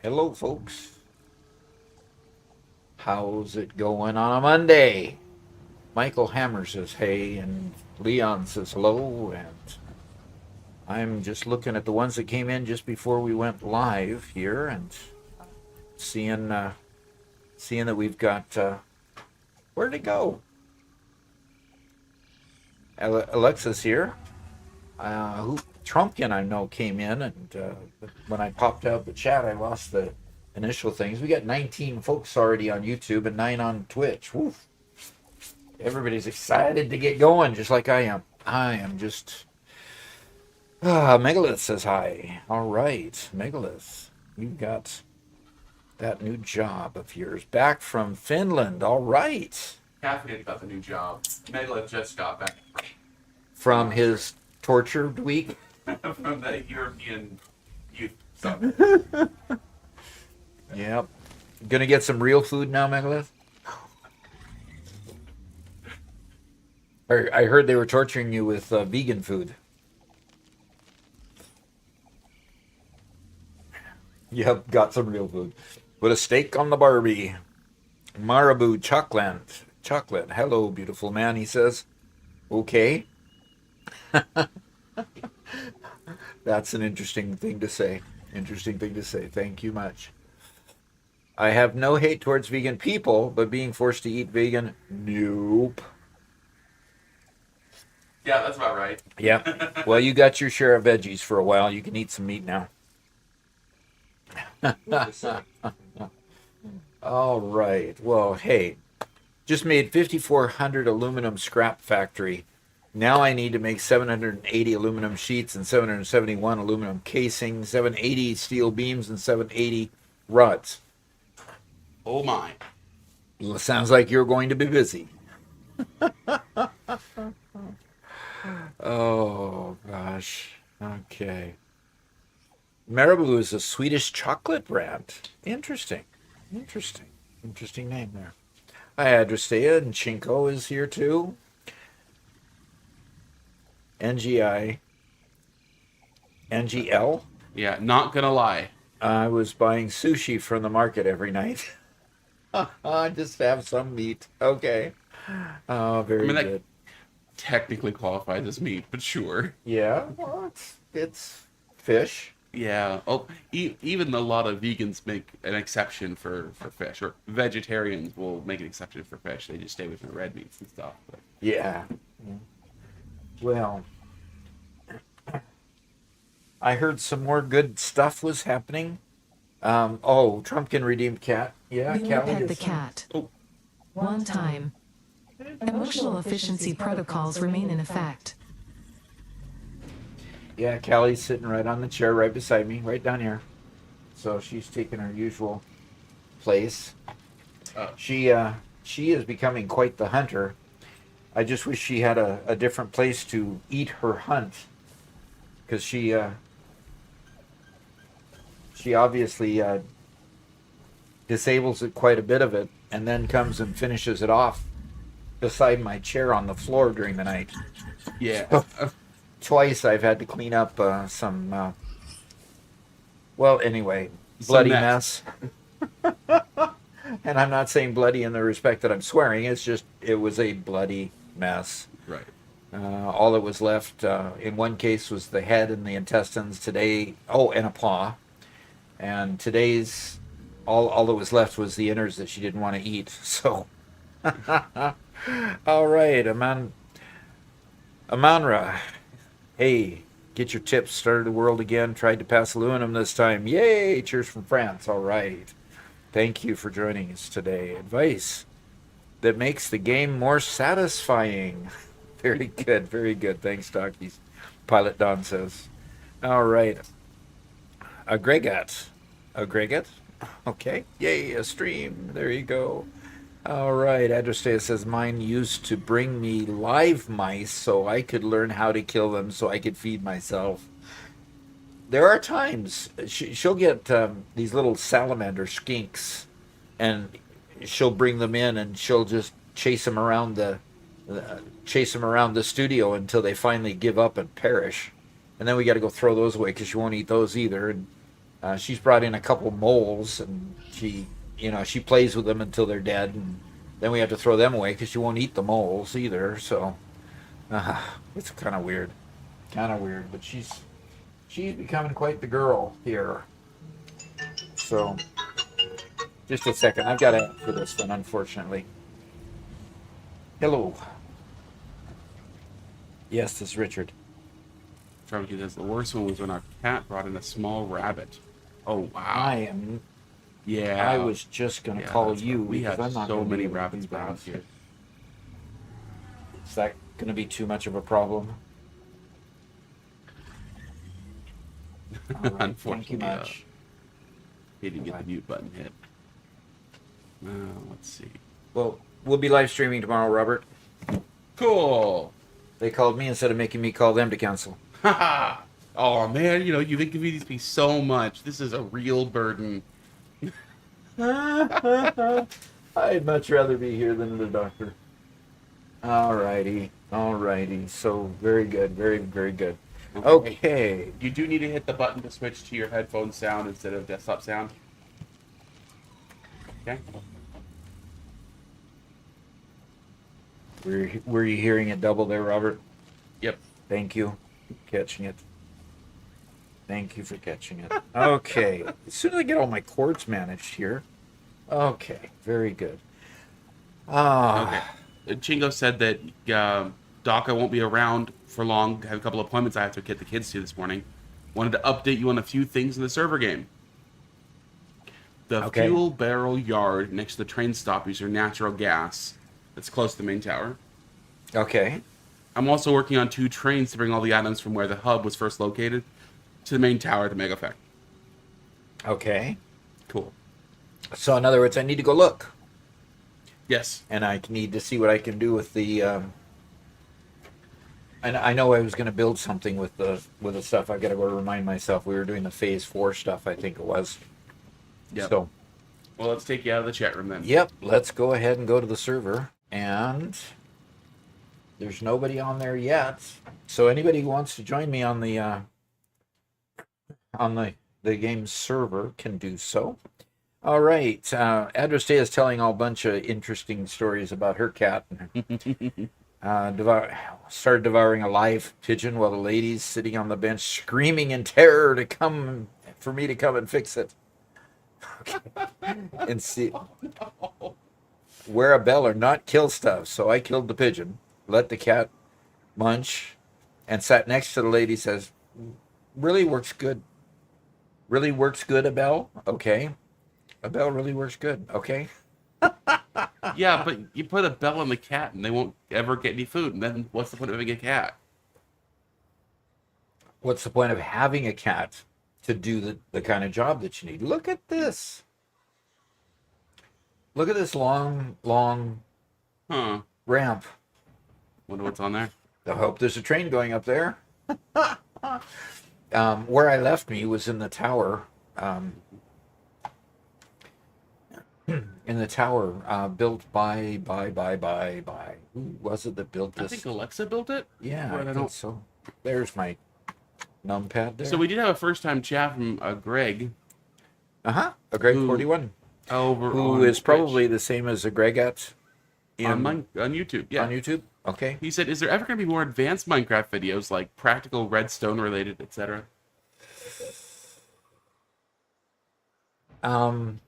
Hello, folks. How's it going on a Monday? Michael Hammer says hey, and Leon says hello, and I'm just looking at the ones that came in just before we went live here, and seeing that we've got where'd it go? Alexa's here. Trumpkin, I know, came in, and when I popped out the chat, I lost the initial things. We got 19 folks already on YouTube and 9 on Twitch. Woo. Everybody's excited to get going, just like I am. I am just... Megalith says hi. All right, Megalith, you got that new job of yours back from Finland. All right. Caffeinated about the new job. Megalith just got back from his tortured week. From the European Youth Summit. Yep. Gonna get some real food now, Megalith? I heard they were torturing you with vegan food. Yep, got some real food. Put a steak on the Barbie. Marabou chocolate. Hello, beautiful man, he says. Okay. That's an interesting thing to say. Thank you much. I have no hate towards vegan people, but being forced to eat vegan, nope. Yeah, that's about right. Yeah. Well, you got your share of veggies for a while. You can eat some meat now. All right. Well, hey, just made 5,400 aluminum scrap factory. Now I need to make 780 aluminum sheets and 771 aluminum casing, 780 steel beams, and 780 rods. Oh my. Well, sounds like you're going to be busy. Oh, gosh. Okay. Marabou is a Swedish chocolate brand. Interesting name there. Hi, Adrastea, and Chinko is here too. NGL. Yeah, not gonna lie. I was buying sushi from the market every night. Just have some meat. Okay. Oh, very good. That technically qualifies as meat, but sure. Yeah, well, it's fish. Yeah. Oh, even a lot of vegans make an exception for fish, or vegetarians will make an exception for fish. They just stay with the red meats and stuff. But. Yeah. Well, I heard some more good stuff was happening. Trumpkin redeemed cat. Yeah, we pet the cat. Oh. One time. Emotional efficiency protocols remain in effect. Yeah, Callie's sitting right on the chair right beside me, right down here. So she's taking her usual place. She is becoming quite the hunter. I just wish she had a different place to eat her hunt, because she obviously disables it quite a bit of it, and then comes and finishes it off beside my chair on the floor during the night. Yeah. Twice I've had to clean up some. Well, anyway, Some bloody mess. mess. And I'm not saying bloody in the respect that I'm swearing. It's just it was a bloody mess. Right. All that was left in one case was the head and the intestines. Today, oh, and a paw. And today's all that was left was the innards that she didn't want to eat. So, all right, Amanra. Hey, get your tips. Started the world again. Tried to pass aluminum this time. Yay! Cheers from France. All right. Thank you for joining us today. Advice that makes the game more satisfying. Very good. Very good. Thanks, Dockies. Pilot Don says. All right. Aggregate. Aggregate? Okay. Yay, a stream. There you go. All right. Adrestea says mine used to bring me live mice so I could learn how to kill them so I could feed myself. There are times she'll get these little salamander skinks, and she'll bring them in, and she'll just chase them around the studio until they finally give up and perish, and then we got to go throw those away because she won't eat those either. And she's brought in a couple moles, and she plays with them until they're dead, and then we have to throw them away because she won't eat the moles either. So it's kind of weird, but she's becoming quite the girl here. So, just a second. I've got to for this one, unfortunately. Hello. Yes, this is Richard. Trying to do this. The worst one was when our cat brought in a small rabbit. Oh wow! Yeah. I was just going to call that's you. right. We because have I'm not so gonna be many able to rabbits do around that. here. Is that going to be too much of a problem? All right, Unfortunately, thank you much. He didn't get the mute button hit. Let's see. Well, we'll be live streaming tomorrow, Robert. Cool. They called me instead of making me call them to cancel. Haha. Oh man, you've inconvenienced me so much. This is a real burden. I'd much rather be here than the doctor. Alrighty. So very good, very, very good. Okay. You do need to hit the button to switch to your headphone sound instead of desktop sound. Okay. Were you hearing it double there, Robert? Yep. Thank you for catching it. Thank you for catching it. Okay. As soon as I get all my chords managed here. Okay. Very good. Okay. Chingo said that Doc, I won't be around for long. I have a couple of appointments I have to get the kids to this morning. Wanted to update you on a few things in the server game. The fuel barrel yard next to the train stop uses natural gas. That's close to the main tower. Okay. I'm also working on 2 trains to bring all the items from where the hub was first located to the main tower at the Mega Effect. Okay. Cool. So in other words, I need to go look. Yes. And I need to see what I can do with the. I know I was going to build something with the stuff. I've got to go remind myself. We were doing the Phase 4 stuff, I think it was. Yep. So. Well, let's take you out of the chat room then. Yep. Let's go ahead and go to the server. And there's nobody on there yet. So anybody who wants to join me on the game server can do so. All right. Adrestea is telling a bunch of interesting stories about her cat. Started devouring a live pigeon while the lady's sitting on the bench screaming in terror for me to come and fix it. Okay. And see, wear a bell or not kill stuff. So I killed the pigeon, let the cat munch, and sat next to the lady. Says, "Really works good. Really works good, a bell. Okay, a bell really works good. Okay." Yeah, but you put a bell on the cat and they won't ever get any food. And then what's the point of having a cat? What's the point of having a cat to do the kind of job that you need? Look at this. Look at this long Huh. ramp. Wonder what's on there. I hope there's a train going up there. Where I left me was in the tower. In the tower, built by. Who was it that built I this? think Alexa built it. Yeah, But I think so. There's my numpad there. So we did have a first-time chat from Greg. A Greg Who- 41. Over Who on is Twitch. probably the same as a Greg at on YouTube. Yeah. on YouTube. Okay. He said, "Is there ever going to be more advanced Minecraft videos like practical redstone related, etc.?" Um.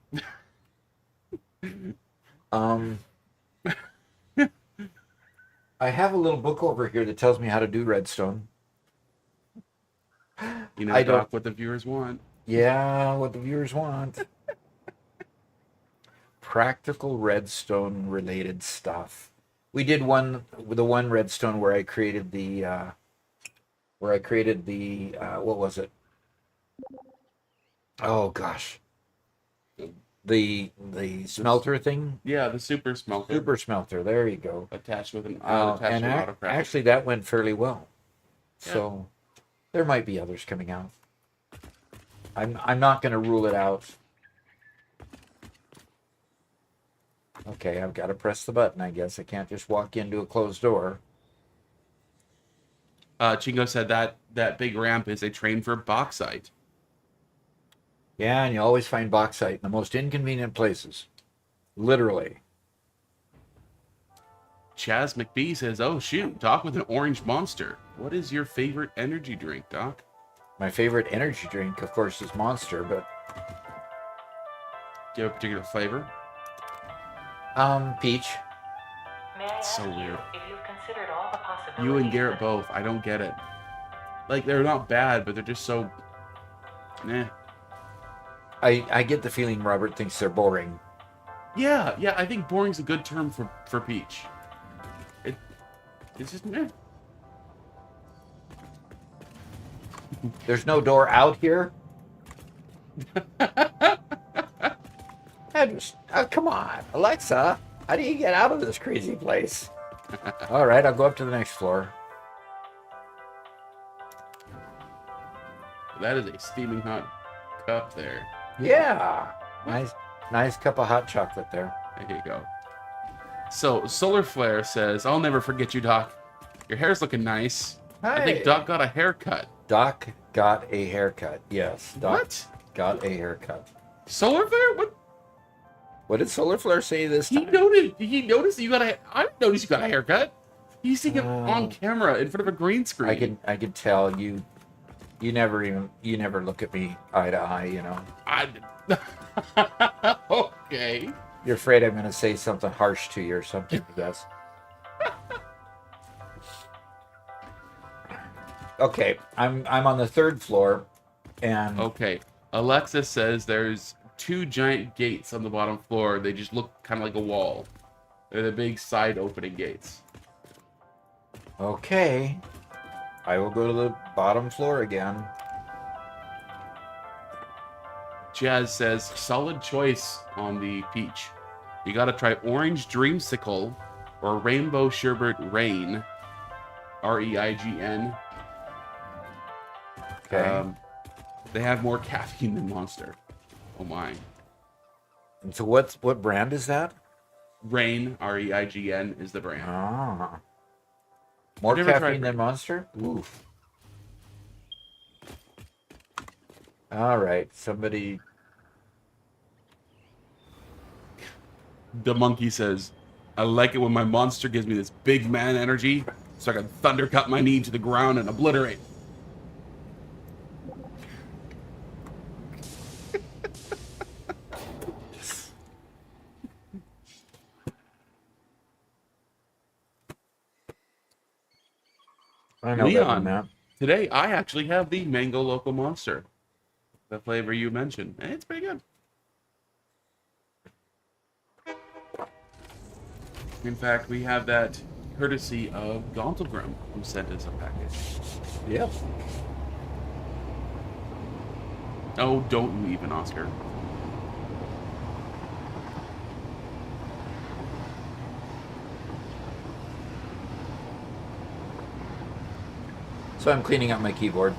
I have a little book over here that tells me how to do redstone. You know, I Doc, don't- what the viewers want. Yeah, what the viewers want. Practical redstone related stuff. We did the one redstone where I created the what was it? Oh gosh. The smelter thing? Yeah, the super smelter Super smelter. There you go. attached with an And autocraft. actually that went fairly well. Yeah. So there might be others coming out. I'm not going to rule it out. Okay, I've got to press the button, I guess. I can't just walk into a closed door. Chingo said that big ramp is a train for bauxite. Yeah, and you always find bauxite in the most inconvenient places. Literally. Chaz McBee says, "Oh shoot, Doc with an orange monster. What is your favorite energy drink, Doc?" My favorite energy drink, of course, is Monster, but Do you have a particular flavor? peach. May I So ask weird. if you've considered all the possibilities? You and Garrett both. I don't get it. Like, they're not bad, but they're just so... Nah. I get the feeling Robert thinks they're boring. Yeah, I think boring's a good term for peach. It's just meh. There's no door out here. Come on, Alexa. How do you get out of this crazy place? All right, I'll go up to the next floor. That is a steaming hot cup there. Yeah, nice cup of hot chocolate there. There you go. So, Solar Flare says, "I'll never forget you, Doc. Your hair's looking nice. I think Hey. Doc got a haircut." Doc got a haircut. Yes, Doc What? got a haircut. Solar Flare? What? What did Solar Flare say this He time? noticed that you got a... I didn't notice you got a haircut. He's seeing it Oh. on camera in front of a green screen. I can tell you never look at me eye to eye, you know. Okay. You're afraid I'm going to say something harsh to you or something, I guess. Okay, I'm on the third floor, and Okay. Alexa says there's 2 giant gates on the bottom floor. They just look kind of like a wall. They're the big side opening gates. okay, I will go to the bottom floor again. Jazz says, solid choice on the peach. You gotta try Orange Dreamsicle or Rainbow Sherbet Rain. REIGN. Okay, They have more caffeine than Monster. Oh my. and so what brand is that? Rain, REIGN, is the brand. Ah, more Never tried caffeine than Monster. Oof. All right, somebody. The monkey says, I like it when my monster gives me this big man energy so I can thundercut my knee to the ground and obliterate. I know better than Leon, that. today I actually have the Mango Loco Monster. The flavor you mentioned. And it's pretty good. In fact, we have that courtesy of Gauntlegrim, who sent us a package. Yep. Oh, don't you even, Oscar. So I'm cleaning up my keyboard.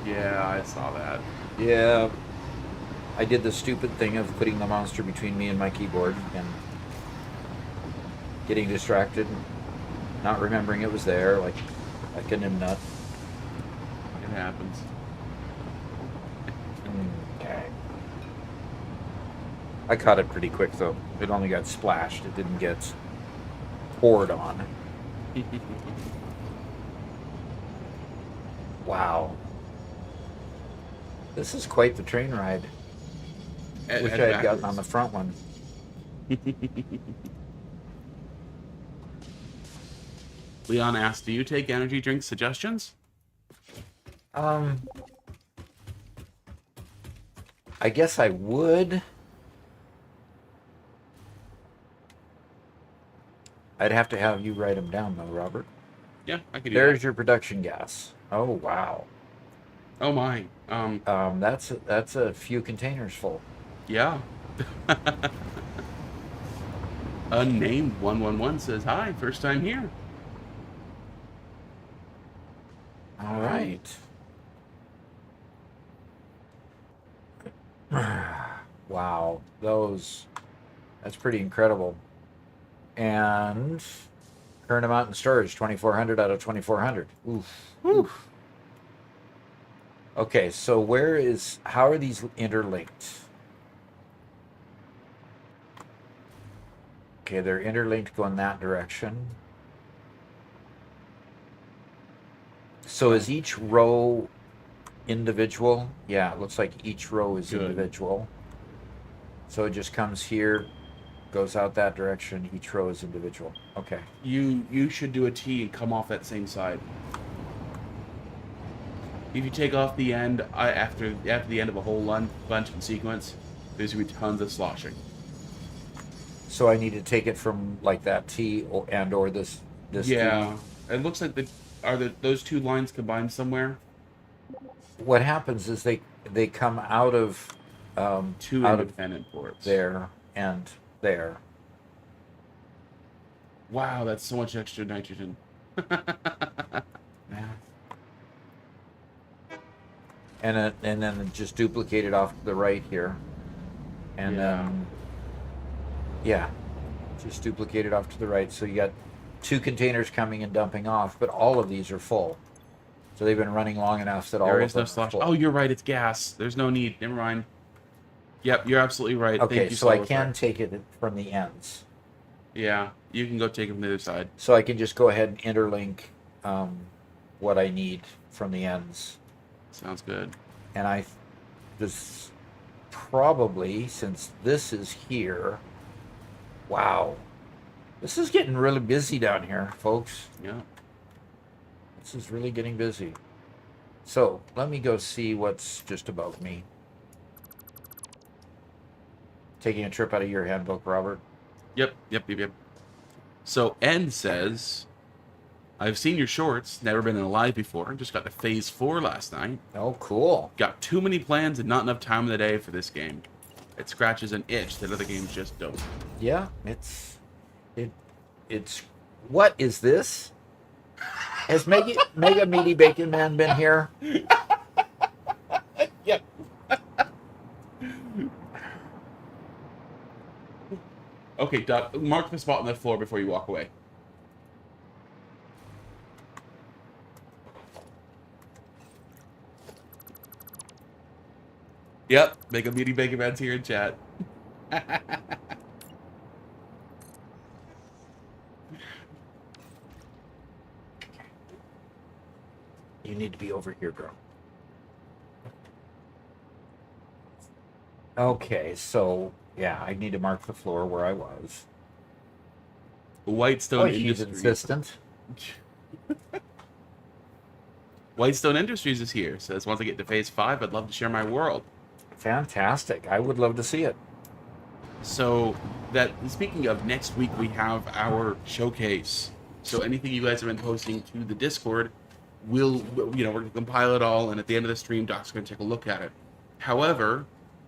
Yeah, I saw that. Yeah. I did the stupid thing of putting the monster between me and my keyboard and getting distracted, not remembering it was there, like a nimnut. It happens. Okay. I caught it pretty quick though. It only got splashed. It didn't get poured on. Wow. This is quite the train ride. Wish I had gotten on the front one. Leon asked, "Do you take energy drink suggestions?" I guess I would. I'd have to have you write them down though, Robert. Yeah, I could do There's that. your production gas. Oh wow. Oh my. That's a few containers full. Yeah. Unnamed 111 says, "Hi, first time here." All right. Wow, that's pretty incredible. And current amount in storage, 2,400 out of 2,400. Oof. Oof. Okay, so how are these interlinked? Okay, they're interlinked going that direction. So is each row individual? Yeah, it looks like each row is Good. individual. So it just comes here, goes out that direction. Each row is individual. Okay. You should do a T and come off that same side. If you take off the end after the end of a whole bunch of sequence, there's gonna be tons of sloshing. So I need to take it from like that T or this Yeah, T. it looks like those two lines combined somewhere. What happens is they come out of Two out of independent ports. there and there. Wow, that's so much extra nitrogen. Yeah. And then just duplicate it off to the right here. And Yeah. yeah, just duplicate it off to the right. So you got two containers coming and dumping off, but all of these are full. So they've been running long enough that all There of is no them are slosh. full. Oh, you're right. It's gas. There's no need. Never mind. Yep, you're absolutely right. Okay, Thank you, so I Slowthorpe. can take it from the ends. Yeah, you can go take it from the other side. So I can just go ahead and interlink what I need from the ends. Sounds good. And this probably, since this is here, wow, this is getting really busy down here, folks. Yeah. This is really getting busy. So let me go see what's just above me. Taking a trip out of your handbook, Robert. Yep. So N says, "I've seen your shorts. Never been in a live before. Just got to phase 4 last night. Oh, cool. Got too many plans and not enough time in the day for this game. It scratches an itch that other games just don't." Yeah, it's what is this? Has Mega Meaty Bacon Man been here? Yep. Okay, Doc, mark the spot on the floor before you walk away. Yep, make a meaty bacon man's here in chat. You need to be over here, bro. Okay, so yeah, I need to mark the floor where I was. Whitestone He's Industries. insistent. Whitestone Industries is here. Says, once I get to phase 5, I'd love to share my world. Fantastic. I would love to see it. So speaking of, next week we have our showcase. So anything you guys have been posting to the Discord, we're gonna compile it all, and at the end of the stream, Doc's gonna take a look at it. However,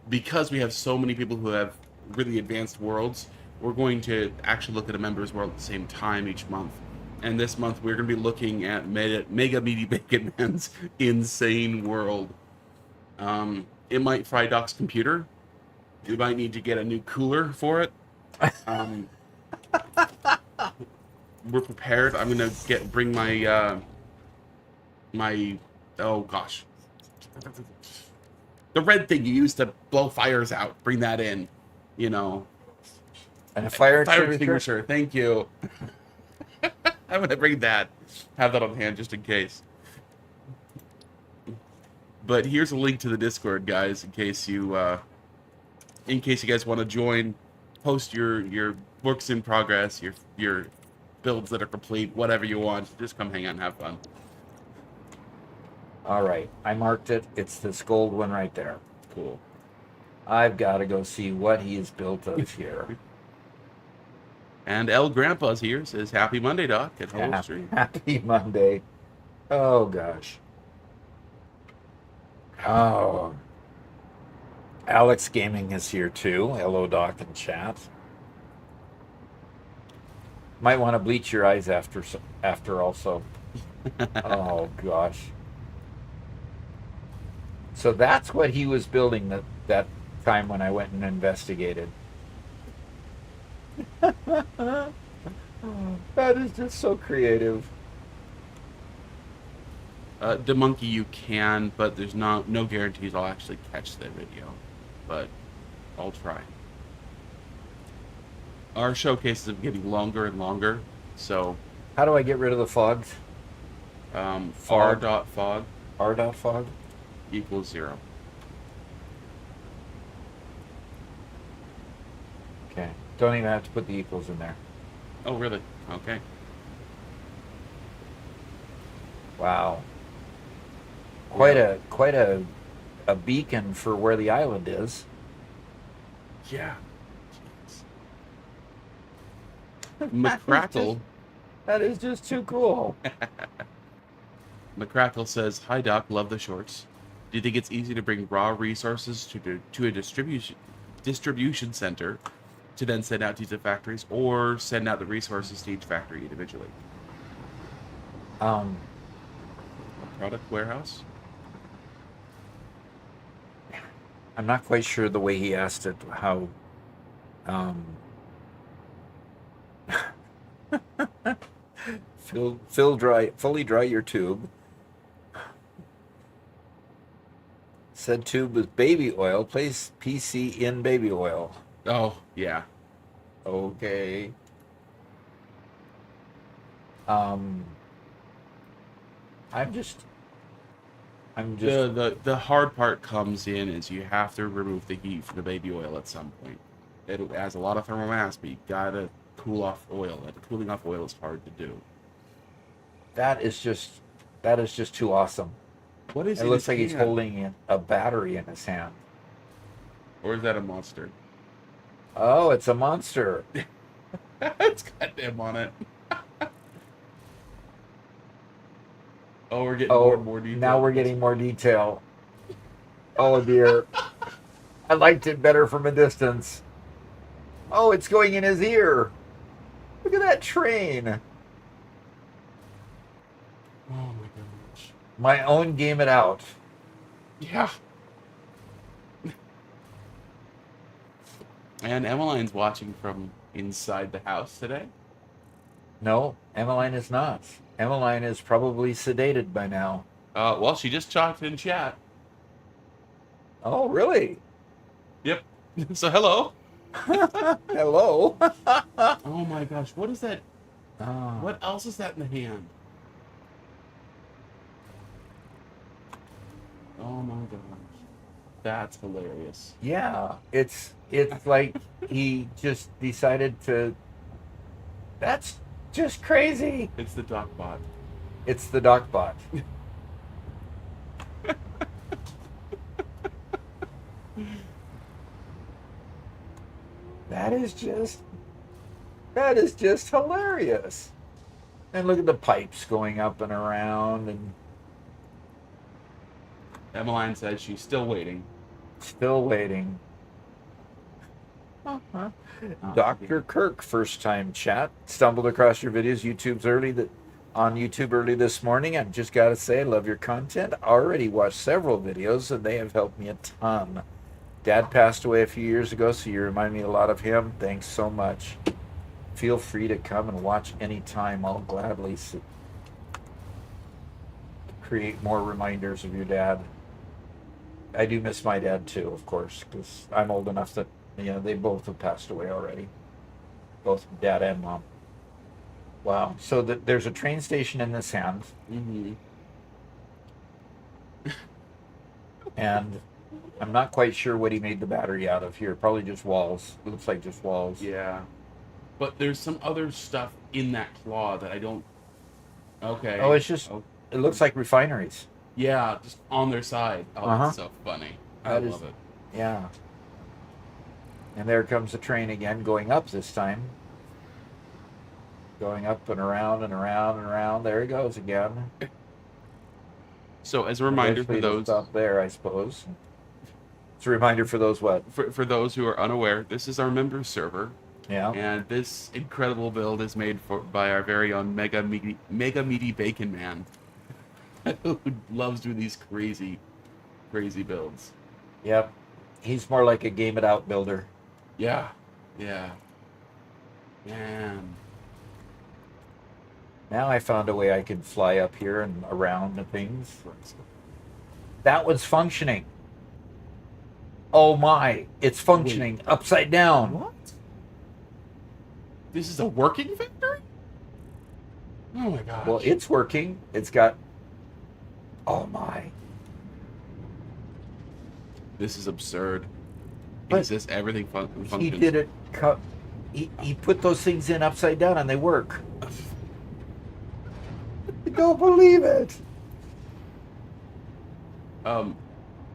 because we have so many people who have really advanced worlds, we're going to actually look at a member's world at the same time each month. And this month we're going to be looking at Mega Meaty Bacon Man's insane world. It might fry Doc's computer. We might need to get a new cooler for it. Um, we're prepared. I'm going to bring my oh gosh, the red thing you use to blow fires out. Bring that in, you know. And a fire extinguisher. Extinguisher. Thank you. I'm gonna bring that. Have that on hand just in case. But here's a link to the Discord, guys, in case you guys want to join. Post your works in progress, your builds that are complete, whatever you want. Just come hang out and have fun. All right, I marked it. It's this gold one right there. Cool. I've got to go see what he has built us here. And El Grandpa's here, says Happy Monday, Doc, at Hollow Street. Happy Monday. Oh, gosh. Oh. Alex Gaming is here, too. Hello, Doc, in chat. Might want to bleach your eyes after also. Oh, gosh. So that's what he was building that time when I went and investigated. That is just so creative. The monkey you can, but there's no guarantees I'll actually catch the video. But I'll try. Our showcases are getting longer and longer, so How do I get rid of the fogs? r.fog R.fog? equals 0. Okay. Don't even have to put the equals in there. Oh, really? Okay. Wow. Quite a beacon for where the island is. Yeah. McCrackle. That is just too cool. McCrackle says, "Hi Doc, love the shorts. Do you think it's easy to bring raw resources to a distribution center to then send out to the factories, or send out the resources to each factory individually?" A product warehouse? I'm not quite sure the way he asked it, how fully dry your tube. Said tube with baby oil. Place PC in baby oil. Oh, yeah. Okay. The hard part comes in is you have to remove the heat from the baby oil at some point. It adds a lot of thermal mass, but you gotta cool off oil. And cooling off oil is hard to do. That is just too awesome. What is it? It looks like he's holding a battery in his hand. Or is that a monster? Oh, it's a monster. It's got them on it. Oh, we're getting more and more detail. Now we're getting more detail. Oh dear. I liked it better from a distance. Oh, it's going in his ear. Look at that train. Oh my gosh. My own game it out. Yeah. And Emmeline's watching from inside the house today. No, Emmeline is not. Emmeline is probably sedated by now. Well, she just talked in chat. Oh, really? Yep. So, hello. Hello. Oh my gosh, what is that? Oh. What else is that in the hand? Oh my gosh. That's hilarious. Yeah, it's like he just decided to. That's just crazy. It's the Doc bot. It's the Doc bot. That is just hilarious. And look at the pipes going up and around, and Emmeline says she's still waiting. still waiting. Dr. Kirk, first time chat. Stumbled across your videos on YouTube early this morning. I've just got to say, I love your content. Already watched several videos and they have helped me a ton. Dad passed away a few years ago, so you remind me a lot of him. Thanks so much. Feel free to come and watch anytime. I'll gladly create more reminders of your dad. I do miss my dad too, of course, because I'm old enough that they both have passed away already. Both dad and mom. Wow. So there's a train station in this hand. Mm-hmm. And I'm not quite sure what he made the battery out of here. Probably just walls. Looks like just walls. Yeah. But there's some other stuff in that claw that I don't... Okay. Oh, it's just... It looks like refineries. Yeah, just on their side. Oh, that's so funny. I love it. Yeah. And there comes the train again, going up this time. Going up and around and around and around. There he goes again. So, as a reminder for those... Stop there, I suppose. It's a reminder for those what? For those who are unaware, this is our member server. Yeah. And this incredible build is made by our very own Mega Meaty Bacon Man. Who loves doing these crazy builds. Yep. He's more like a game it out builder. Yeah. Yeah. Man. Now I found a way I could fly up here and around the things. That one's functioning. Oh my, it's functioning upside down. What? This is a working factory? Oh my gosh. Well, it's working. It's got... Oh my. This is absurd. But He says everything functions. He did it... He put those things in upside down and they work. I don't believe it.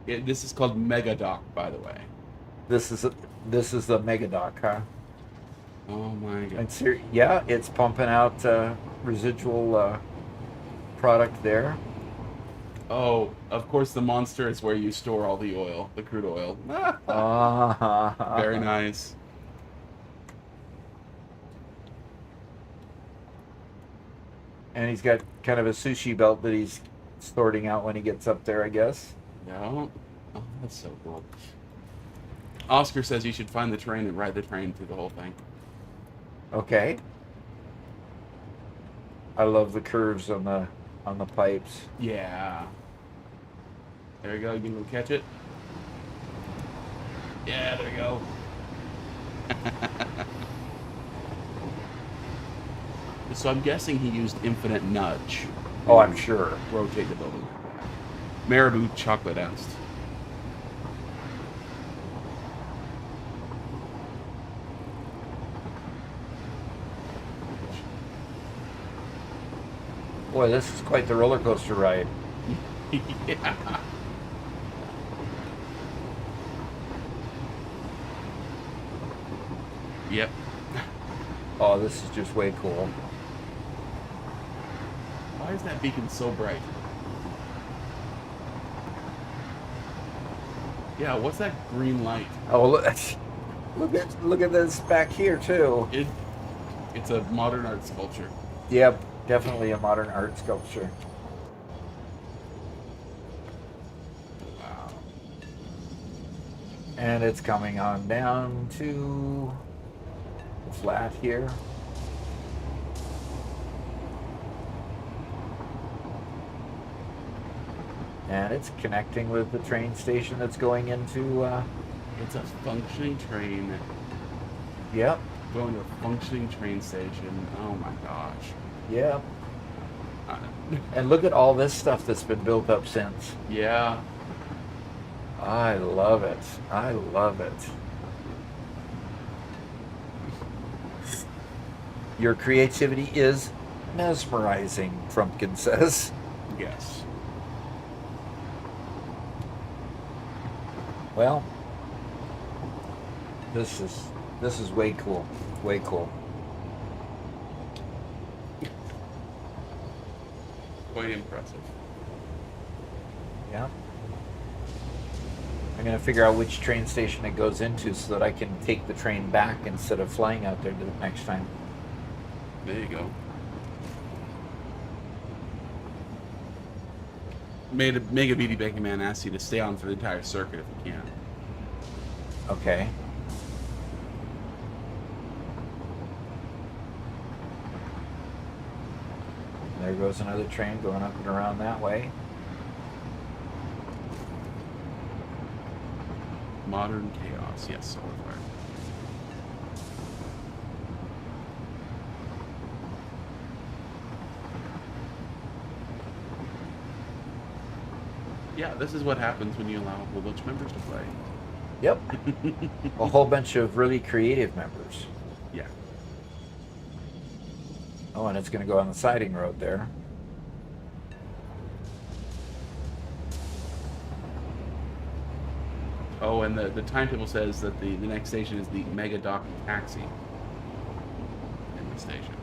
This is called Mega Dock, by the way. This is the Mega Dock, huh? Oh my god. Yeah, it's pumping out residual product there. Oh, of course the monster is where you store all the oil, the crude oil. Very nice. And he's got kind of a sushi belt that he's sorting out when he gets up there, I guess. No. Oh, that's so cool. Oscar says you should find the train and ride the train through the whole thing. Okay. I love the curves on the pipes. Yeah. There you go. You can catch it. Yeah, there you go. So I'm guessing he used infinite nudge. Oh, I'm sure. Rotate the building. Marabou chocolate asked. Boy, this is quite the roller coaster ride. Yeah. Yep. Oh, this is just way cool. Why is that beacon so bright? Yeah, what's that green light? Oh, look at this back here too. It's a modern art sculpture. Yep, definitely a modern art sculpture. Wow. And it's coming on down to the flat here. And it's connecting with the train station that's going into, It's a functioning train yep, going to a functioning train station. Oh my gosh. yep. And look at all this stuff that's been built up since. Yeah. I love it. I love it. Your creativity is mesmerizing, Frumpkin says. Yes. Well, this is way cool. Way cool. Quite impressive. Yeah. I'm gonna figure out which train station it goes into so that I can take the train back instead of flying out there the next time. There you go. Mega Beady Bacon Man asks you to stay on for the entire circuit if you can. Okay. There goes another train going up and around that way. Modern Chaos, yes, Solar Fire. Yeah, this is what happens when you allow a whole bunch of members to play. Yep. A whole bunch of really creative members. Yeah. Oh, and it's going to go on the siding road there. Oh, and the timetable says that the next station is the Mega Dock Taxi in the station.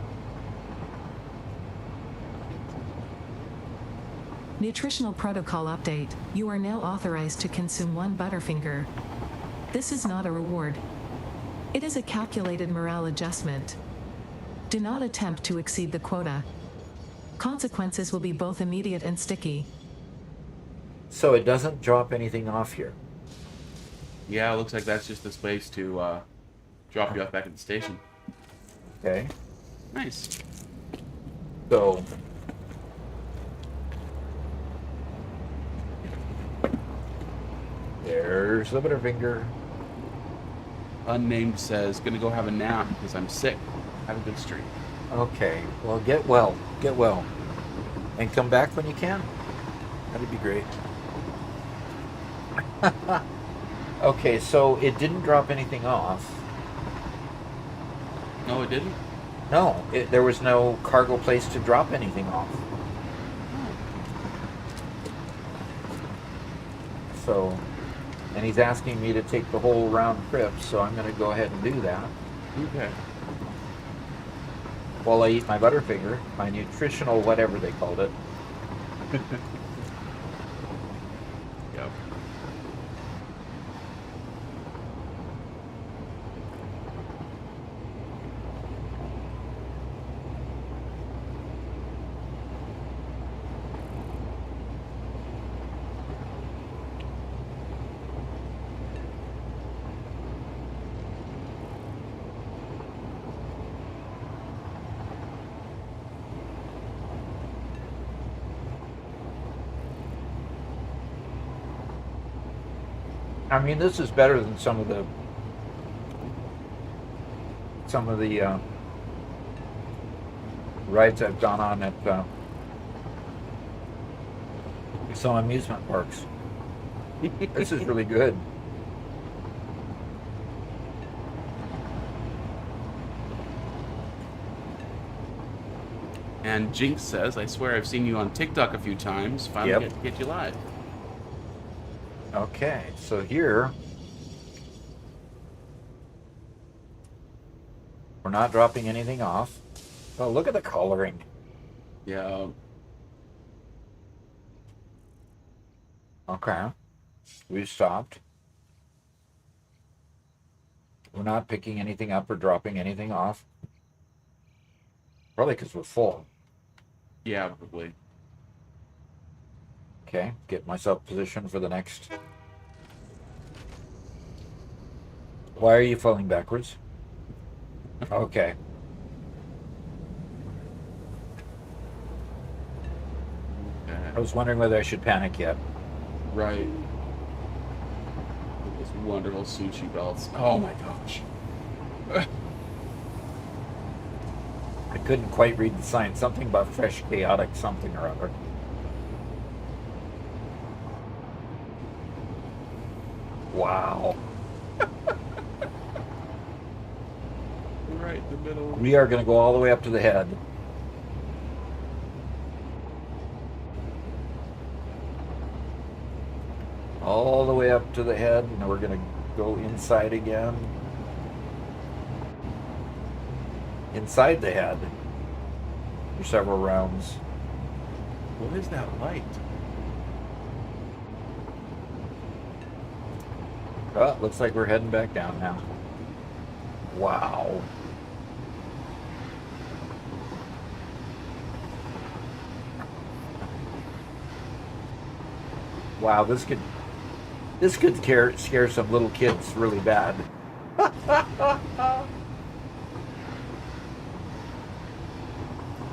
Nutritional protocol update. You are now authorized to consume 1 Butterfinger. This is not a reward. It is a calculated morale adjustment. Do not attempt to exceed the quota. Consequences will be both immediate and sticky. So it doesn't drop anything off here. Yeah, it looks like that's just the space to drop you off back at the station. Okay. Nice. So there's the Butterfinger. Unnamed says, gonna go have a nap because I'm sick. Have a good stream. Okay. Well, get well. Get well. And come back when you can. That'd be great. Okay, so it didn't drop anything off. No, it didn't? No, there was no cargo place to drop anything off. So, and he's asking me to take the whole round trip, so I'm going to go ahead and do that. Okay. While I eat my Butterfinger, my nutritional whatever they called it. Yep. I mean, this is better than some of the rides I've gone on at some amusement parks. This is really good. And Jinx says, I swear I've seen you on TikTok a few times. Finally Yep. get to get you live. Okay, so here we're not dropping anything off. Oh, look at the coloring. Yeah. Okay, we've stopped. We're not picking anything up or dropping anything off. Probably because we're full. Yeah, probably. Okay, get myself positioned for the next. Why are you falling backwards? Okay. Okay. I was wondering whether I should panic yet. Right. Those wonderful sushi belts. Oh my gosh. I couldn't quite read the sign. Something about fresh, chaotic, something or other. Wow. Right in the middle. We are going to go all the way up to the head. All the way up to the head, and we're going to go inside again. Inside the head for several rounds. What is that light? Oh, looks like we're heading back down now. Wow. Wow, this could scare some little kids really bad.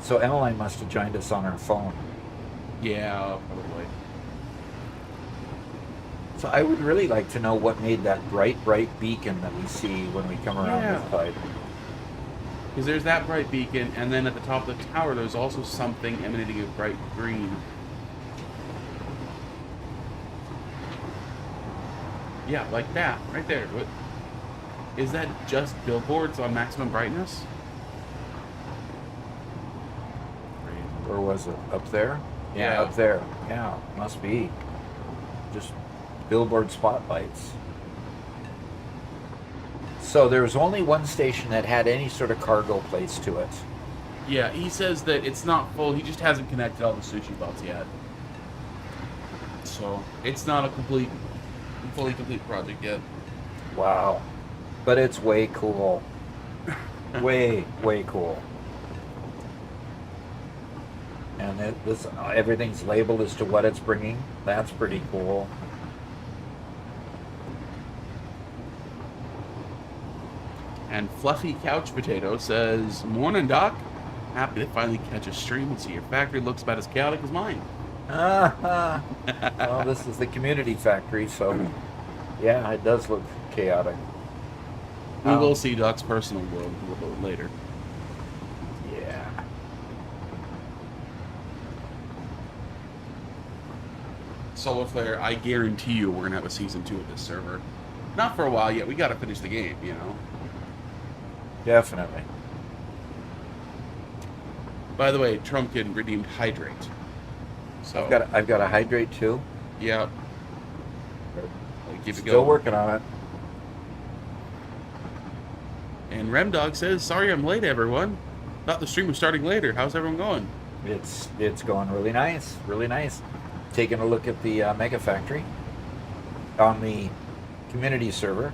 So Emmeline must have joined us on her phone. Yeah, probably. So I would really like to know what made that bright beacon that we see when we come around this side. Because there's that bright beacon, and then at the top of the tower, there's also something emanating a bright green. Yeah, like that, right there. What is that? Just billboards on maximum brightness? Or was it up there? Yeah, up there. Yeah, must be. Just billboard spotlights. So there was only one station that had any sort of cargo place to it. Yeah, he says that it's not full. He just hasn't connected all the sushi bots yet. So it's not a fully complete project yet. Wow. But it's way cool. way cool. And everything's labeled as to what it's bringing. That's pretty cool. And Fluffy Couch Potato says, "Morning, Doc. Happy to finally catch a stream and see your factory looks about as chaotic as mine." Well, this is the community factory, so yeah, it does look chaotic. We will see Doc's personal world a little bit later. Yeah. Solar Flare, I guarantee you we're going to have a Season 2 of this server. Not for a while yet. We got to finish the game, you know? Definitely. By the way, Trumpkin redeemed Hydrate. So I've got a hydrate too. Yeah. Keep it Still going. working on it. And Remdog says, "Sorry I'm late, everyone. Thought the stream was starting later. How's everyone going?" It's going really nice, really nice. Taking a look at the Mega Factory on the community server.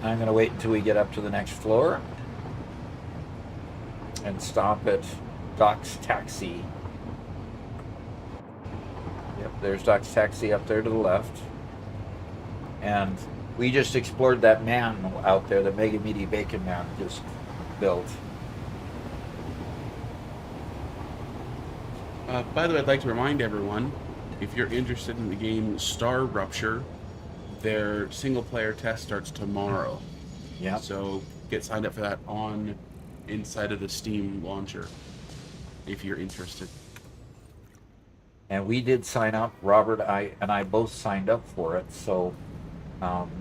I'm going to wait until we get up to the next floor and stop at Doc's Taxi. Yep, there's Doc's Taxi up there to the left. And we just explored that man out there, the Mega Meaty Bacon Man just built. By the way, I'd like to remind everyone, if you're interested in the game Star Rupture, their single-player test starts tomorrow. Yeah. So get signed up for that inside of the Steam launcher, if you're interested. And we did sign up. Robert and I both signed up for it, so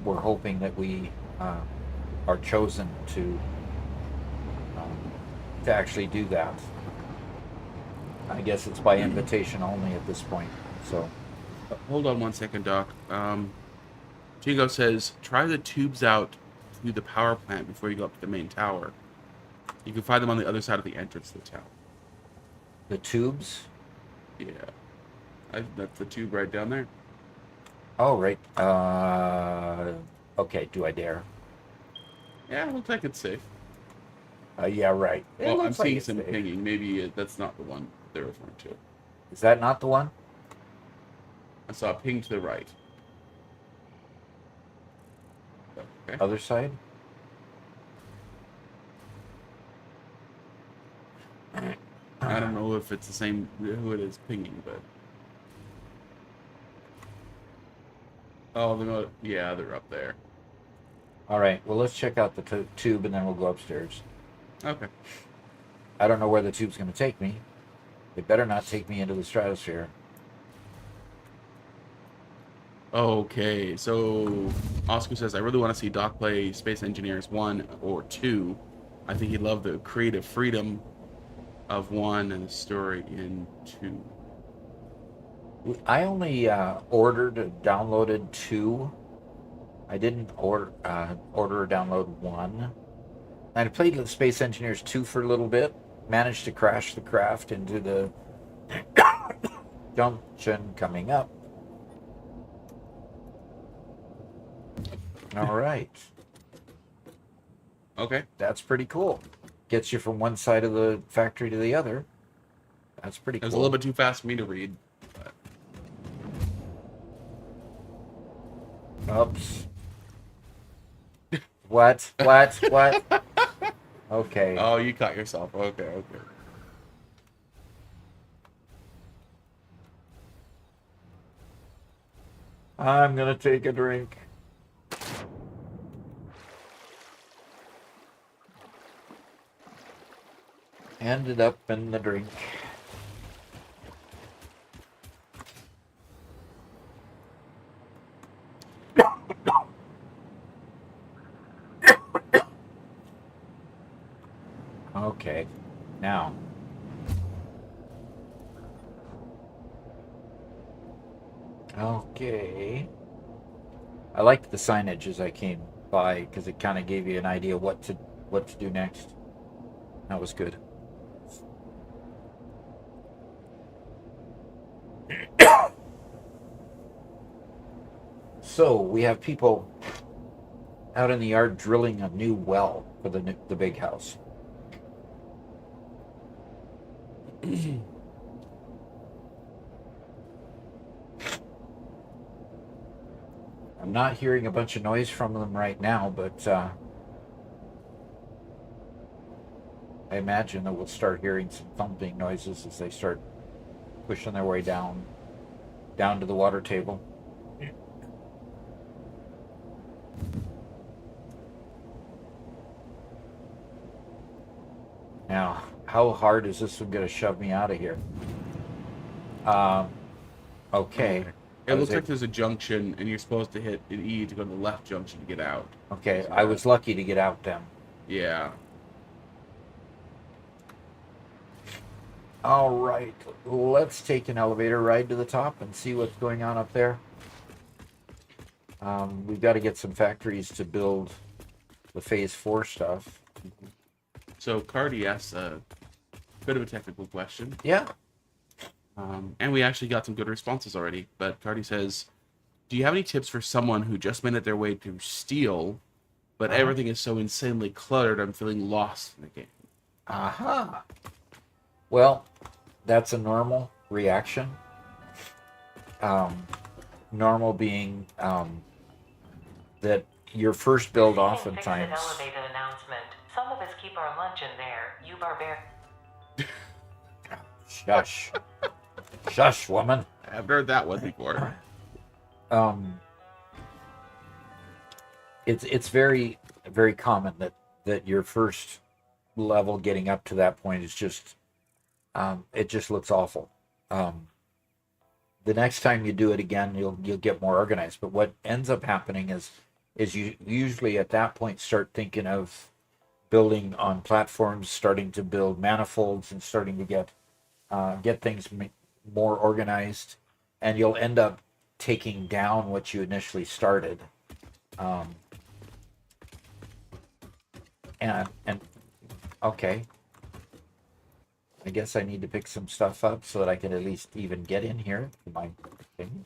we're hoping that we are chosen to actually do that. I guess it's by invitation only at this point. So, Hold on one second, Doc. Chigo says, "Try the tubes out through the power plant before you go up to the main tower. You can find them on the other side of the entrance to the tower." the tubes. Yeah. That's the tube right down there. Oh, right. Okay. Do I dare? Yeah, it looks like it's safe. Yeah, right. It Well, I'm looks like seeing it's some safe. pinging. Maybe that's not the one they're referring to. Is that not the one? I saw a ping to the right. Okay. Other side? I don't know if it's the same who it is pinging, but yeah, they're up there. All right. Well, let's check out the tube and then we'll go upstairs. Okay. I don't know where the tube's going to take me. It better not take me into the stratosphere. Okay, so Oscar says, "I really want to see Doc play Space Engineers 1 or 2. I think he'd love the creative freedom of 1 and the story in 2. I only ordered and downloaded 2. I didn't order or download 1. I played the Space Engineers 2 for a little bit. Managed to crash the craft into the junction coming up. All right. Okay. That's pretty cool. Gets you from one side of the factory to the other. That's pretty It cool. was a little bit too fast for me to read. But... Oops. What? What? What? Okay. Oh, you caught yourself. Okay, okay. I'm gonna take a drink. Ended up in the drink. Okay. Now. Okay. I liked the signage as I came by because it kind of gave you an idea what to do next. That was good. So we have people out in the yard drilling a new well for the big house. I'm not hearing a bunch of noise from them right now, but I imagine that we'll start hearing some thumping noises as they start pushing their way down to the water table. Now, how hard is this one going to shove me out of here? Okay. It looks like there's a junction, and you're supposed to hit an E to go to the left junction to get out. Okay, So I was lucky to get out then. Yeah. All right, let's take an elevator ride to the top and see what's going on up there. We've got to get some factories to build the Phase 4 stuff. So Cardi asks a bit of a technical question. Yeah. And we actually got some good responses already. But Cardi says, do you have any tips for someone who just made it their way to steel, but everything is so insanely cluttered, I'm feeling lost in the game? Aha. Well, that's a normal reaction. Normal being that your first build oftentimes... elevated announcement. Some of us keep our lunch in there. You barbarian. Shush. Shush, woman. I've heard that one before. It's very, very common that your first level getting up to that point is just it just looks awful. The next time you do it again, you'll get more organized. But what ends up happening is you usually at that point start thinking of building on platforms, starting to build manifolds, and starting to get things more organized, and you'll end up taking down what you initially started. And okay, I guess I need to pick some stuff up so that I can at least even get in here to my thing.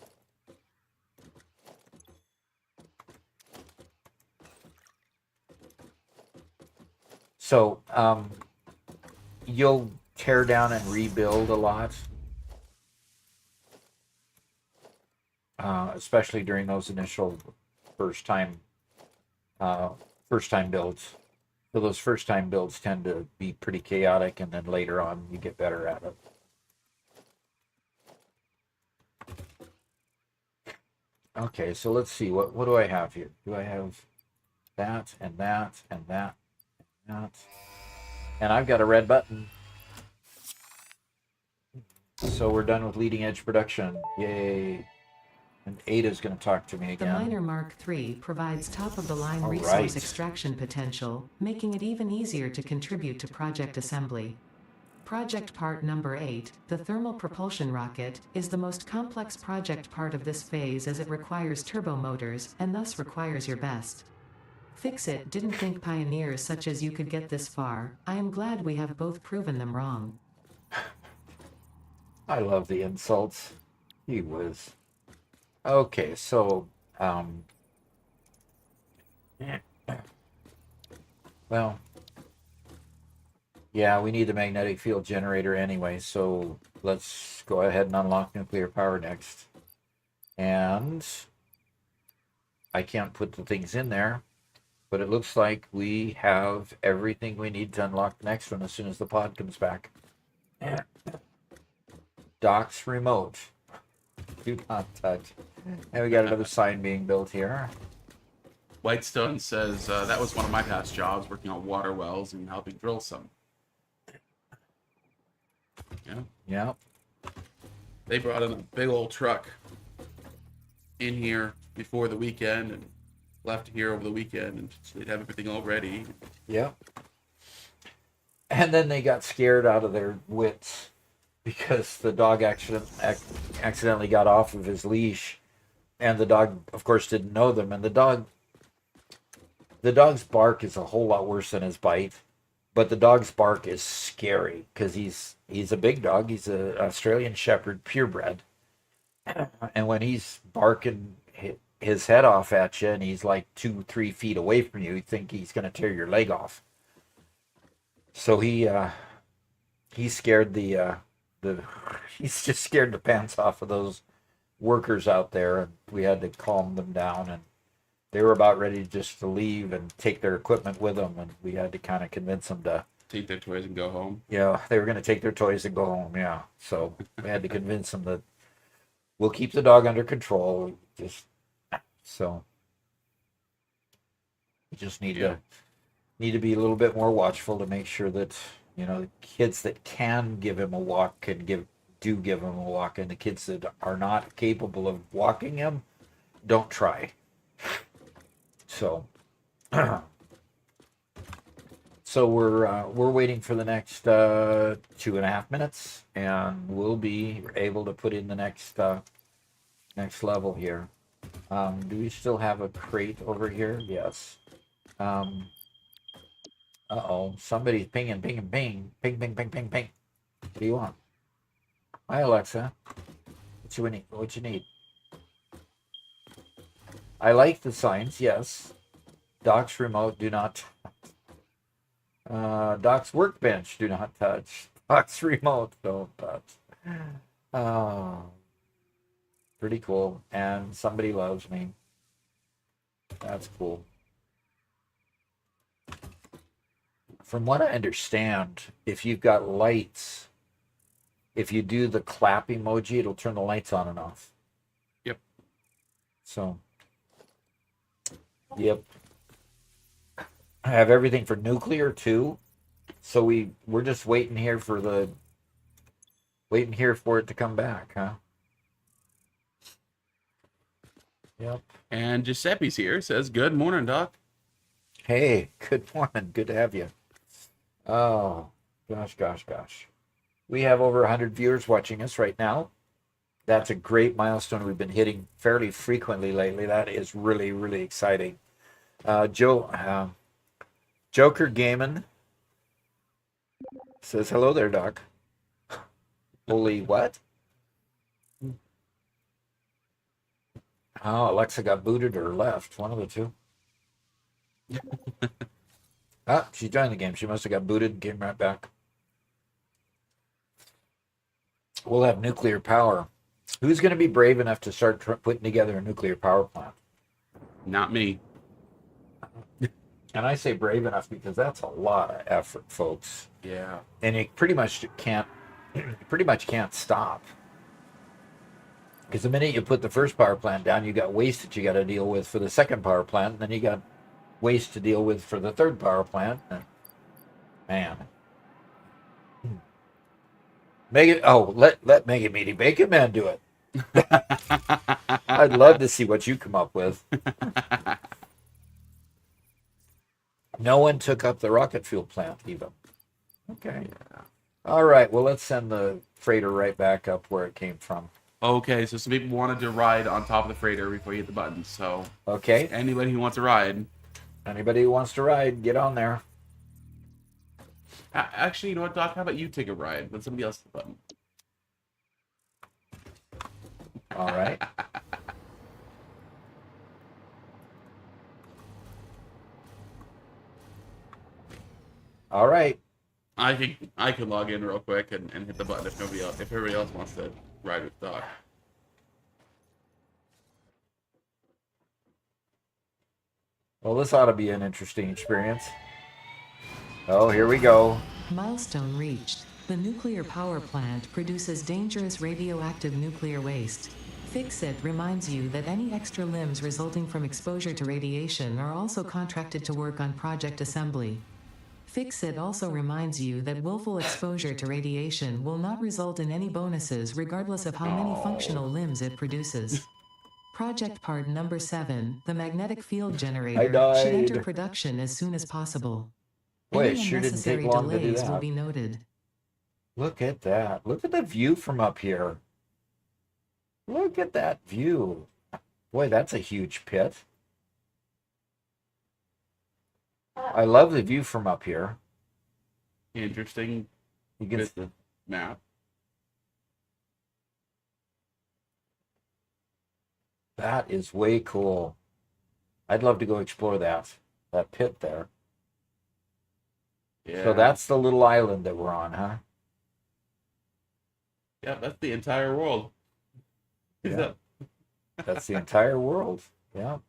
So you'll tear down and rebuild a lot, especially during those initial first time builds. So those first time builds tend to be pretty chaotic, and then later on you get better at it. Okay, so let's see, what do I have here? Do I have that and that and that and that? And I've got a red button. So we're done with leading edge production. Yay. And Ada's going to talk to me The again. Miner Mark III provides top-of-the-line All resource right. extraction potential, making it even easier to contribute to project assembly. Project part number 8, the thermal propulsion rocket, is the most complex project part of this phase as it requires turbo motors, and thus requires your best. Fix it, didn't think pioneers such as you could get this far. I am glad we have both proven them wrong. I love the insults. He was. Okay, so Well, yeah, we need the magnetic field generator anyway, so let's go ahead and unlock nuclear power next. And I can't put the things in there, but it looks like we have everything we need to unlock the next one as soon as the pod comes back. Docks remote. Do not touch. And we got another sign being built here. Whitestone says that was one of my past jobs, working on water wells and helping drill some. Yeah. Yeah. They brought in a big old truck in here before the weekend and left here over the weekend, and so they'd have everything all ready. Yeah. And then they got scared out of their wits because the dog accidentally got off of his leash, and the dog, of course, didn't know them. And the dog's bark is a whole lot worse than his bite, but the dog's bark is scary because he's a big dog. He's an Australian Shepherd, purebred, and when he's barking his head off at you, and he's like 2-3 feet away from you, you think he's going to tear your leg off. So he scared he's just scared the pants off of those workers out there, and we had to calm them down, and they were about ready just to leave and take their equipment with them, and we had to kind of convince them to Take their toys and go home. yeah, they were going to take their toys and go home. Yeah, so we had to convince them that we'll keep the dog under control. Just so you just need to be a little bit more watchful to make sure that the kids that can give him a walk can give him a walk, and the kids that are not capable of walking him don't try. So so we're waiting for the next 2.5 minutes, and we'll be able to put in the next level here. Do we still have a crate over here? Yes. Uh-oh, somebody's pinging, ping. Ping, ping, ping, ping, ping. What do you want? Hi, Alexa. What you need? I like the signs, yes. Doc's remote, do not touch. Doc's workbench, do not touch. Doc's remote, don't touch. Oh, pretty cool. And somebody loves me. That's cool. From what I understand, if you've got lights, if you do the clap emoji, it'll turn the lights on and off. Yep. So, yep. I have everything for nuclear too. So we're just waiting here for it to come back, huh? Yep. And Giuseppe's here, says, good morning, Doc. Hey, good morning. Good to have you. Oh, gosh. We have over 100 viewers watching us right now. That's a great milestone we've been hitting fairly frequently lately. That is really, really exciting. Joker Gaiman says, hello there, Doc. Holy what? Oh, Alexa got booted or left. One of the two. She joined the game. She must have got booted and came right back. We'll have nuclear power. Who's going to be brave enough to start putting together a nuclear power plant? Not me. And I say brave enough because that's a lot of effort, folks. Yeah. And you pretty much can't stop. Because the minute you put the first power plant down, you got waste that you got to deal with for the second power plant, and then you got waste to deal with for the third power plant. Man. Let Mega Meaty Bacon Man do it. I'd love to see what you come up with. No one took up the rocket fuel plant even. Okay. All right. Well, let's send the freighter right back up where it came from. Okay, so some people wanted to ride on top of the freighter before you hit the button. So okay. Anybody who wants to ride. Anybody who wants to ride, get on there. Actually, you know what, Doc? How about you take a ride? Let somebody else hit the button. All right. All right. I can log in real quick and hit the button if everybody else wants to ride with Doc. Well, this ought to be an interesting experience. Oh, here we go. Milestone reached. The nuclear power plant produces dangerous radioactive nuclear waste. Fix-It reminds you that any extra limbs resulting from exposure to radiation are also contracted to work on project assembly. Fix-It also reminds you that willful exposure to radiation will not result in any bonuses regardless of how many functional limbs it produces. Project part number 7, the magnetic field generator, should enter died. production as soon as possible. Boy, it Any sure didn't take unnecessary long to do delays will that. be noted. Look at that. Look at the view from up here. Look at that view. Boy, that's a huge pit. I love the view from up here. Interesting You can with the map. That is way cool. I'd love to go explore that pit there. Yeah. So that's the little island that we're on, huh? Yeah, that's the entire world. Is Yeah. that That's the entire world. Yeah.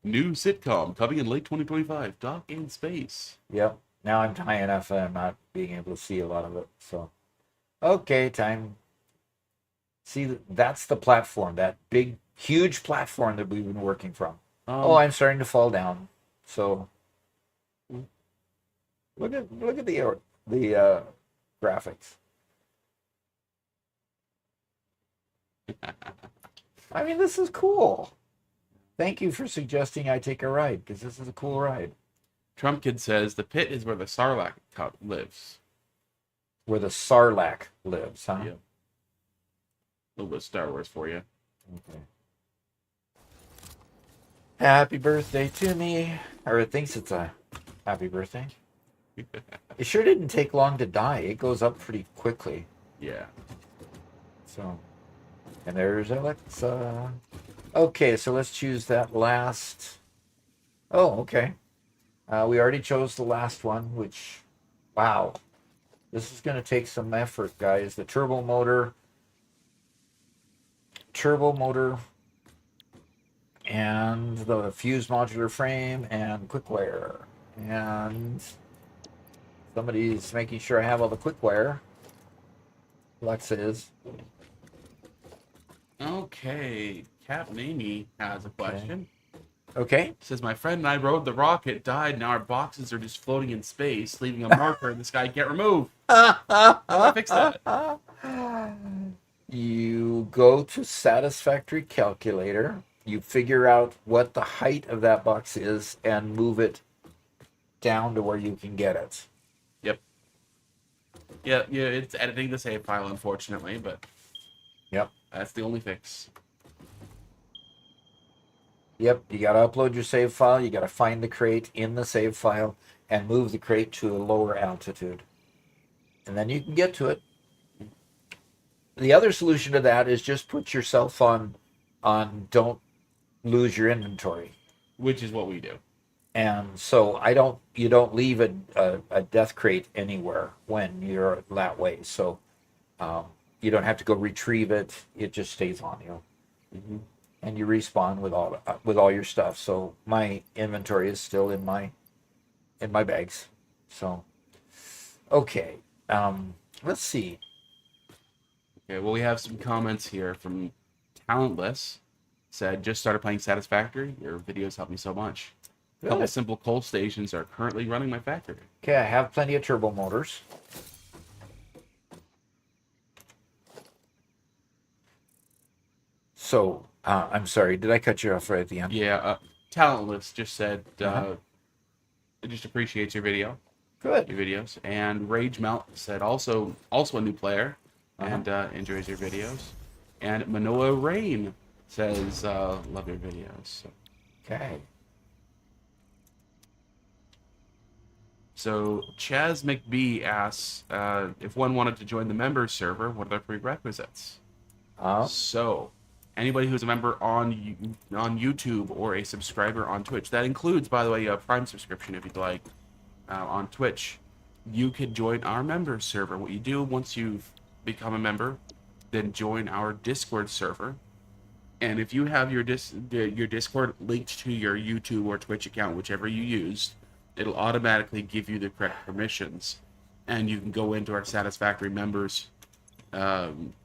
new sitcom coming in late 2025? Doc in space. Yep. Now I'm high enough and I'm not being able to see a lot of it. So, okay, time. See, that's the platform, that big, huge platform that we've been working from. Oh, I'm starting to fall down. So, look at the graphics. I mean, this is cool. Thank you for suggesting I take a ride, because this is a cool ride. Trump Kid says the pit is where the Sarlacc lives. Where the Sarlacc lives, huh? Yeah. A little bit of Star Wars for you. Okay. Happy birthday to me. Or it thinks it's a happy birthday. It sure didn't take long to die. It goes up pretty quickly. Yeah. So, and there's Alexa. Okay, so let's choose that last. Oh, okay. We already chose the last one, which, wow. This is going to take some effort, guys. The turbo motor, and the fused modular frame, and quick wire. And somebody's making sure I have all the quick wire. Alexa is. Okay. Captain Amy has a question. Okay. Says, my friend and I rode the rocket, died, now our boxes are just floating in space, leaving a marker the sky can't remove. How do I fix that? You go to Satisfactory calculator, you figure out what the height of that box is, and move it down to where you can get it. Yep. Yeah, it's editing the save file, unfortunately, but Yep. that's the only fix. Yep, you got to upload your save file, you got to find the crate in the save file, and move the crate to a lower altitude. And then you can get to it. The other solution to that is just put yourself on don't lose your inventory. Which is what we do. And so you don't leave a death crate anywhere when you're that way. So you don't have to go retrieve it. It just stays on you. Mm-hmm. And you respawn with all your stuff. So my inventory is still in my bags. So okay, let's see. Okay, well, we have some comments here from Talentless. Said, just started playing Satisfactory. Your videos help me so much. A couple Good. simple coal stations are currently running my factory. Okay, I have plenty of turbo motors. So I'm sorry, did I cut you off right at the end? Yeah, Talentless just said, Uh-huh. it just appreciates your video, Good. your videos. And Rage Melt said, also a new player, Uh-huh. and enjoys your videos. And Manoa Rain says, love your videos. So, Okay. so Chaz McBee asks, if one wanted to join the members server, what are their prerequisites? So, anybody who's a member on YouTube or a subscriber on Twitch, that includes, by the way, a Prime subscription if you'd like, on Twitch. you could join our members server. What you do once you've become a member, then join our Discord server. And if you have your Discord linked to your YouTube or Twitch account, whichever you used, it'll automatically give you the correct permissions, and you can go into our Satisfactory members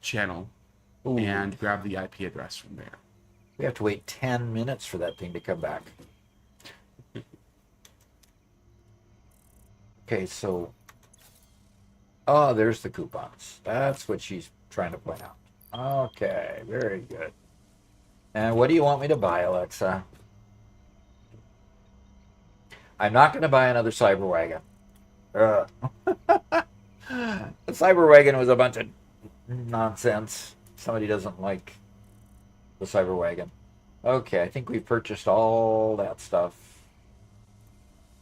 channel Ooh. and grab the IP address from there. We have to wait 10 minutes for that thing to come back. Okay, so... Oh, there's the coupons. That's what she's trying to point out. Okay, very good. And what do you want me to buy, Alexa? I'm not going to buy another Cyberwagon. The Cyberwagon was a bunch of nonsense. Somebody doesn't like the Cyberwagon. Okay, I think we've purchased all that stuff.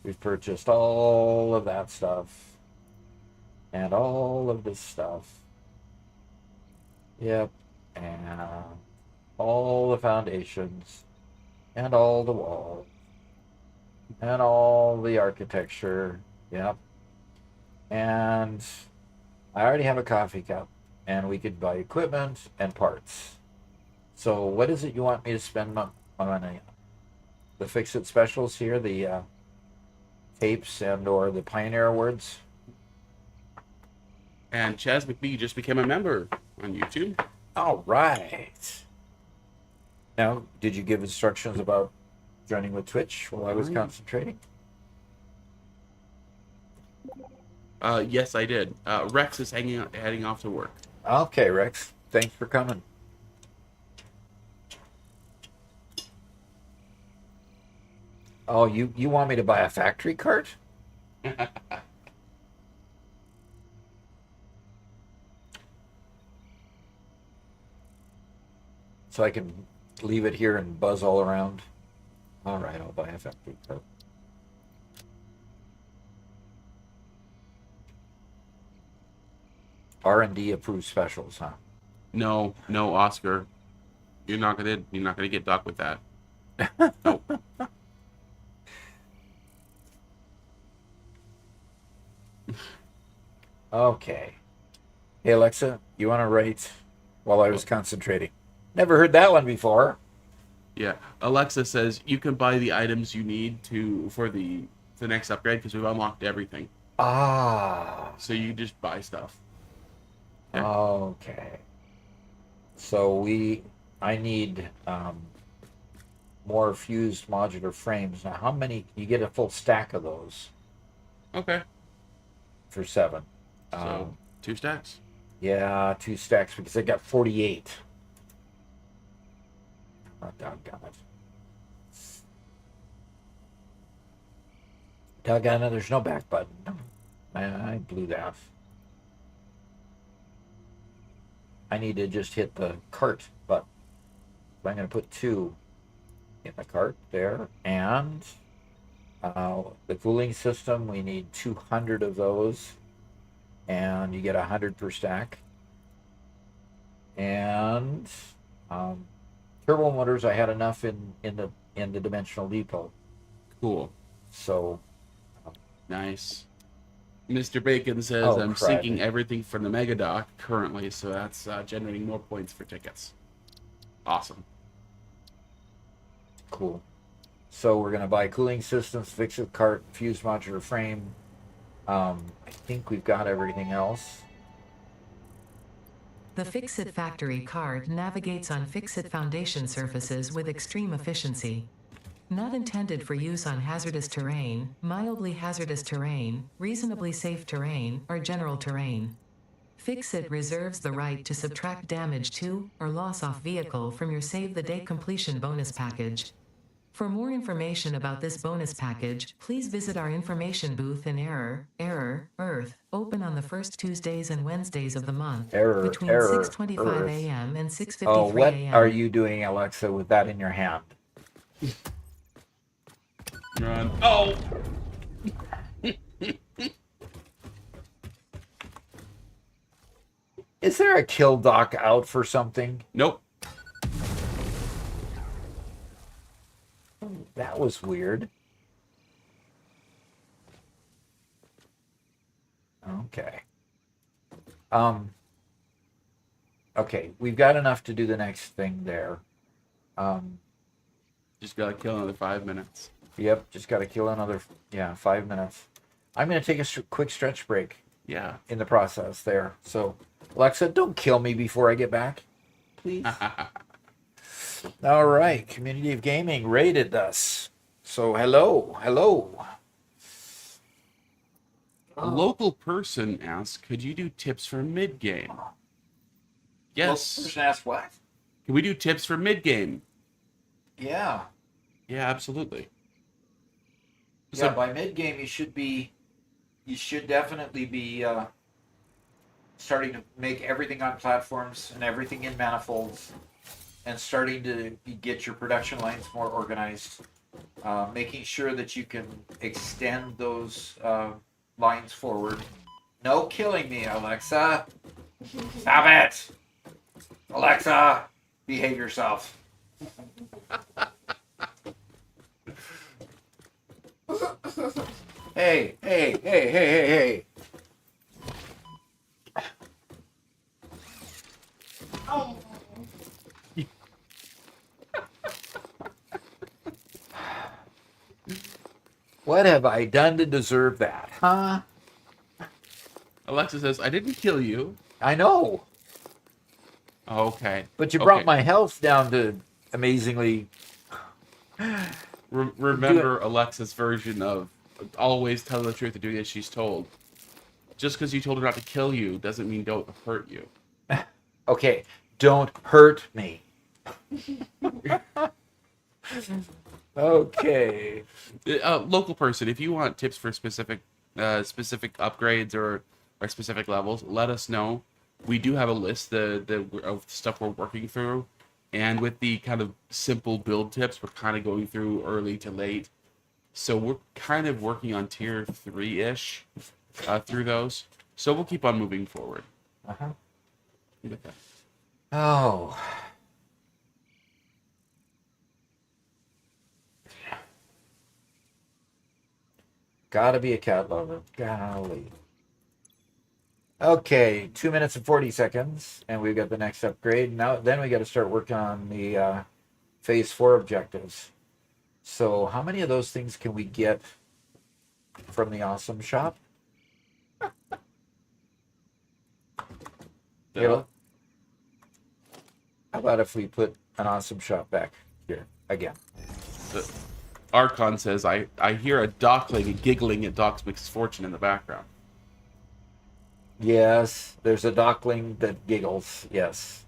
We've purchased all of that stuff. And all of this stuff. Yep. And all the foundations. And all the walls. And all the architecture. Yep. And I already have a coffee cup. And we could buy equipment and parts. So what is it you want me to spend my money on? The Fix-It specials here, the tapes and or the Pioneer Awards? And Chaz McBee just became a member on YouTube. All right. Now, did you give instructions about joining with Twitch while I was concentrating? Yes, I did. Rex is heading off to work. Okay, Rex. Thanks for coming. Oh, you want me to buy a factory cart? So I can leave it here and buzz all around? All right, I'll buy a factory cart. R&D approved specials, huh? No, Oscar. You're not gonna get Doc with that. Nope. Okay. Hey, Alexa, you want to write while I was concentrating? Never heard that one before. Yeah. Alexa says you can buy the items you need for the next upgrade because we've unlocked everything. Ah. So you just buy stuff. Yeah. Okay. So I need more fused modular frames. Now, how many? You get a full stack of those Okay. for 7. So 2 stacks. Yeah, 2 stacks because I got 48. Oh, doggone it. Doggone it, there's no back button. I blew that. I need to just hit the cart button. So I'm going to put 2 in the cart there. And the cooling system, we need 200 of those. And you get 100 per stack. And turbo motors, I had enough in the dimensional depot. Cool. So Nice. Mr. Bacon says Oh, I'm crud. syncing everything from the Mega Dock currently, so that's generating more points for tickets. Awesome. cool. So we're going to buy cooling systems, fix-it cart, fused modular frame. I think we've got everything else. The Fix-It Factory card navigates on Fix-It foundation surfaces with extreme efficiency. Not intended for use on hazardous terrain, mildly hazardous terrain, reasonably safe terrain, or general terrain. Fix-It reserves the right to subtract damage to or loss off vehicle from your Save the Day completion bonus package. For more information about this bonus package, please visit our information booth in Earth, open on the first Tuesdays and Wednesdays of the month, between 6:25 a.m. and 6:53 Oh, what a.m. are you doing, Alexa, with that in your hand? Run. Oh! Is there a kill dock out for something? Nope. That was weird. Okay. Um. Okay, we've got enough to do the next thing there. Just gotta kill another 5 minutes. Yep, just got to kill another 5 minutes. I'm going to take a quick stretch break Yeah. in the process there. So, Alexa, don't kill me before I get back, please. All right, Community of Gaming rated us. So, hello. A local person asked, could you do tips for mid-game? Yes. Person asked what? Can we do tips for mid-game? Yeah. Yeah, absolutely. Yeah, by mid-game, you should definitely be starting to make everything on platforms and everything in manifolds and starting to get your production lines more organized, making sure that you can extend those lines forward. No killing me, Alexa. Stop it. Alexa, behave yourself. Hey. What have I done to deserve that, huh? Alexa says, I didn't kill you. I know, Okay. but you brought my health down to amazingly. Remember Alexa's version of always tell the truth and do as she's told. Just because you told her not to kill you doesn't mean don't hurt you. Okay, don't hurt me. Okay. Local person, if you want tips for specific upgrades or specific levels, let us know. We do have a list of stuff we're working through, and with the kind of simple build tips, we're kind of going through early to late. So we're kind of working on tier 3-ish through those. So we'll keep on moving forward. Uh-huh. With that. Oh. Gotta be a cat lover. Golly. Okay, 2 minutes and 40 seconds, and we've got the next upgrade. Then we got to start working on the phase 4 objectives. So, how many of those things can we get from the awesome shop? How about if we put an awesome shop back here again? Archon says, I hear a dockling giggling at Doc's misfortune in the background. Yes, there's a dockling that giggles. Yes.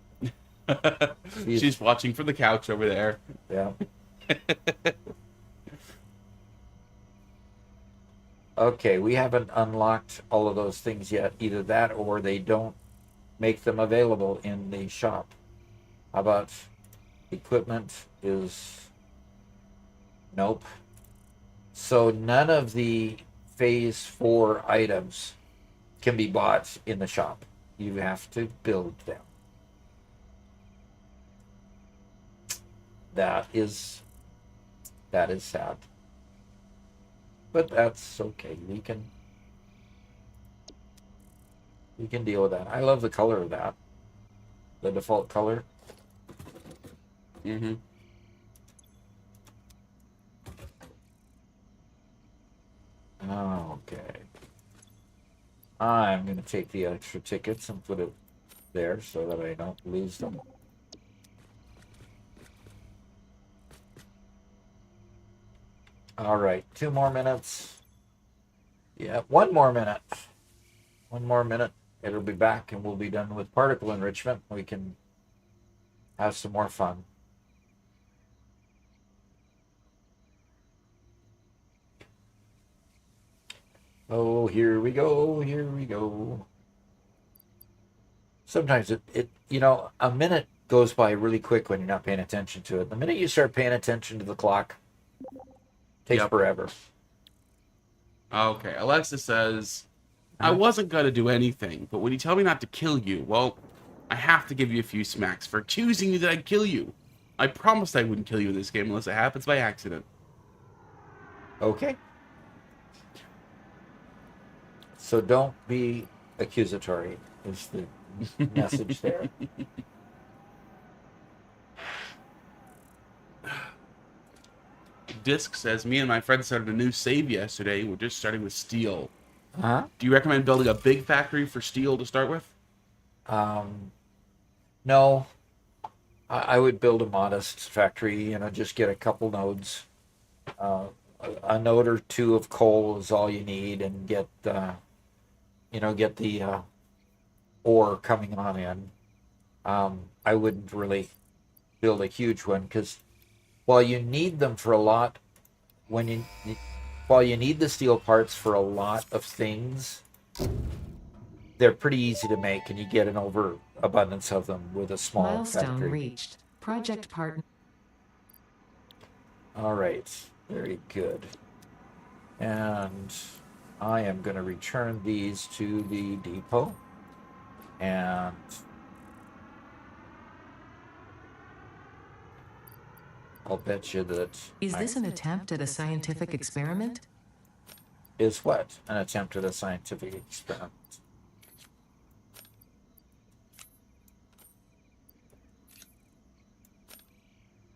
She's watching from the couch over there. Yeah. Okay, we haven't unlocked all of those things yet. Either that or they don't make them available in the shop. How about equipment is... Nope. So none of the phase 4 items can be bought in the shop. You have to build them. That is sad. But that's okay. We can deal with that. I love the color of that. The default color. Mm-hmm. Okay. I'm going to take the extra tickets and put it there so that I don't lose them. All right, 2 more minutes. Yeah, 1 more minute. 1 more minute. It'll be back and we'll be done with particle enrichment. We can have some more fun. Oh, here we go. Sometimes a minute goes by really quick when you're not paying attention to it. The minute you start paying attention to the clock, it takes forever. Okay, Alexa says, I wasn't going to do anything, but when you tell me not to kill you, well, I have to give you a few smacks for accusing you that I'd kill you. I promised I wouldn't kill you in this game unless it happens by accident. Okay. So don't be accusatory, is the message there. Disc says, me and my friend started a new save yesterday. We're just starting with steel. Huh? Do you recommend building a big factory for steel to start with? No, I would build a modest factory, just get a couple nodes. A node or two of coal is all you need, and get the ore coming on in. I wouldn't really build a huge one because while you need them for a lot, when you while you need the steel parts for a lot of things, they're pretty easy to make, and you get an overabundance of them with a small Milestone factory. reached. Project partner. All right, very good. And I am going to return these to the depot. And I'll bet you that... Is this an attempt at a scientific experiment? Is what? An attempt at a scientific experiment.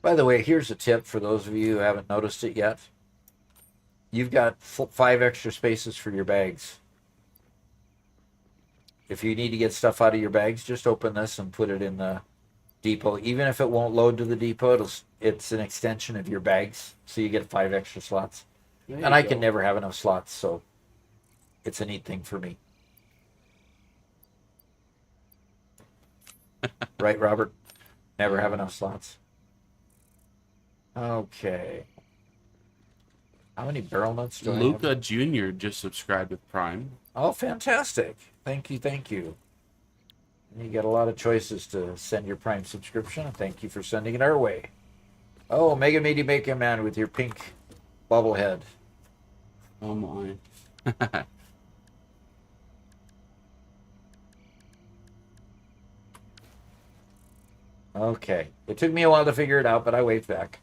By the way, here's a tip for those of you who haven't noticed it yet. You've got 5 extra spaces for your bags. If you need to get stuff out of your bags, just open this and put it in the depot. Even if it won't load to the depot, it's an extension of your bags, so you get 5 extra slots. And I can never have enough slots, so it's a neat thing for me. Right, Robert? Never have enough slots. Okay. How many barrel nuts do I have? Luca Jr. just subscribed with Prime. Oh, fantastic. Thank you, thank you. You get a lot of choices to send your Prime subscription. Thank you for sending it our way. Oh, Mega Meaty Maker Man with your pink bubble head. Oh my. Okay. It took me a while to figure it out, but I waved back.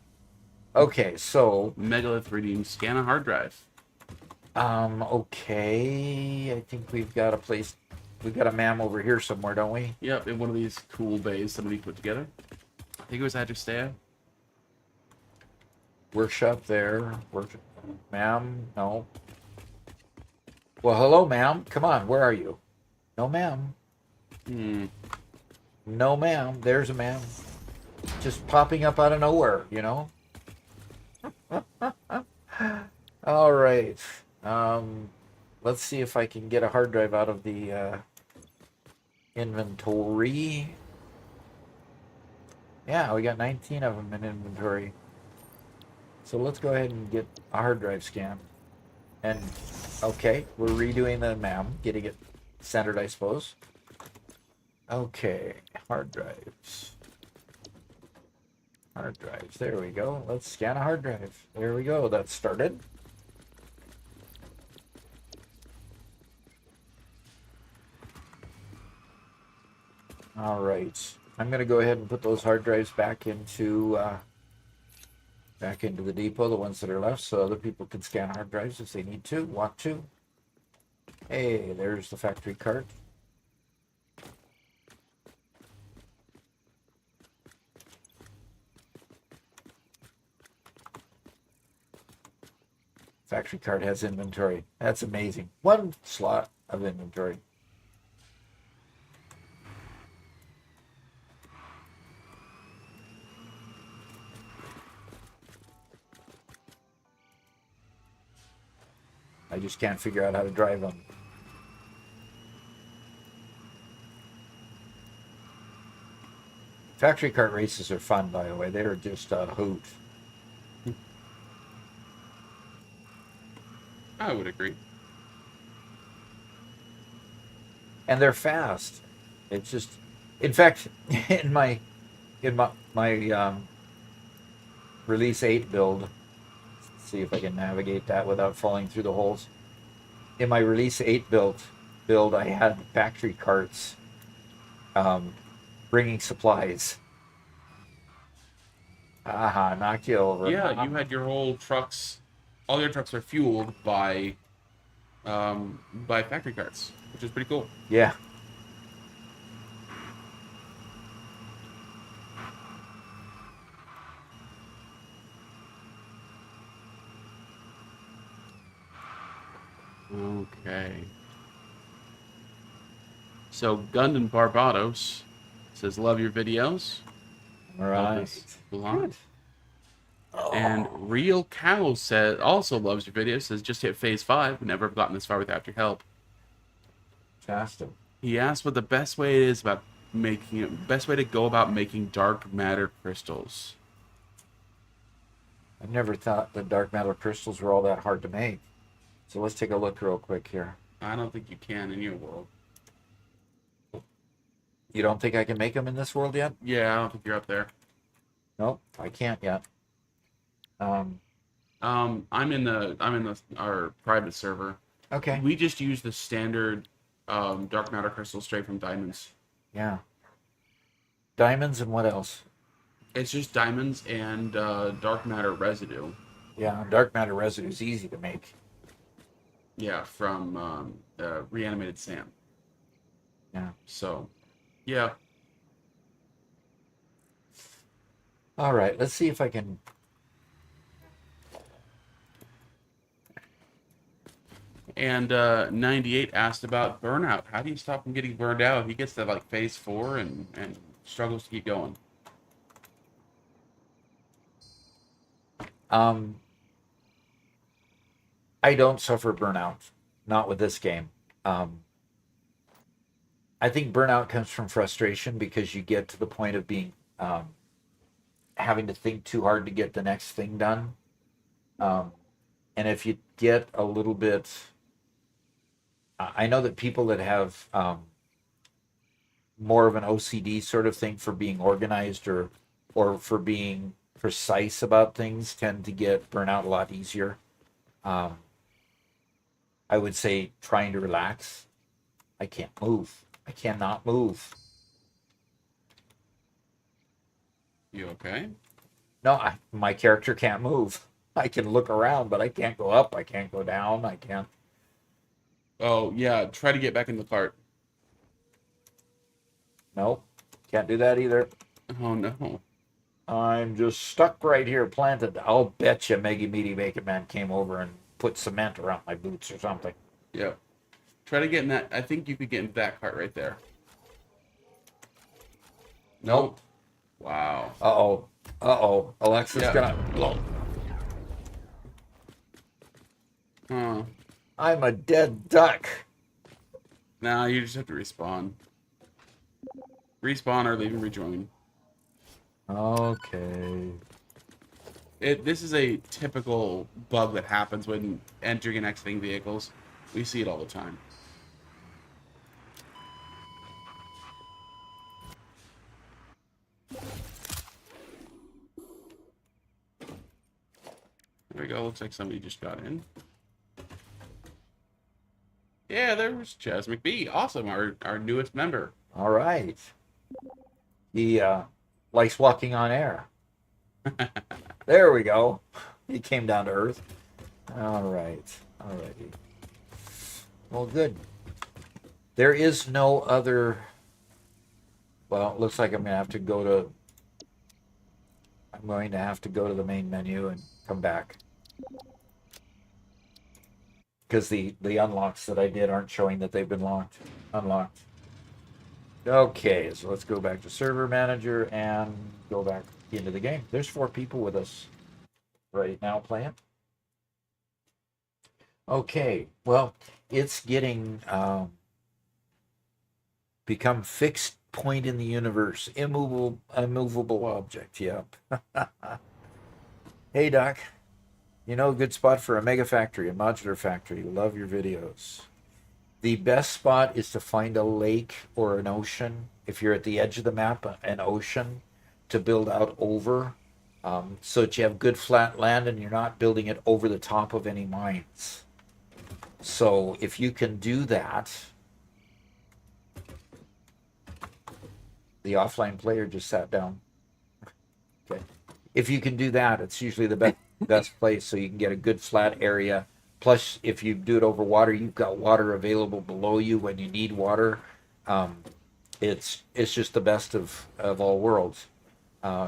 Okay, so... Megalith redeemed scan a hard drive. Okay. I think we've got a place... We've got a MAM over here somewhere, don't we? Yep, in one of these cool bays somebody put together. I think it was Adjustea. Workshop there. Ma'am, no. Well, hello, ma'am. Come on, where are you? No, ma'am. No, ma'am. There's a ma'am. Just popping up out of nowhere, All right. Let's see if I can get a hard drive out of the inventory. Yeah, we got 19 of them in inventory. So let's go ahead and get a hard drive scan. And, okay, we're redoing the MAM, getting it centered, I suppose. Okay, hard drives. Hard drives, there we go. Let's scan a hard drive. There we go, that's started. All right, I'm going to go ahead and put those hard drives back into the depot, the ones that are left, so other people can scan hard drives if they need to, want to. Hey, there's the factory cart. Factory cart has inventory. That's amazing. 1 slot of inventory. I just can't figure out how to drive them. Factory cart races are fun, by the way. They're just a hoot. I would agree. And they're fast. It's just, in fact, in my release 8 build, let's see if I can navigate that without falling through the holes. In my release 8 build, I had factory carts bringing supplies. Aha, knocked you over. Yeah, you had your whole trucks. All your trucks are fueled by by factory carts, which is pretty cool. Yeah. Okay. So Gundam Barbados says, love your videos. All Love right. this blog. Good. And Real Cow says also loves your videos. Says just hit phase 5. Never have gotten this far without your help. Fantastic. He asked what the best way is about making it. Best way to go about making dark matter crystals. I never thought the dark matter crystals were all that hard to make. So let's take a look real quick here. I don't think you can in your world. You don't think I can make them in this world yet? Yeah, I don't think you're up there. Nope, I can't yet. I'm in our private server. Okay. We just use the standard dark matter crystal straight from diamonds. Yeah. Diamonds and what else? It's just diamonds and dark matter residue. Yeah, dark matter residue is easy to make. Yeah, from reanimated sand. Yeah. So, yeah. All right, let's see if I can. And 98 asked about burnout. How do you stop from getting burned out? He gets to like phase 4 and struggles to keep going. I don't suffer burnout, not with this game. I think burnout comes from frustration because you get to the point of being having to think too hard to get the next thing done. And if you get a little bit, I know that people that have more of an OCD sort of thing for being organized or for being precise about things tend to get burnout a lot easier. I would say trying to relax. I can't move. I cannot move. You okay? No, my character can't move. I can look around, but I can't go up. I can't go down. I can't. Oh, yeah. Try to get back in the cart. Nope. Can't do that either. Oh, no. I'm just stuck right here, planted. I'll bet you Meggy Meaty Bacon Man came over and put cement around my boots or something. Yep. Try to get in that. I think you could get into that cart right there. Nope. Wow. Uh-oh. Uh-oh. Alexa's gonna blow. Huh. I'm a dead duck. Nah, you just have to respawn. Respawn or leave and rejoin. Okay. This is a typical bug that happens when entering and exiting vehicles. We see it all the time. There we go. Looks like somebody just got in. Yeah, there was Chaz McBee. Awesome, our newest member. All right. He likes walking on air. There we go. He came down to earth. All right. All righty. Well, good. There is no other. Well, it looks like I'm going to have to go to. I'm going to have to go to the main menu and come back. Because the unlocks that I did aren't showing that they've been unlocked. Okay, so let's go back to server manager and go back into the game. There's 4 people with us right now playing. Okay, well, it's getting become fixed point in the universe, immovable object. Yep. Hey, Doc. You know, a good spot for a mega factory, a modular factory. Love your videos. The best spot is to find a lake or an ocean. If you're at the edge of the map, an ocean to build out over, so that you have good flat land and you're not building it over the top of any mines. So if you can do that, the offline player just sat down. Okay. If you can do that, it's usually the best place so you can get a good flat area Plus, if you do it over water, you've got water available below you when you need water. Um, it's just the best of all worlds.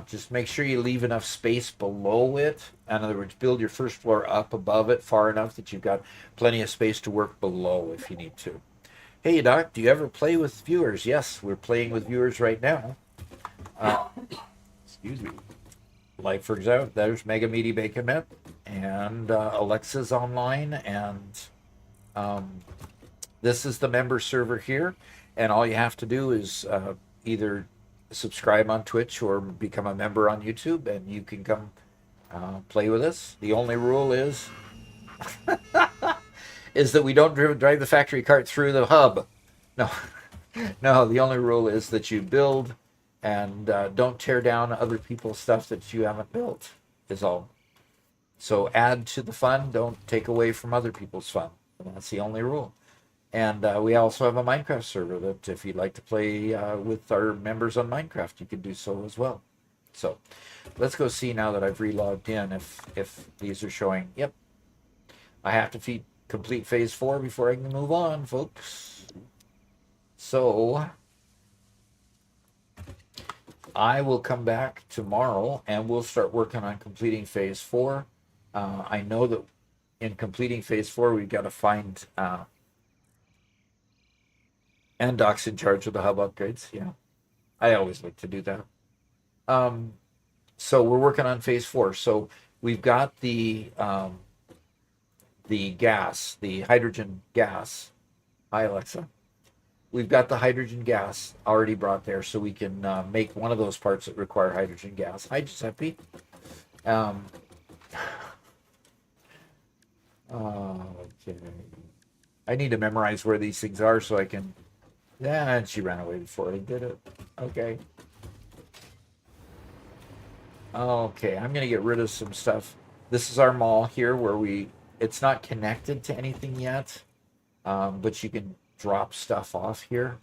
Just make sure you leave enough space below it. In other words, build your first floor up above it far enough that you've got plenty of space to work below if you need to. Hey, Doc, do you ever play with viewers? Yes, we're playing with viewers right now. Excuse me. Like, for example, there's Mega Meaty Bacon Met, and Alexa's online, and this is the member server here. And all you have to do is either subscribe on Twitch or become a member on YouTube, and you can come play with us. The only rule is is that we don't drive the factory cart through the hub. No, no. The only rule is that you build and don't tear down other people's stuff that you haven't built. Is all. So add to the fun. Don't take away from other people's fun. And that's the only rule. And we also have a Minecraft server that if you'd like to play with our members on Minecraft, you can do so as well. So let's go see now that I've relogged in if these are showing. Yep. I have to complete phase 4 before I can move on, folks. So I will come back tomorrow and we'll start working on completing phase 4. I know that in completing phase 4, we've got to find and Doc's in charge of the hub upgrades. Yeah, I always like to do that. So we're working on phase 4. So we've got the gas, the hydrogen gas. Hi, Alexa. We've got the hydrogen gas already brought there, so we can make one of those parts that require hydrogen gas. Hi, Giuseppe. Okay. I need to memorize where these things are so I can. Yeah, and she ran away before I did it. Okay. Okay, I'm gonna get rid of some stuff. This is our mall here where it's not connected to anything yet, but you can drop stuff off here,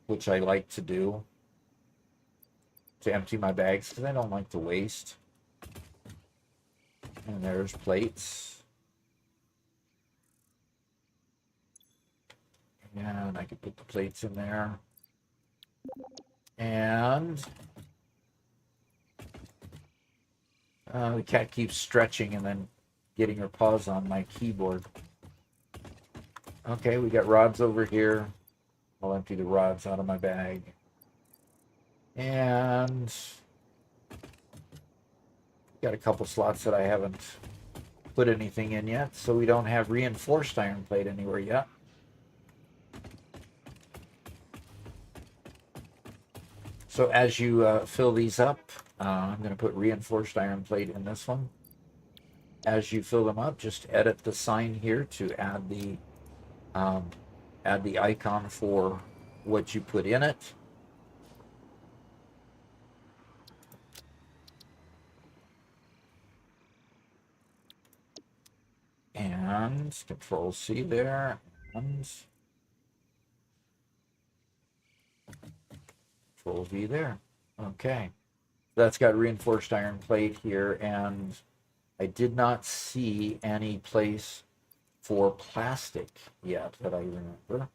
which I like to do to empty my bags because I don't like to waste. And there's plates. And I could put the plates in there. And the cat keeps stretching and then getting her paws on my keyboard. Okay, we got rods over here. I'll empty the rods out of my bag. And got a couple slots that I haven't put anything in yet, so we don't have reinforced iron plate anywhere yet. So as you fill these up, I'm going to put reinforced iron plate in this one. As you fill them up, just edit the sign here to add the icon for what you put in it. And Control C there, and Control V there. Okay, that's got reinforced iron plate here, and I did not see any place for plastic yet that I remember.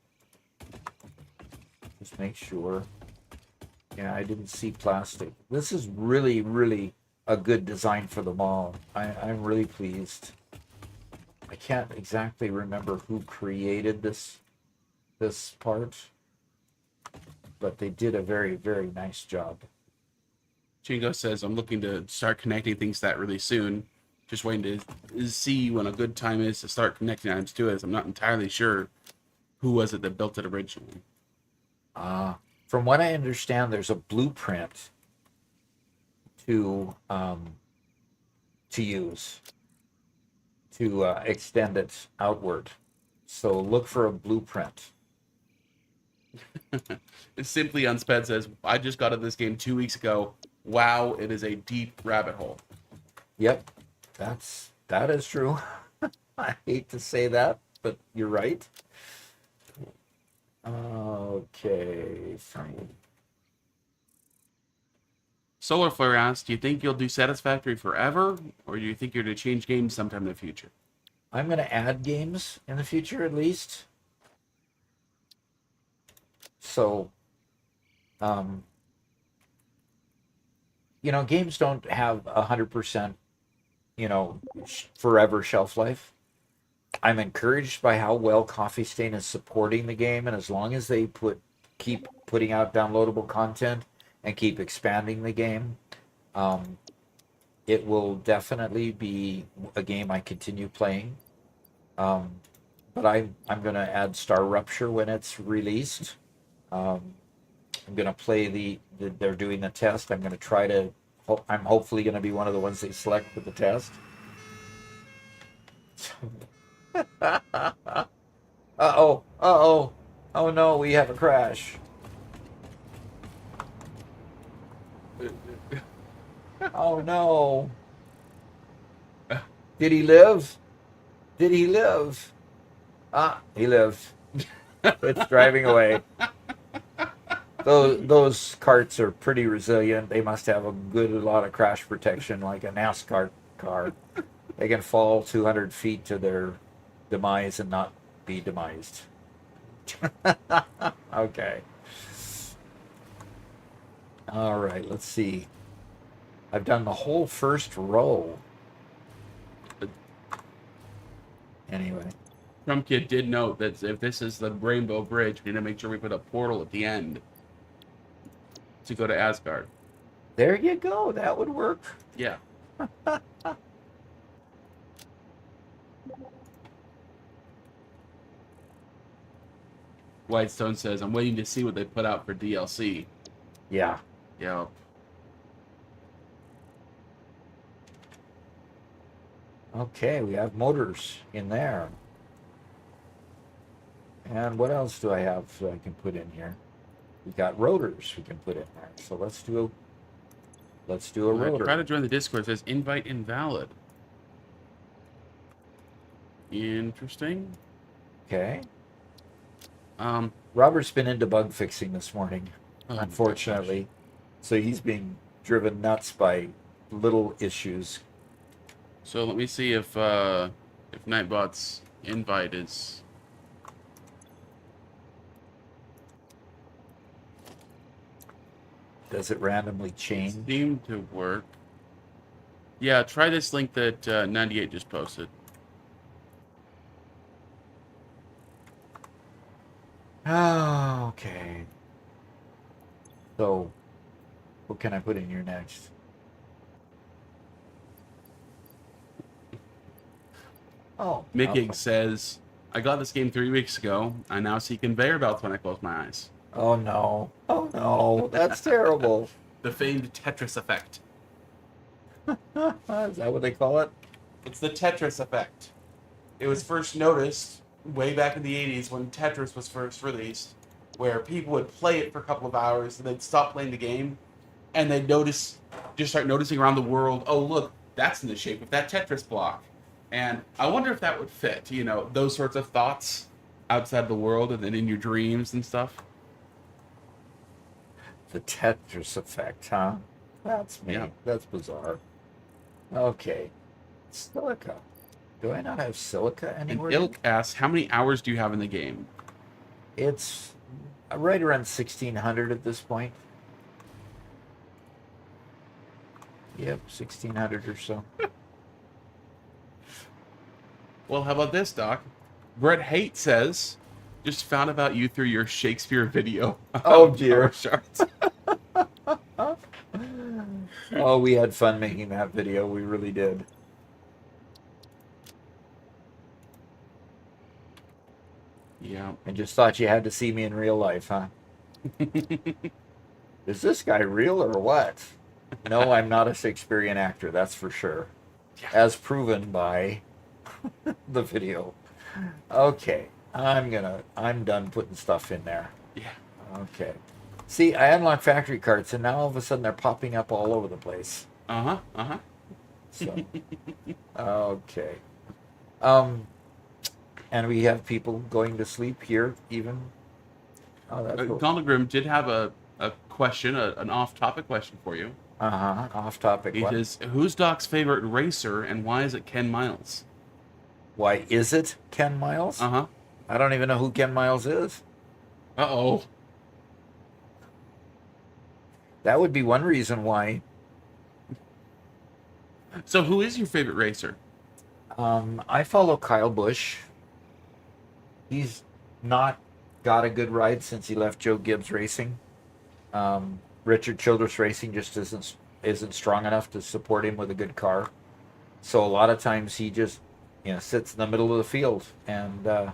Just make sure. Yeah, I didn't see plastic. This is really, really a good design for the mall. I'm really pleased. I can't exactly remember who created this part, but they did a very, very nice job. Chingo says, I'm looking to start connecting things to that really soon. Just waiting to see when a good time is to start connecting items to it. I'm not entirely sure who was it that built it originally. From what I understand, there's a blueprint to use to extend it outward. So look for a blueprint. It's simply Unsped says, I just got into this game 2 weeks ago. Wow, it is a deep rabbit hole. Yep, that is true. I hate to say that, but you're right. Okay, fine. Solar Flare asks, do you think you'll do Satisfactory forever, or do you think you're going to change games sometime in the future? I'm going to add games in the future at least. So, um, games don't have 100%, forever shelf life. I'm encouraged by how well Coffee Stain is supporting the game, and as long as they keep putting out downloadable content and keep expanding the game, um, it will definitely be a game I continue playing. Um, but I'm gonna add Star Rupture when it's released. Um, I'm gonna play they're doing the test. I'm gonna try to. I'm hopefully gonna be one of the ones they select for the test. Uh-oh. Uh-oh. Oh no, we have a crash. Oh no. Did he live? Did he live? Ah, he lived. It's driving away. Those carts are pretty resilient. They must have a lot of crash protection, like a NASCAR car. They can fall 200 feet to their demise and not be demised. Okay. All right, let's see. I've done the whole first row. Anyway. Trump Kid did note that if this is the Rainbow Bridge, we need to make sure we put a portal at the end to go to Asgard. There you go. That would work. Yeah. Whitestone says, I'm waiting to see what they put out for DLC. Yeah. Yeah. Okay, we have motors in there. And what else do I have that I can put in here? We got rotors we can put in there. So let's do a rotor. Try to join the Discord. It says invite invalid. Interesting. Okay. Um, Robert's been into bug fixing this morning, oh, unfortunately. So he's being driven nuts by little issues. So let me see if Nightbot's invite is. Does it randomly change? Seemed to work. Yeah, try this link that 98 just posted. Oh, okay. So, what can I put in here next? Oh. Mickig says, I got this game 3 weeks ago. I now see conveyor belts when I close my eyes. Oh no. Oh no. That's terrible. The famed Tetris effect. Is that what they call it? It's the Tetris effect. It was first noticed way back in the 80s when Tetris was first released, where people would play it for a couple of hours and they'd stop playing the game and they'd start noticing around the world, oh look, that's in the shape of that Tetris block. And I wonder if that would fit, those sorts of thoughts outside the world and then in your dreams and stuff. The Tetris effect, huh? That's me. Yeah. That's bizarre. Okay. Silica. Do I not have silica anywhere? And Ilk asks, how many hours do you have in the game? It's right around 1,600 at this point. Yep, 1,600 or so. Well, how about this, Doc? Brett Haight says, just found about you through your Shakespeare video. Oh, dear. Oh, we had fun making that video. We really did. Yeah. I just thought you had to see me in real life, huh? Is this guy real or what? No, I'm not a Shakespearean actor, that's for sure. As proven by the video. Okay, I'm done putting stuff in there. Yeah. Okay. See, I unlocked factory carts, and now all of a sudden they're popping up all over the place. Uh-huh, uh-huh. So, okay. And we have people going to sleep here, even. Oh, that's cool. Gondelgrim did have a question, an off-topic question for you. Off topic. He says, who's Doc's favorite racer, and why is it Ken Miles? Why is it Ken Miles? Uh-huh. I don't even know who Ken Miles is. Uh-oh. That would be one reason why. So who is your favorite racer? I follow Kyle Busch. He's not got a good ride since he left Joe Gibbs Racing. Richard Childress Racing just isn't strong enough to support him with a good car. So a lot of times he just sits in the middle of the field, and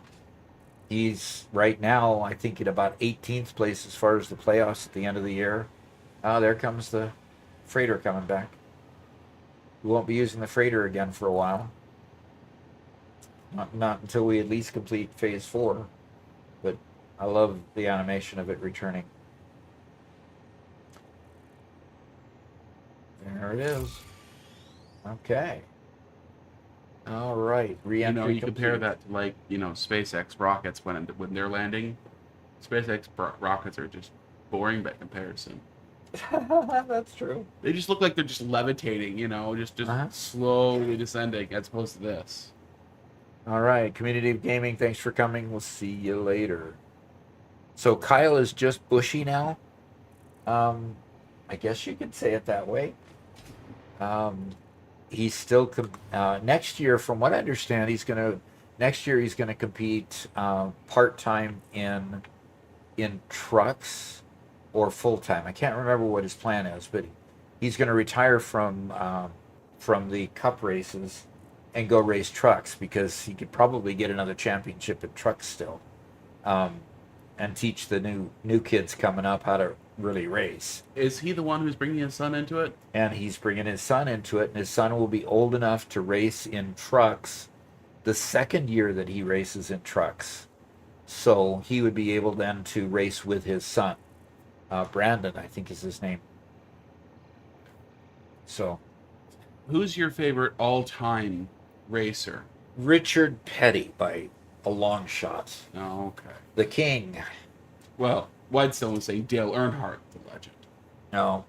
he's right now I think at about 18th place as far as the playoffs at the end of the year. There comes the freighter coming back. We won't be using the freighter again for a while. Not until we at least complete phase 4. But I love the animation of it returning. There it is. Okay. All right. Re-entry You compare complete. that to like, SpaceX rockets when they're landing. SpaceX rockets are just boring by comparison. That's true. They just look like they're just levitating, just slowly descending as opposed to this. All right. Community of Gaming, thanks for coming. We'll see you later. So Kyle is just bushy now. I guess you could say it that way. He's still next year, from what I understand, next year he's gonna compete part-time in trucks or full-time. I can't remember what his plan is, but he's gonna retire from the cup races and go race trucks because he could probably get another championship in trucks still, and teach the new kids coming up how to really race. Is he the one who's bringing his son into it? And he's bringing his son into it, and his son will be old enough to race in trucks the second year that he races in trucks. So he would be able then to race with his son. Brandon, I think is his name. So, Who's your favorite all-time racer? Richard Petty by a long shot. Oh, okay. The king. Well, Whitestone was saying Dale Earnhardt, the legend. No.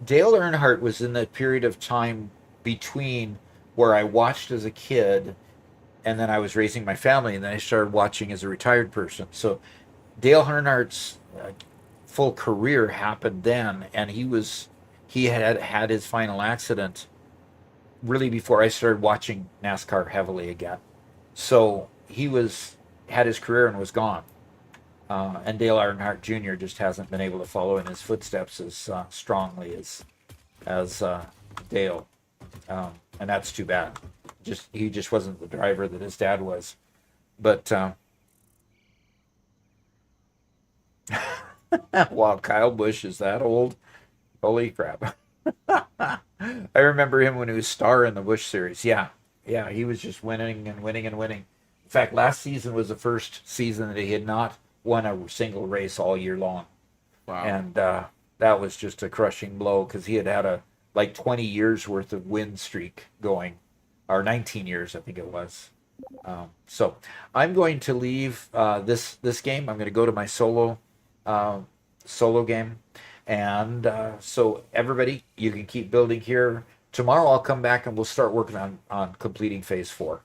Dale Earnhardt was in the period of time between where I watched as a kid and then I was raising my family, and then I started watching as a retired person. So Dale Earnhardt's full career happened then, and he had his final accident really before I started watching NASCAR heavily again. So he had his career and was gone. And Dale Earnhardt Jr. just hasn't been able to follow in his footsteps as strongly as Dale, and that's too bad. He just wasn't the driver that his dad was. But wow, Kyle Busch is that old? Holy crap! I remember him when he was star in the Busch series. Yeah, he was just winning and winning and winning. In fact, last season was the first season that he had not won a single race all year long. Wow. And that was just a crushing blow because he had a 20 years worth of win streak going, or 19 years, I think it was. So I'm going to leave this game. I'm going to go to my solo game. And so everybody, you can keep building here. Tomorrow I'll come back and we'll start working on completing phase 4.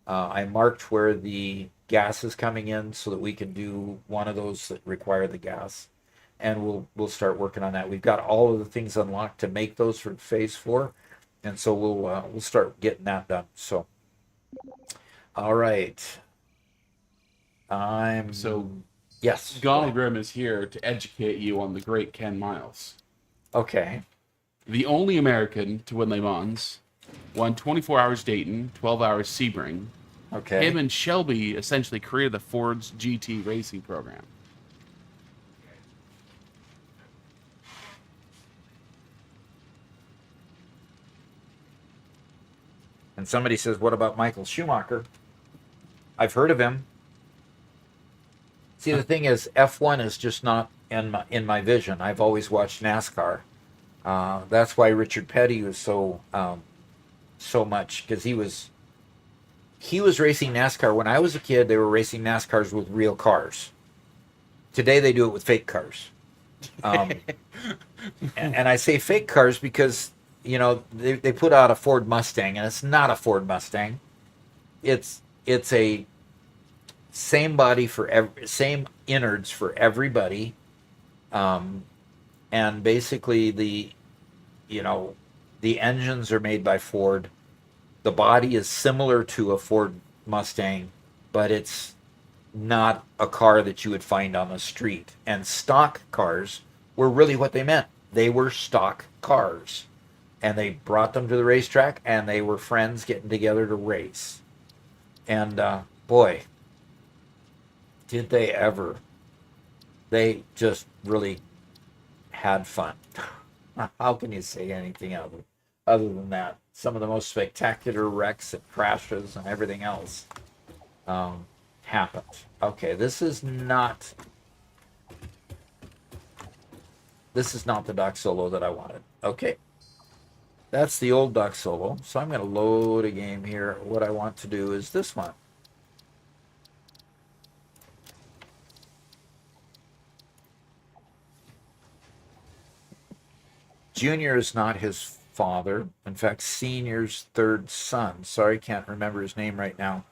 I marked where the gas is coming in so that we can do one of those that require the gas, and we'll start working on that. We've got all of the things unlocked to make those for phase 4, and so we'll start getting that done. So, all right. Yes. Gallagrim is here to educate you on the great Ken Miles. Okay. The only American to win Le Mans, won 24 hours Dayton, 12 hours Sebring. Okay. Him and Shelby essentially created the Ford's GT racing program. And somebody says, what about Michael Schumacher? I've heard of him. See, the thing is, F1 is just not in my vision. I've always watched NASCAR. That's why Richard Petty was so much, because he was racing NASCAR. When I was a kid, they were racing NASCARs with real cars. Today, they do it with fake cars. And I say fake cars because, they put out a Ford Mustang, and it's not a Ford Mustang. it's a same body for same innards for everybody, um, and basically you know the engines are made by Ford. The body is similar to a Ford Mustang, but it's not a car that you would find on the street. And stock cars were really what they meant. They were stock cars. And they brought them to the racetrack, and they were friends getting together to race. And boy, did they ever. They just really had fun. How can you say anything other than that? Some of the most spectacular wrecks and crashes and everything else happened. Okay, this is not the Doc Solo that I wanted. Okay, that's the old Doc Solo. So I'm going to load a game here. What I want to do is this one. Junior is not his father. In fact, Senior's third son. Sorry, can't remember his name right now.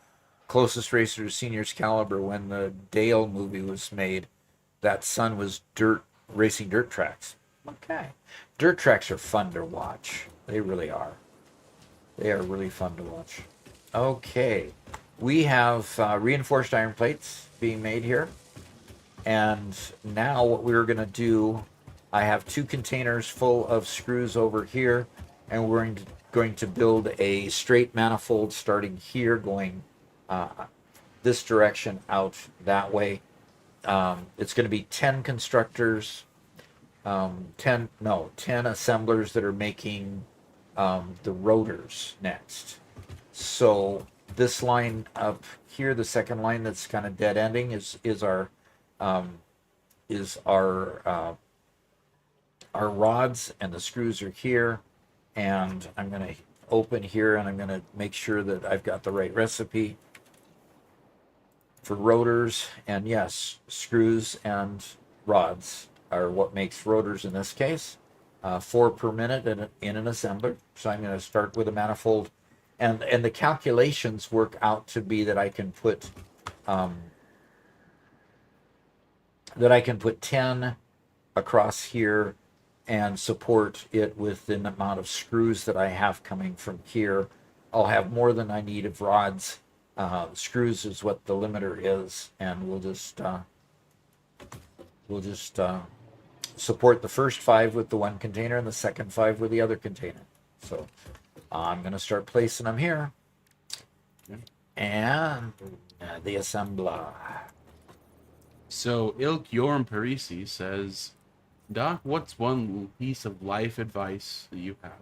Closest racer to Senior's caliber when the Dale movie was made. That son was racing dirt tracks. Okay. Dirt tracks are fun to watch. They really are. They are really fun to watch. Okay. We have reinforced iron plates being made here. And now what we're going to do, I have 2 containers full of screws over here, and we're going to build a straight manifold starting here, going this direction out that way. It's going to be 10 constructors, 10 assemblers that are making the rotors next. So this line up here, the second line that's kind of dead ending, is our rods, and the screws are here. And I'm going to open here, and I'm going to make sure that I've got the right recipe for rotors. And yes, screws and rods are what makes rotors in this case. 4 per minute in an assembler. So I'm going to start with a manifold, and the calculations work out to be that I can put 10 across here and support it with the amount of screws that I have coming from here. I'll have more than I need of rods. Screws is what the limiter is, and we'll just support the first 5 with the one container and the second 5 with the other container. So I'm going to start placing them here. And the assembler. So Ilk Yorm Parisi says, Doc, what's one piece of life advice that you have?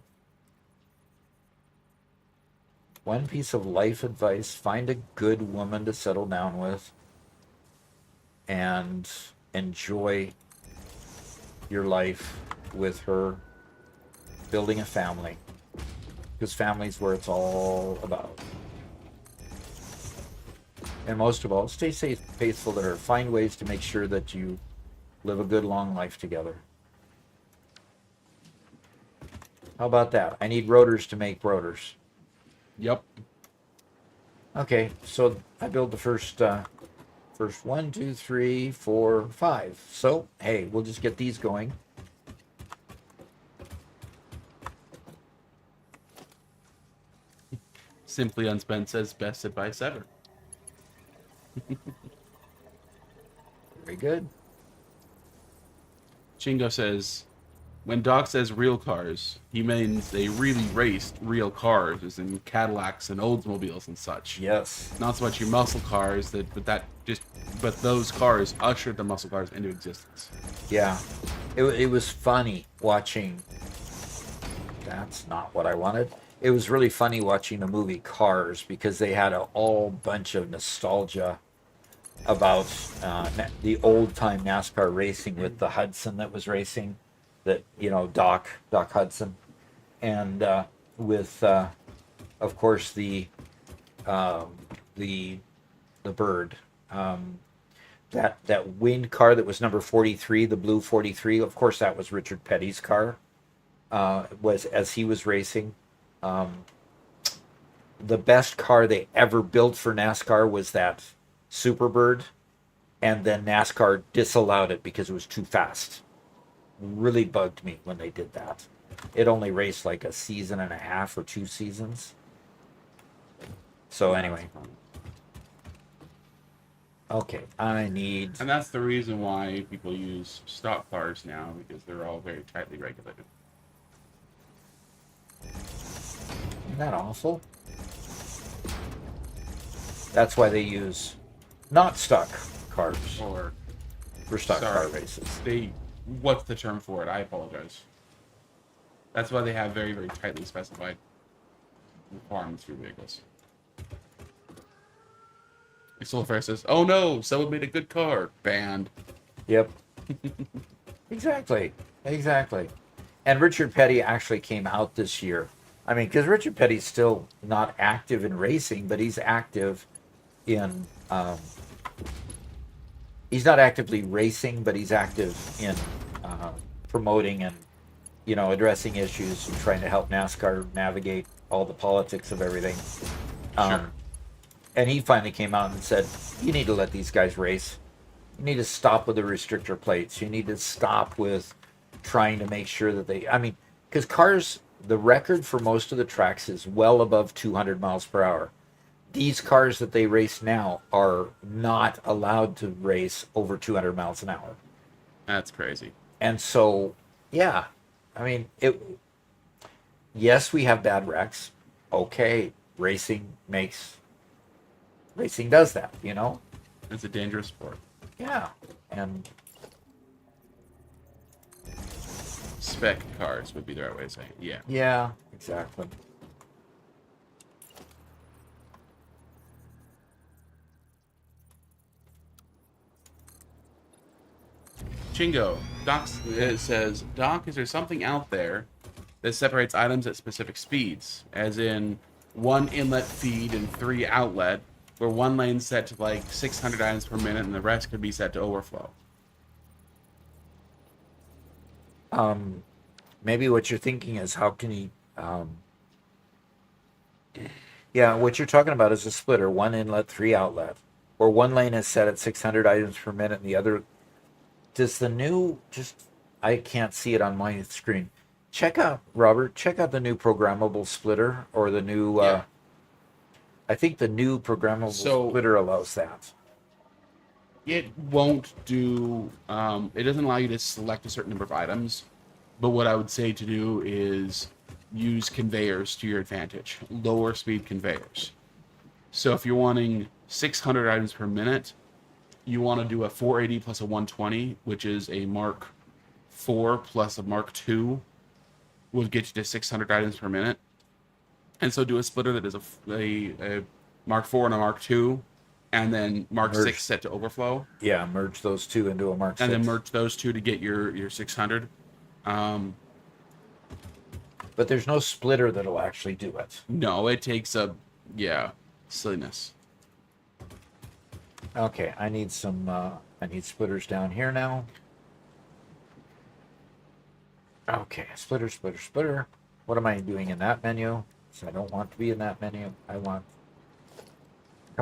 One piece of life advice: find a good woman to settle down with and enjoy your life with her, building a family, because family's where it's all about. And most of all, stay safe, faithful to her. Find ways to make sure that you live a good long life together. How about that? I need rotors to make rotors. Yep. Okay, so I build the first 1, 2, 3, 4, 5. So hey, we'll just get these going. Simply Unspent says, best advice ever. Very good. Chingo says, when Doc says real cars, he means they really raced real cars, as in Cadillacs and Oldsmobiles and such. Yes. Not so much your muscle cars, but those cars ushered the muscle cars into existence. Yeah. It was funny watching. That's not what I wanted. It was really funny watching the movie Cars, because they had a whole bunch of nostalgia about the old time NASCAR racing with the Hudson that was racing, that Doc Hudson, and with of course the bird, that wind car that was number 43, the blue 43. Of course, that was Richard Petty's car. Was as he was racing. the best car they ever built for NASCAR was that Superbird, and then NASCAR disallowed it because it was too fast. Really bugged me when they did that. It only raced like a season and a half or 2 seasons. So anyway, okay, I need. And that's the reason why people use stock cars now, because they're all very tightly regulated. Isn't that awful? That's why they use not stock cars Or for stock sorry, car races. what's the term for it? I apologize. That's why they have very, very tightly specified requirements for vehicles. Soulfare says, "Oh no, someone made a good car. Banned." Yep. Exactly. And Richard Petty actually came out this year. I mean, because Richard Petty's still not active in racing, but he's active in. He's not actively racing, but he's active in promoting and addressing issues and trying to help NASCAR navigate all the politics of everything. Sure. And he finally came out and said, "You need to let these guys race. You need to stop with the restrictor plates. You need to stop with trying to make sure that they." I mean, because cars, the record for most of the tracks is well above 200 miles per hour. These cars that they race now are not allowed to race over 200 miles an hour. That's crazy. And so, yeah, I mean, yes, we have bad wrecks. Okay, racing does that, It's a dangerous sport. Yeah, and Spec cars would be the right way to say it. Yeah. yeah, exactly. Chingo, it says, "Doc, is there something out there that separates items at specific speeds, as in one inlet feed and 3 outlet, where one lane's set to like 600 items per minute and the rest could be set to overflow?" Maybe what you're thinking is how can he? Yeah, what you're talking about is a splitter, 1 inlet, 3 outlet, where one lane is set at 600 items per minute, and the other. Does the new I can't see it on my screen. Check out the new programmable splitter or the new. Yeah. I think the new programmable splitter allows that. It won't do. It doesn't allow you to select a certain number of items, but what I would say to do is use conveyors to your advantage, lower speed conveyors. So if you're wanting 600 items per minute, you want to do a 480 plus a 120, which is a Mark 4 plus a Mark 2, will get you to 600 items per minute. And so do a splitter that is a Mark 4 and a Mark 2, and then Mark 6 set to overflow. Yeah, merge those two into a Mark 6. And then merge those two to get your 600. But there's no splitter that'll actually do it. No, it takes silliness. Okay, I need splitters down here now. Okay, splitter. What am I doing in that menu? So I don't want to be in that menu. Come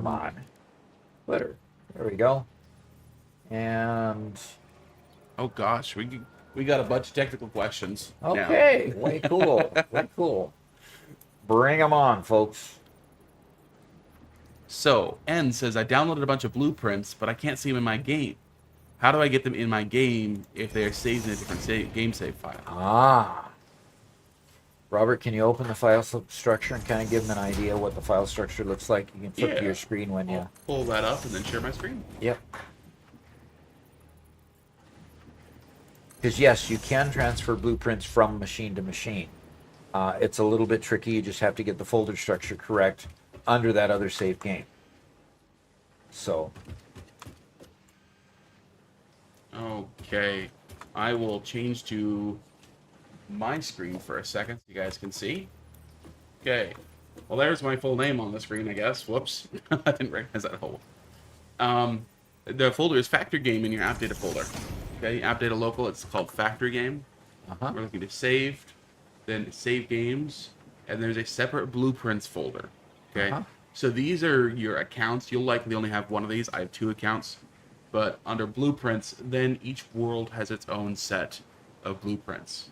on. Splitter. There we go. And Oh gosh, we got a bunch of technical questions. okay, way cool. Bring them on, folks. So, N says, "I downloaded a bunch of blueprints, but I can't see them in my game. How do I get them in my game if they are saved in a different game save file?" Robert, can you open the file structure and kind of give them an idea what the file structure looks like? You can flip to your screen when you... I'll pull that up and then share my screen. Yep. Because yes, you can transfer blueprints from machine to machine. It's a little bit tricky. You just have to get the folder structure correct under that other save game. So. Okay. I will change to my screen for a second so you guys can see. Okay. Well, there's my full name on the screen, I guess. Whoops. I didn't recognize that hole. The folder is Factory Game in your app data folder. Okay, app data local, it's called Factory Game. We're looking to saved, then save games, and there's a separate blueprints folder. Okay. Uh-huh. So these are your accounts. You'll likely only have one of these. I have 2 accounts. But under blueprints, then each world has its own set of blueprints.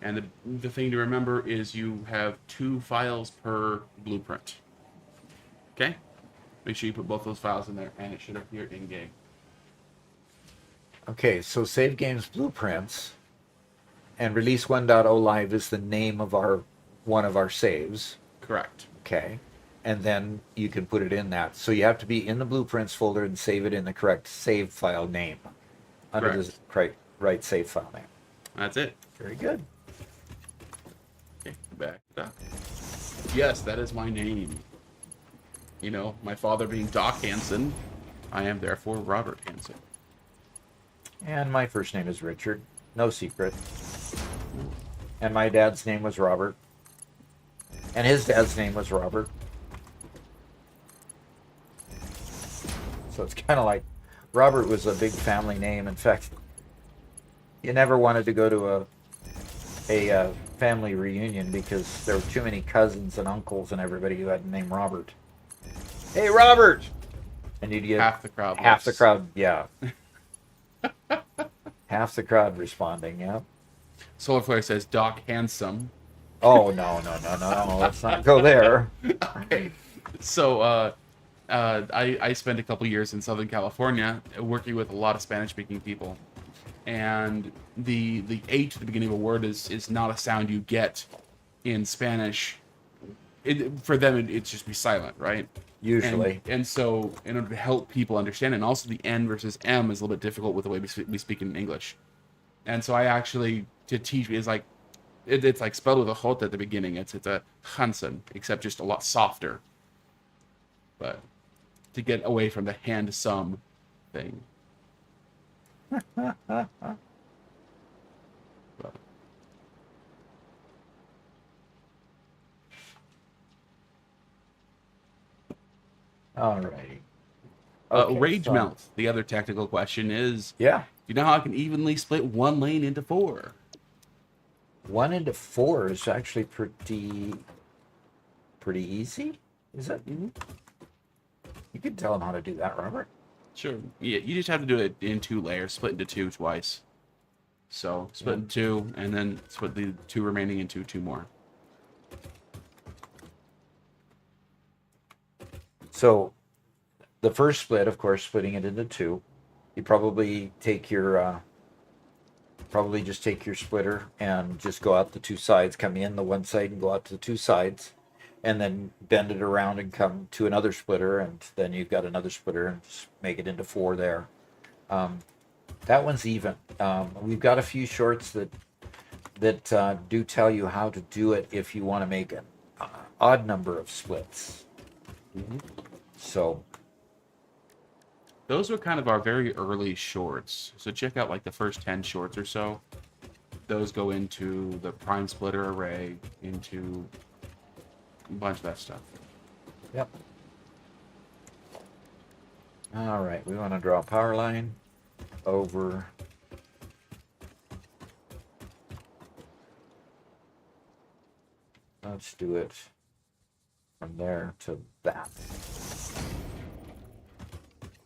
And the thing to remember is you have 2 files per blueprint. Okay? Make sure you put both those files in there, and it should appear in-game. Okay, so save games blueprints and release 1.0 live is the name of one of our saves. Correct. Okay. And then you can put it in that. So you have to be in the blueprints folder and save it in the correct save file name. Under the right save file name. That's it. Very good. Okay, back up. Yes, that is my name. You know, my father being Doc Hansen, I am therefore Robert Hansen. And my first name is Richard. No secret. And my dad's name was Robert. And his dad's name was Robert. So it's kind of like Robert was a big family name. In fact, you never wanted to go to a family reunion because there were too many cousins and uncles and everybody who had the name Robert. Hey, Robert! And you'd get Half the crowd. half the crowd, yeah. Half the crowd responding, yeah. Solarflare says Doc Handsome. Oh, no. Let's not go there. Okay. So, I spent a couple years in Southern California working with a lot of Spanish-speaking people. And the H at the beginning of a word is not a sound you get in Spanish. For them, it'd just be silent, right? Usually. And so, in order to help people understand, and also the N versus M is a little bit difficult with the way we speak in English. And so I actually, to teach, is like, it's like spelled with a J at the beginning. It's a Hansen, except just a lot softer. But to get away from the hand-sum thing. But, Alrighty. Okay, Rage so- Melt. The other technical question is, Yeah. you know how I can evenly split one lane into 4? 1 into 4 is actually pretty easy. Is it? Mm-hmm. You can tell them how to do that, Robert. Sure. Yeah, you just have to do it in 2 layers, split into 2 twice. So split in 2, and then split the 2 remaining into 2 more. So the first split, of course, splitting it into 2, you probably take your just take your splitter and just go out the 2 sides, come in the one side and go out to the 2 sides, and then bend it around and come to another splitter, and then you've got another splitter and just make it into 4 there. That one's even. We've got a few shorts that do tell you how to do it if you want to make an odd number of splits. Mm-hmm. So Those were kind of our very early shorts. So check out like the first 10 shorts or so. Those go into the prime splitter array, into a bunch of that stuff. Yep. All right, we want to draw a power line over. Let's do it from there to that.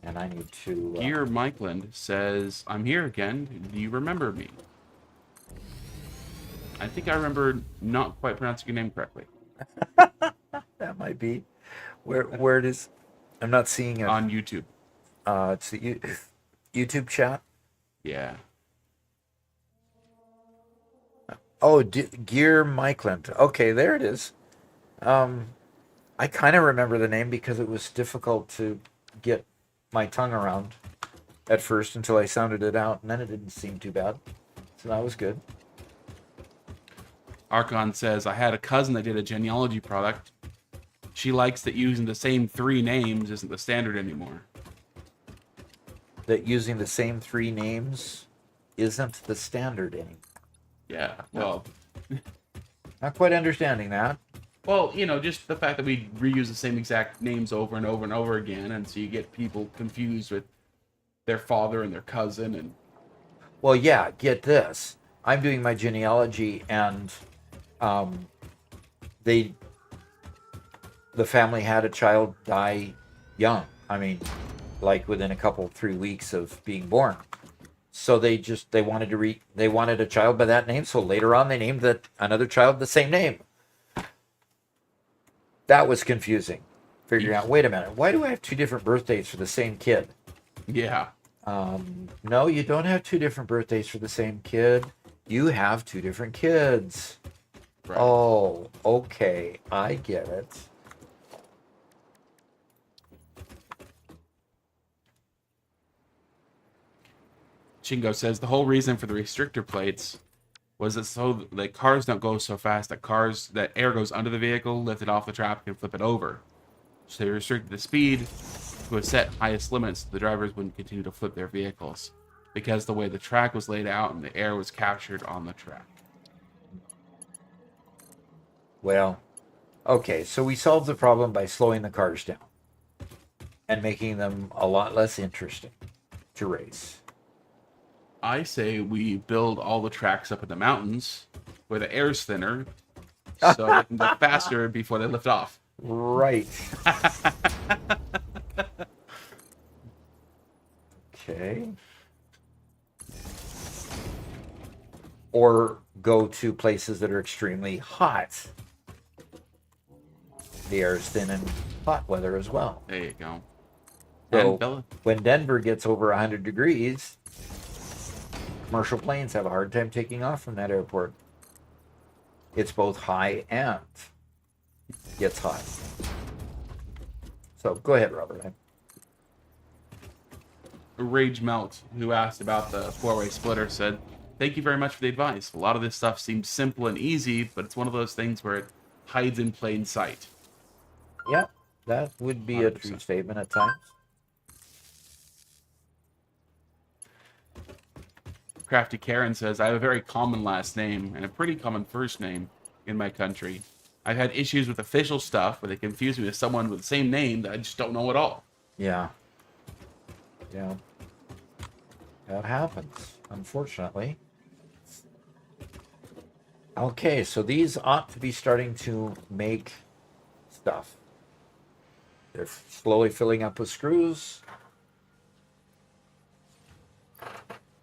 And I need to... Gear Mikeland says, I'm here again. Do you remember me? I think I remember not quite pronouncing your name correctly. that might be. Where it is... I'm not seeing it. On YouTube. It's the YouTube chat. Yeah. Oh, Gear Mikeland. Okay, there it is. I kind of remember the name because it was difficult to get my tongue around at first until I sounded it out, and then it didn't seem too bad. So that was good. Archon says, I had a cousin that did a genealogy product. She likes that using the same 3 names isn't the standard anymore. That using the same 3 names isn't the standard anymore. Yeah, well... Not quite understanding that. Well, you know, just the fact that we reuse the same exact names over and over and over again, and so you get people confused with their father and their cousin, and... Well, yeah, get this. I'm doing my genealogy, and the family had a child die young. I mean, like within a couple 3 weeks of being born. So they wanted they wanted a child by that name. So later on, they named another child the same name. That was confusing. Figuring out, wait a minute, why do I have 2 different birthdays for the same kid? Yeah. No, you don't have 2 different birthdays for the same kid. You have 2 different kids. Right. Oh, okay, I get it. Chingo says the whole reason for the restrictor plates was that so that cars don't go so fast that air goes under the vehicle, lift it off the track, and flip it over. So they restricted the speed to a set highest limit so the drivers wouldn't continue to flip their vehicles because the way the track was laid out and the air was captured on the track. Well, okay, so we solved the problem by slowing the cars down and making them a lot less interesting to race. I say we build all the tracks up in the mountains where the air's thinner so they can go faster before they lift off. Right. Okay. Or go to places that are extremely hot. The air is thin in hot weather as well. There you go. So when Denver gets over 100 degrees, commercial planes have a hard time taking off from that airport. It's both high and gets hot. So go ahead, Robert. Rage Melt, who asked about the four-way splitter, said, "Thank you very much for the advice. A lot of this stuff seems simple and easy, but it's one of those things where it hides in plain sight." Yeah, that would be 100%. A true statement at times. Crafty Karen says, "I have a very common last name and a pretty common first name in my country. I've had issues with official stuff where they confuse me with someone with the same name that I just don't know at all." Yeah. Yeah. That happens, unfortunately. Okay, so these ought to be starting to make stuff. They're slowly filling up with screws.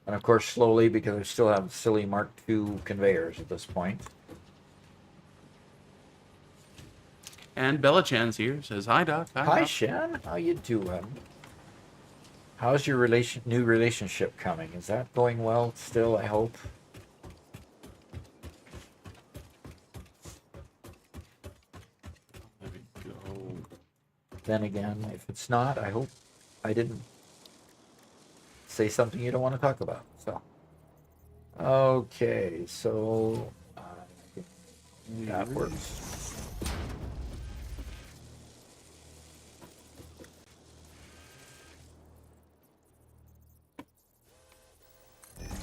And of course, slowly, because I still have silly Mark II conveyors at this point. And Bella Chan's here, says, "Hi, Doc." Hi, Doc. Shen. How you doing? How's your new relationship coming? Is that going well still, I hope? There we go. Then again, if it's not, I hope I didn't say something you don't want to talk about. So, okay, so that works.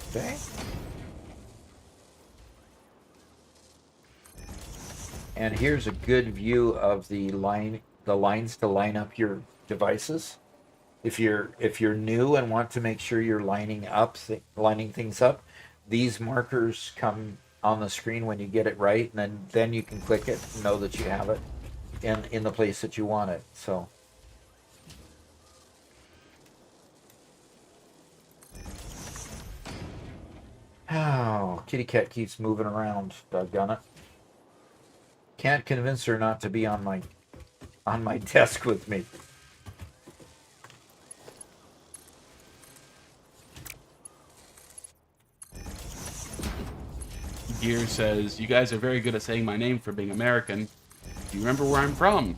Okay. And here's a good view of the lines to line up your devices. If you're new and want to make sure you're lining things up, these markers come on the screen when you get it right, and then you can click it and know that you have it in the place that you want it. So. Oh, kitty cat keeps moving around. Doggone it. Can't convince her not to be on my desk with me. Gear says, "You guys are very good at saying my name for being American. Do you remember where I'm from?"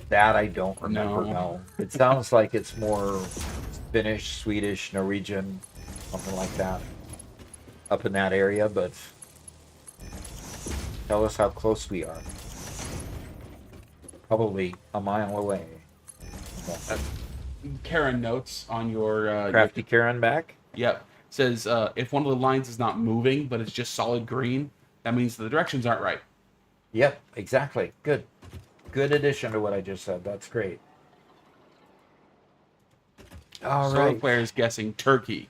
That I don't remember. No. No. It sounds like it's more Finnish, Swedish, Norwegian, something like that. Up in that area, but tell us how close we are. Probably a mile away. Karen notes on your... Crafty Karen back? Yep. Says, if one of the lines is not moving, but it's just solid green, that means the directions aren't right. Yep, exactly. Good. Good addition to what I just said. That's great. All right. Player's guessing Turkey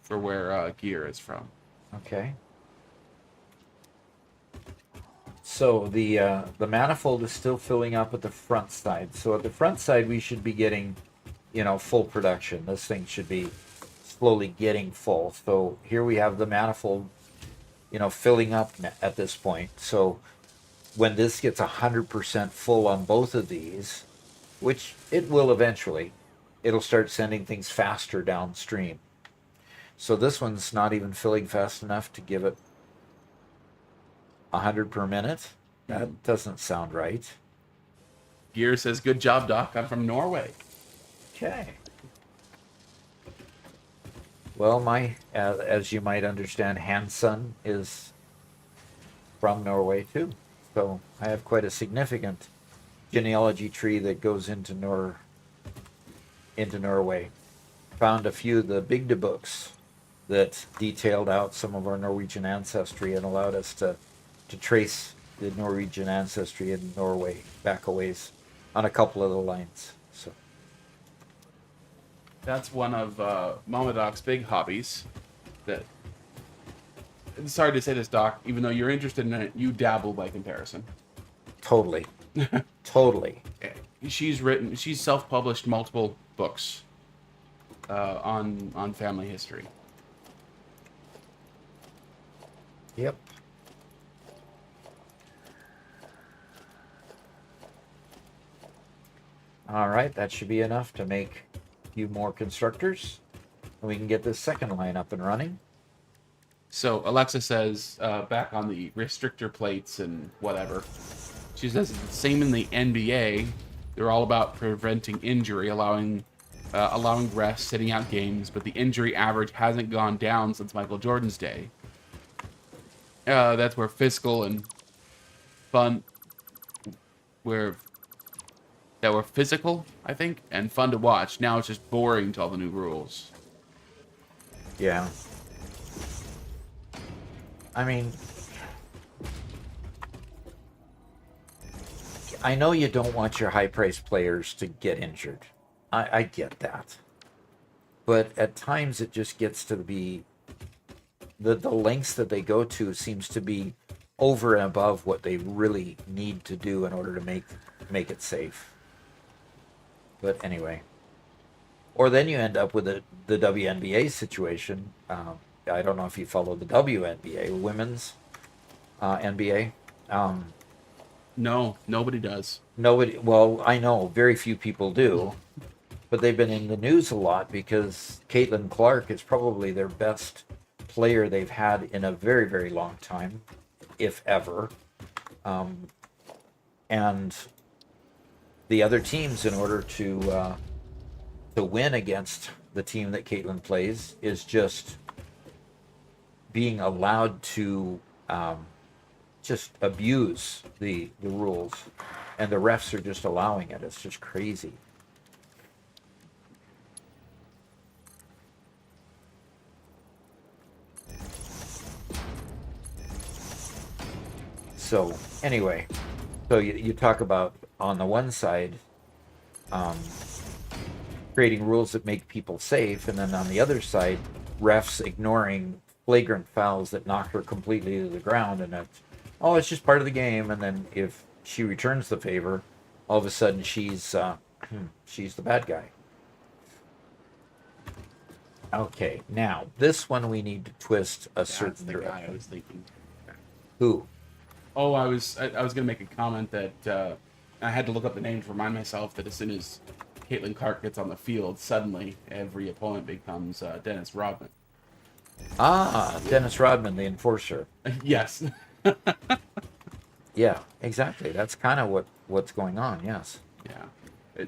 for where Gear is from. Okay. So the manifold is still filling up at the front side. So at the front side, we should be getting, full production. This thing should be slowly getting full. So here we have the manifold, filling up at this point. So when this gets 100% full on both of these, which it will eventually, it'll start sending things faster downstream. So this one's not even filling fast enough to give it 100 per minute. That doesn't sound right. Gear says, "Good job, Doc. I'm from Norway." Okay. Well, my as you might understand, Hanson is from Norway too. So I have quite a significant genealogy tree that goes into Norway. Found a few of the Bygde books that detailed out some of our Norwegian ancestry and allowed us to trace the Norwegian ancestry in Norway back a ways on a couple of the lines. So That's one of Mama Doc's big hobbies. That it's sorry to say this, Doc. Even though you're interested in it, you dabble by comparison. totally, totally. She's self-published multiple books on family history. Yep. All right, that should be enough to make a few more constructors. And we can get this second line up and running. So Alexa says, back on the restrictor plates and whatever, she says it's the same in the NBA. They're all about preventing injury, allowing refs sitting out games, but the injury average hasn't gone down since Michael Jordan's day. That's where fiscal and fun were physical, I think, and fun to watch. Now it's just boring to all the new rules. Yeah. I mean, I know you don't want your high-priced players to get injured. I get that. But at times it just gets to be the lengths that they go to seems to be over and above what they really need to do in order to make it safe. But anyway. Or then you end up with the WNBA situation. I don't know if you follow the WNBA, women's NBA. No, nobody does. Nobody. Well, I know very few people do, but they've been in the news a lot because Caitlin Clark is probably their best player they've had in a very, very long time, if ever. And the other teams, in order to win against the team that Caitlin plays, is just being allowed to just abuse the rules, and the refs are just allowing it. It's just crazy. So anyway, so you talk about on the one side creating rules that make people safe, and then on the other side refs ignoring flagrant fouls that knock her completely to the ground, and it's just part of the game. And then if she returns the favor, all of a sudden she's the bad guy. Okay, now this one we need to twist a certain the direction. guy I was thinking. Who? Oh, I was going to make a comment that I had to look up the name to remind myself that as soon as Caitlin Clark gets on the field, suddenly every opponent becomes Dennis Rodman. Dennis Rodman, the enforcer. Yes. Yeah, exactly. That's kind of what's going on. Yes. Yeah.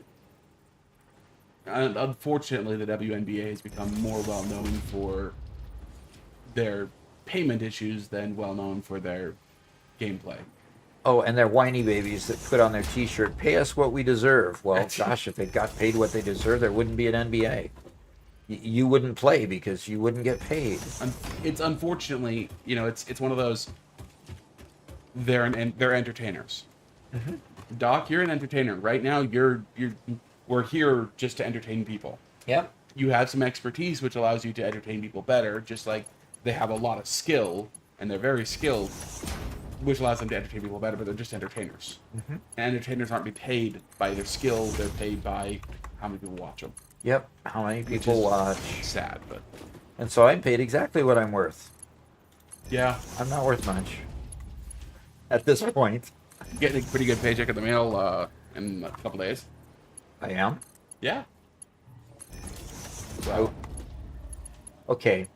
Unfortunately, the WNBA has become more well known for their payment issues than well known for their gameplay. Oh, and they're whiny babies that put on their T-shirt, "Pay us what we deserve." Well, gosh, if they got paid what they deserve, there wouldn't be an NBA. You wouldn't play because you wouldn't get paid. It's unfortunately, it's one of those. They're entertainers. Mm-hmm. Doc, you're an entertainer right now. We're here just to entertain people. Yep. You have some expertise, which allows you to entertain people better. Just like they have a lot of skill, and they're very skilled. which allows them to entertain people better, but they're just entertainers. Mm-hmm. And entertainers aren't be paid by their skill; they're paid by how many people watch them. Yep. How many Which people is watch? sad, but And so I'm paid exactly what I'm worth. yeah, I'm not worth much at this point. getting a pretty good paycheck at the mail in a couple days. I am. Yeah. So, okay.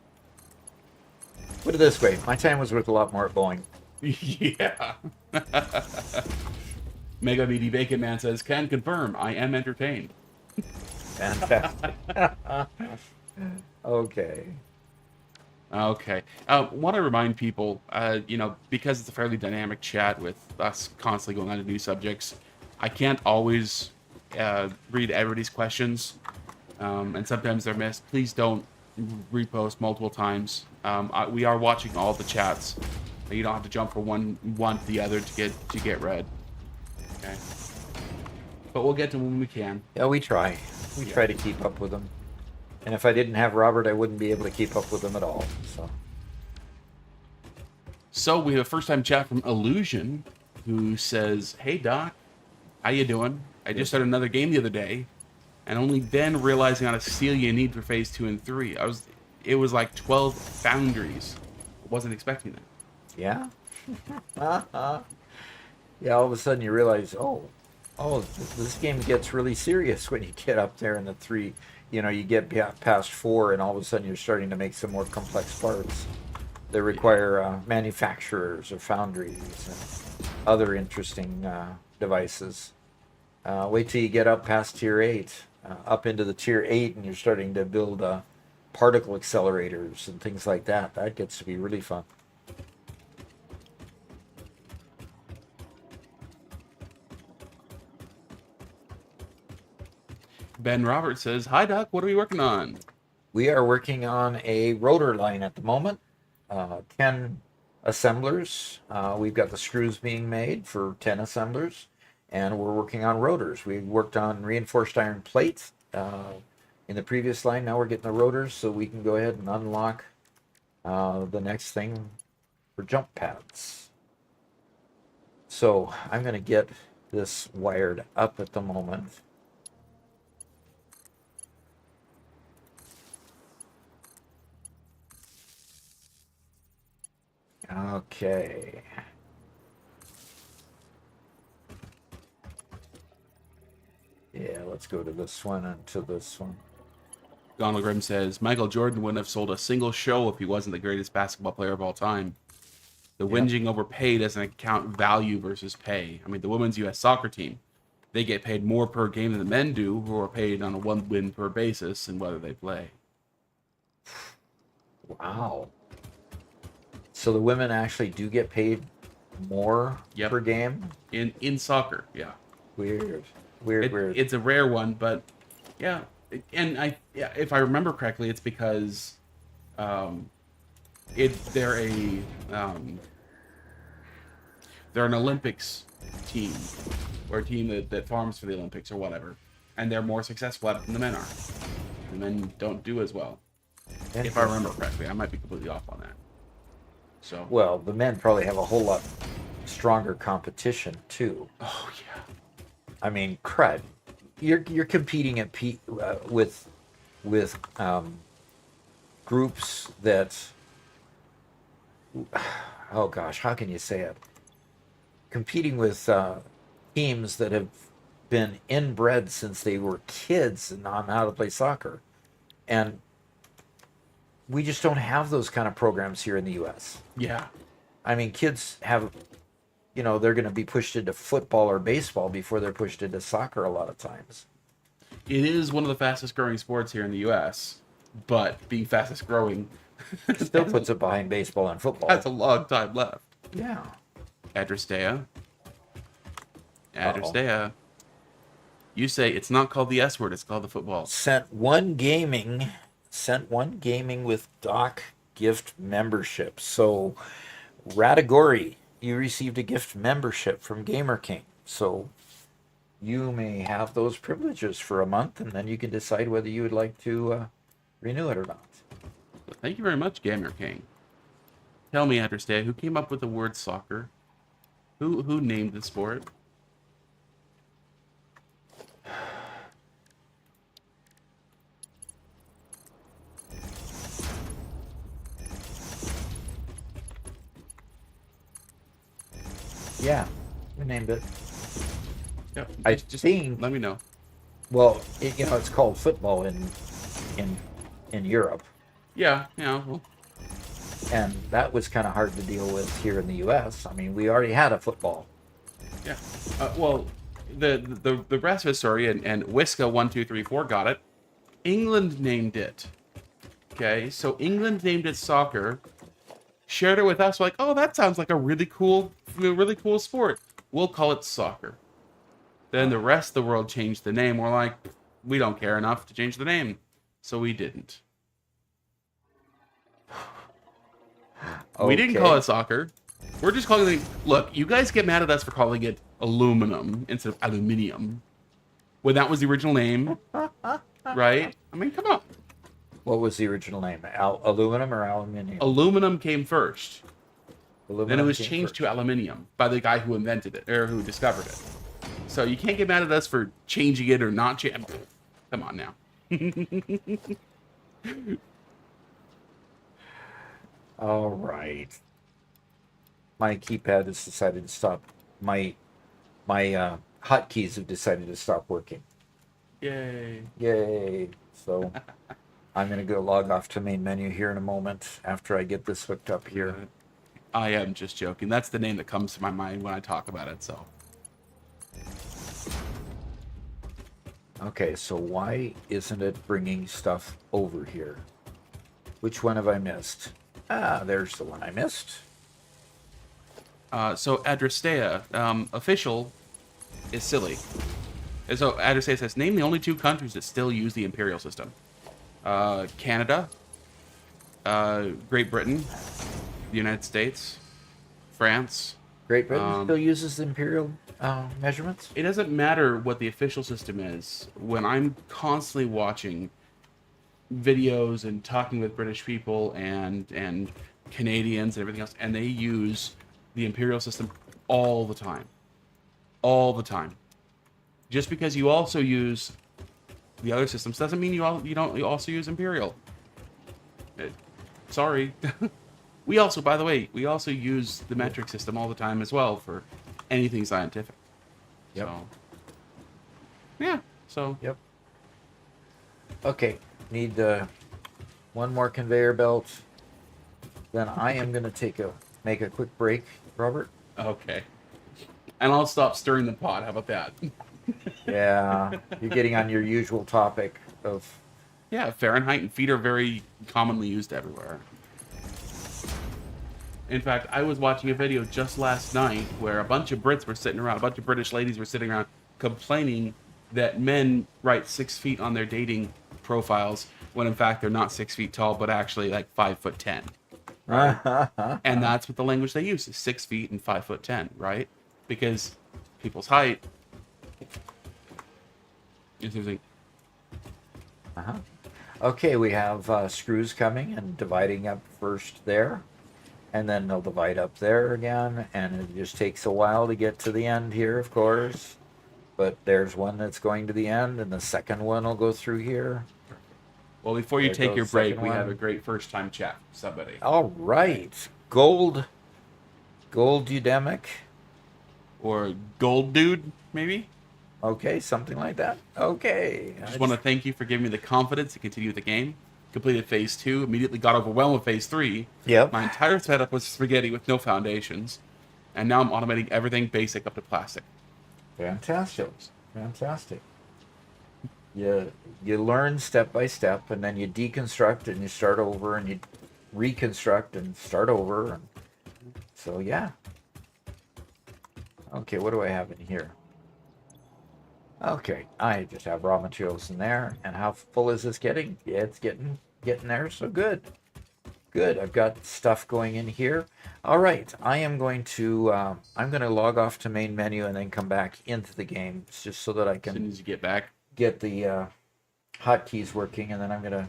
Put it this way: my time was worth a lot more at Boeing. Yeah. Mega Meaty Bacon Man says, "Can confirm, I am entertained." Fantastic. Okay. Okay. Want to remind people, because it's a fairly dynamic chat with us constantly going on to new subjects, I can't always read everybody's questions, and sometimes they're missed. Please don't repost multiple times. We are watching all the chats. You don't have to jump from one to the other to get read. Okay. But we'll get to them when we can. Yeah, we try. We try to keep up with them. And if I didn't have Robert, I wouldn't be able to keep up with them at all. So we have a first-time chat from Illusion, who says, "Hey Doc, how you doing? I just started another game the other day, and only then realizing how to steel you need for phase 2 and 3. It was like 12 foundries. I wasn't expecting that." Yeah. Yeah. All of a sudden you realize, this game gets really serious when you get up there in the 3. You get past 4, and all of a sudden you're starting to make some more complex parts that require manufacturers or foundries and other interesting devices. Wait till you get up past Tier 8, up into the Tier 8, and you're starting to build particle accelerators and things like that. That gets to be really fun. Ben Roberts says, "Hi Doc, what are we working on?" We are working on a rotor line at the moment. 10 assemblers. We've got the screws being made for 10 assemblers, and we're working on rotors. We worked on reinforced iron plate in the previous line. Now we're getting the rotors, so we can go ahead and unlock the next thing for jump pads. So I'm going to get this wired up at the moment. Okay. Yeah, let's go to this one and to this one. Donald Grimm says, "Michael Jordan wouldn't have sold a single show if he wasn't the greatest basketball player of all time. The whinging over pay doesn't account value versus pay. I mean, the women's U.S. soccer team, they get paid more per game than the men do, who are paid on a one-win per basis and whether they play." Wow. So the women actually do get paid more per game? In soccer, yeah. Weird. It's a rare one, but yeah. And if I remember correctly, it's because they're an Olympics team, or a team that farms for the Olympics or whatever, and they're more successful at it than the men are. The men don't do as well, if I remember correctly. I might be completely off on that. So well, the men probably have a whole lot stronger competition too. Oh yeah. I mean, crud. You're competing with groups that, oh gosh, how can you say it? Competing with teams that have been inbred since they were kids and on how to play soccer, and we just don't have those kind of programs here in the U.S. Yeah. I mean, kids have, they're going to be pushed into football or baseball before they're pushed into soccer a lot of times. It is one of the fastest growing sports here in the U.S., but being fastest growing still puts it behind baseball and football. That's a long time left. Yeah. Adrestea. You say it's not called the S word, it's called the football. Sent one gaming with Doc gift membership. So, Radagori, you received a gift membership from Gamer King. So, you may have those privileges for a month, and then you can decide whether you would like to renew it or not. Well, thank you very much, Gamer King. Tell me, Adrestea, who came up with the word soccer? Who named the sport? Yeah, we named it. Yeah, I just think. let me know. Well, it's called football in in Europe, Yeah, yeah. Well, and that was kind of hard to deal with here in the U.S. I mean, we already had a football. yeah. Well, the rest of the story and Whiska 1 2 3 4 got it. England named it. Okay, so England named it soccer. Shared it with us, like, oh, that sounds like a really cool sport. We'll call it soccer. Then the rest of the world changed the name. We're like, we don't care enough to change the name, so we didn't. We didn't call Okay. it soccer. We're just calling it. Look, you guys get mad at us for calling it aluminum instead of aluminium, when that was the original name, right? I mean, come on. What was the original name? Aluminum or aluminium? Aluminum came first. Aluminum Then it was came changed first. to aluminium by the guy who invented it or who discovered it. So you can't get mad at us for changing it or not changing. Come on now. All right. My keypad has decided to stop. My hotkeys have decided to stop working. Yay. Yay! So I'm gonna go log off to main menu here in a moment after I get this hooked up here. I am just joking. That's the name that comes to my mind when I talk about it. So Okay, so why isn't it bringing stuff over here? Which one have I missed? Ah, there's the one I missed. so Adrastea, official, is silly. And so Adrastea says, name the only 2 countries that still use the imperial system. Canada, Great Britain, the United States, France. Great Britain still uses the imperial measurements? It doesn't matter what the official system is. When I'm constantly watching videos and talking with British people and Canadians and everything else, and they use the imperial system all the time. All the time. Just because you also use the other systems doesn't mean you also use imperial. Sorry. We also, by the way, use the metric system all the time as well for anything scientific. Yep. So, yeah. So, Yep. Okay, need one more conveyor belt. Then I am going to make a quick break, Robert. okay. And I'll stop stirring the pot. How about that? Yeah, you're getting on your usual topic of... Yeah, Fahrenheit and feet are very commonly used everywhere. In fact, I was watching a video just last night where a bunch of Brits were sitting around, a bunch of British ladies were sitting around complaining that men write 6 feet on their dating profiles when in fact they're not 6 feet tall, but actually like 5'10". Right? And that's what the language they use is 6 feet and 5'10", right? Because people's height is using. Uh-huh. Okay, we have screws coming and dividing up first there. And then they'll divide up there again. And it just takes a while to get to the end here, of course. But there's one that's going to the end, and the second one will go through here. Well, before you There take goes your break, second we one. have a great first time chat with somebody. All right. Gold Udemic. Or Gold Dude, maybe? Okay, something like that. Okay. I just want to thank you for giving me the confidence to continue the game. Completed phase 2, immediately got overwhelmed with phase 3. Yep. My entire setup was spaghetti with no foundations. And now I'm automating everything basic up to plastic. Fantastic. Fantastic. You learn step by step, and then you deconstruct and you start over, and you reconstruct and start over. And so yeah. Okay, what do I have in here? Okay, I just have raw materials in there. And how full is this getting? Yeah, it's getting there, so good. Good, I've got stuff going in here. All right, I'm going to log off to main menu and then come back into the game just so that I As soon can as you get back. get the hotkeys working, and then I'm gonna...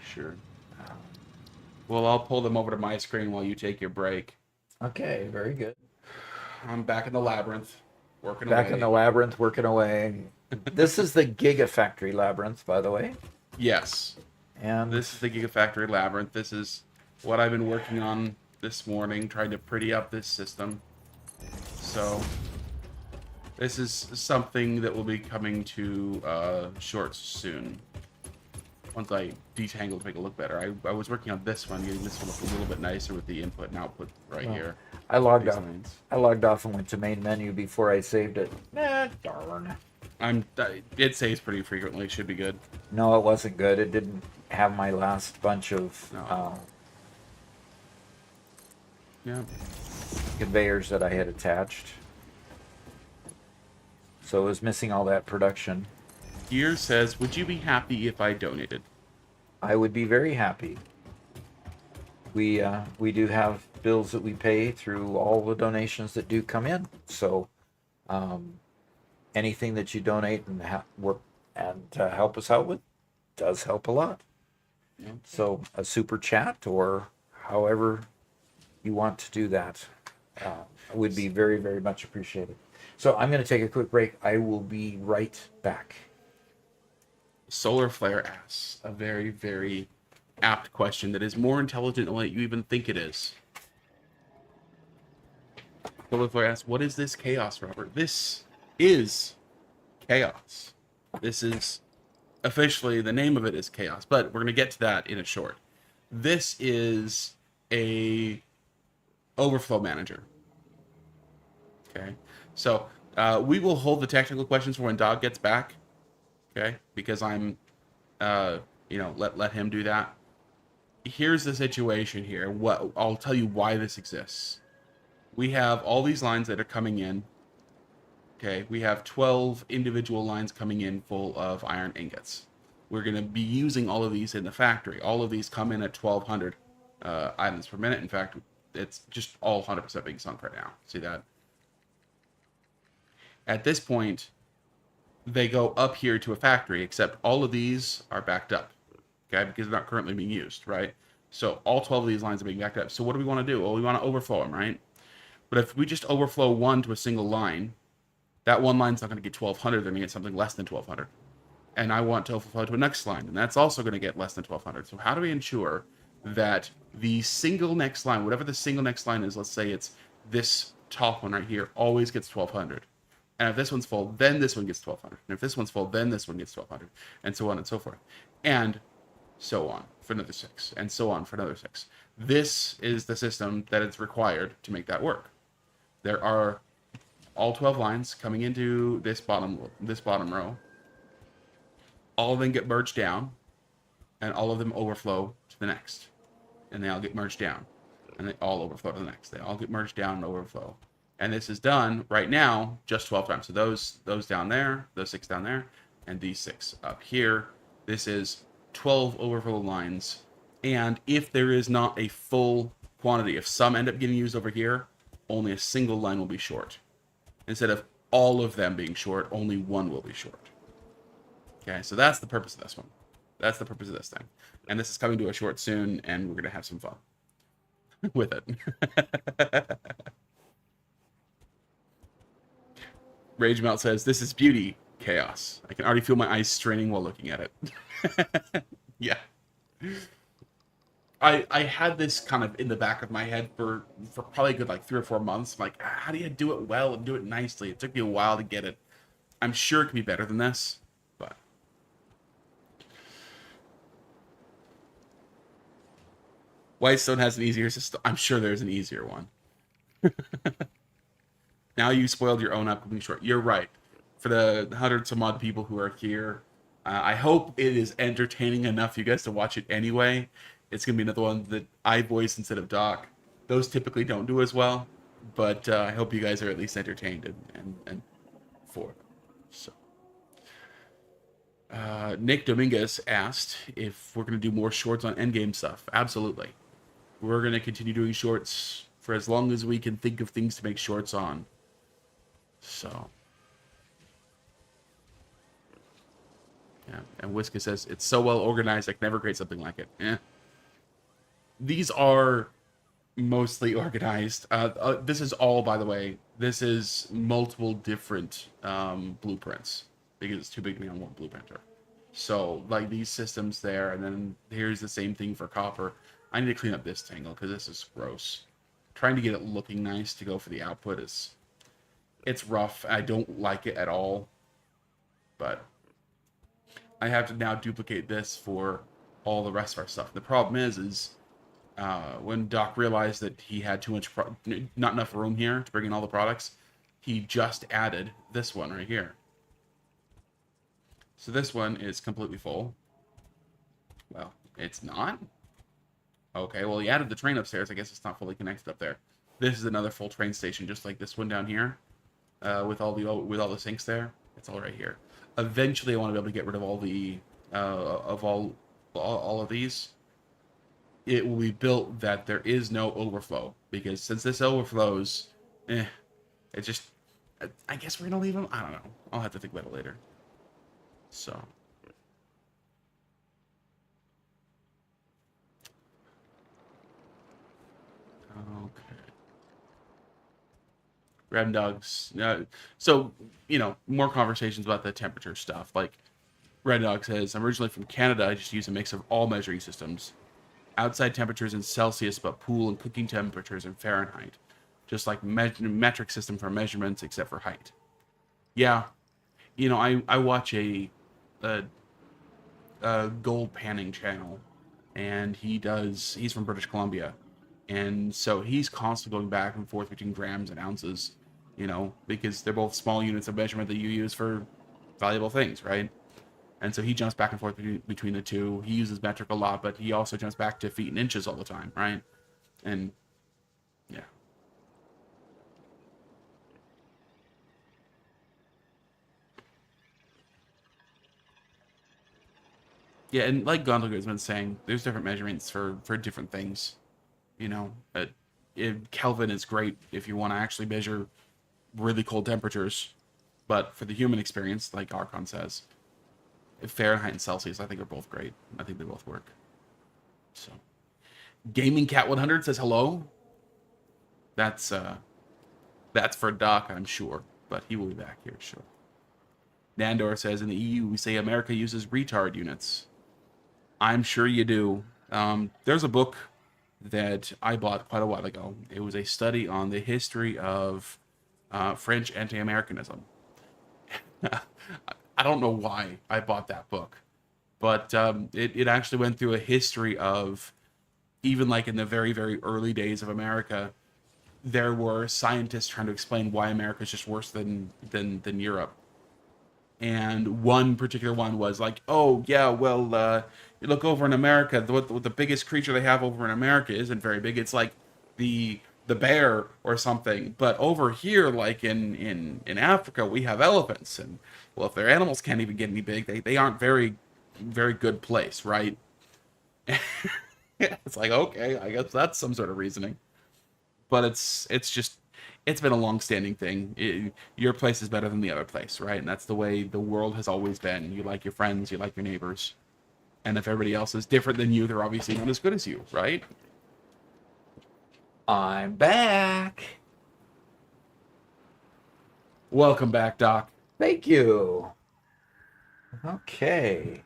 Sure. Well, I'll pull them over to my screen while you take your break. Okay, very good. I'm back in the labyrinth, working Back away. in the labyrinth, working away. This is the Gigafactory labyrinth, by the way. Yes. And This is the Gigafactory labyrinth. This is what I've been working on this morning, trying to pretty up this system. So, this is something that will be coming to shorts soon. Once I detangle to make it look better. I was working on this one, getting this one look a little bit nicer with the input and output right here. I logged These off. lines. I logged off and went to main menu before I saved it. Darn. It saves pretty frequently. Should be good. No, it wasn't good. It didn't have my last bunch of No. Yeah. conveyors that I had attached. So it was missing all that production. Here says, would you be happy if I donated? I would be very happy. We do have bills that we pay through all the donations that do come in. So anything that you donate and work and help us out with does help a lot. Yeah. So a super chat or however you want to do that would be very, very much appreciated. So I'm going to take a quick break. I will be right back. Solar Flare asks a very, very apt question that is more intelligent than what you even think it is. Solar Flare asks, what is this chaos, Robert? This is chaos. This is officially, the name of it is chaos, but we're going to get to that in a short. This is a overflow manager. Okay, so we will hold the technical questions for when Dog gets back. Okay, because I'm, let him do that. Here's the situation here. What I'll tell you why this exists. We have all these lines that are coming in. Okay, we have 12 individual lines coming in full of iron ingots. We're going to be using all of these in the factory. All of these come in at 1,200 items per minute. In fact, it's just all 100% being sunk right now. See that? At this point, they go up here to a factory, except all of these are backed up, okay, because they're not currently being used, right? So all 12 of these lines are being backed up. So what do we want to do? Well, we want to overflow them, right? But if we just overflow one to a single line, that one line's not going to get 1,200. They're going to get something less than 1,200. And I want to overflow to a next line, and that's also going to get less than 1,200. So how do we ensure that the single next line, whatever the single next line is, let's say it's this top one right here, always gets 1,200. And if this one's full, then this one gets 1,200. And if this one's full, then this one gets 1,200. And so on and so forth. And so on for another 6. And so on for another 6. This is the system that is required to make that work. There are all 12 lines coming into this bottom row. All of them get merged down. And all of them overflow to the next. And they all get merged down. And they all overflow to the next. They all get merged down and overflow. And this is done right now just 12 times. So those down there, those 6 down there, and these 6 up here. This is 12 overflow lines. And if there is not a full quantity, if some end up getting used over here, only a single line will be short. Instead of all of them being short, only one will be short. Okay, so that's the purpose of this one. That's the purpose of this thing. And this is coming to a short soon, and we're going to have some fun with it. Rage Melt says, this is beauty, chaos. I can already feel my eyes straining while looking at it. Yeah. I had this kind of in the back of my head for probably a good 3 or 4 months. I'm like, how do you do it well and do it nicely? It took me a while to get it. I'm sure it can be better than this, but Whitestone has an easier system. I'm sure there's an easier one. Now you spoiled your own upcoming short. You're right. For the hundreds some odd people who are here, I hope it is entertaining enough for you guys to watch it anyway. It's going to be another one that I voice instead of Doc. Those typically don't do as well, but I hope you guys are at least entertained and for it. So, Nick Dominguez asked if we're going to do more shorts on endgame stuff. Absolutely. We're going to continue doing shorts for as long as we can think of things to make shorts on. So, yeah. And Whiska says, it's so well organized, I can never create something like it. These are mostly organized. This is all, by the way, this is multiple different blueprints because it's too big to be on one blueprinter. So, like these systems there, and then here's the same thing for copper. I need to clean up this tangle because this is gross. Trying to get it looking nice to go for the output it's rough. I don't like it at all, but I have to now duplicate this for all the rest of our stuff. The problem is when Doc realized that he had too much, not enough room here to bring in all the products, he just added this one right here. So this one is completely full. Well, it's not. Okay, well, he added the train upstairs. I guess it's not fully connected up there. This is another full train station, just like this one down here, with all the sinks there. It's all right here. Eventually, I want to be able to get rid of all the all of these. It will be built that there is no overflow, because since this overflows, it just, I guess we're gonna leave them. I don't know. I'll have to think about it later. So. Okay. Red Dogs. So, more conversations about the temperature stuff. Like, Red Dog says, I'm originally from Canada. I just use a mix of all measuring systems. Outside temperatures in Celsius, but pool and cooking temperatures in Fahrenheit. Just like metric system for measurements, except for height. Yeah. I watch a gold panning channel, and he's from British Columbia. And so he's constantly going back and forth between grams and ounces, because they're both small units of measurement that you use for valuable things, right? And so he jumps back and forth between the two. He uses metric a lot, but he also jumps back to feet and inches all the time, right? And yeah. Yeah, and like Gondelger has been saying, there's different measurements for different things. Kelvin is great if you want to actually measure really cold temperatures, but for the human experience, like Archon says, Fahrenheit and Celsius, I think are both great. I think they both work. So, Gaming Cat 100 says hello. That's for Doc, I'm sure, but he will be back here, sure. Nandor says, in the EU, we say America uses retard units. I'm sure you do. There's a book that I bought quite a while ago. It was a study on the history of French anti-Americanism. I don't know why I bought that book, but it actually went through a history of, even like in the very, very early days of America, there were scientists trying to explain why America is just worse than Europe. And one particular one was like, oh yeah, well, you look over in America, what the biggest creature they have over in America isn't very big. It's like the bear or something. But over here, like in Africa, we have elephants. And well, if their animals can't even get any big, they aren't very, very good place, right? It's like, okay, I guess that's some sort of reasoning. But it's been a long-standing thing. Your place is better than the other place, right? And that's the way the world has always been. You like your friends, you like your neighbors. And if everybody else is different than you, they're obviously not as good as you, right? I'm back. Welcome back, Doc. Thank you. Okay.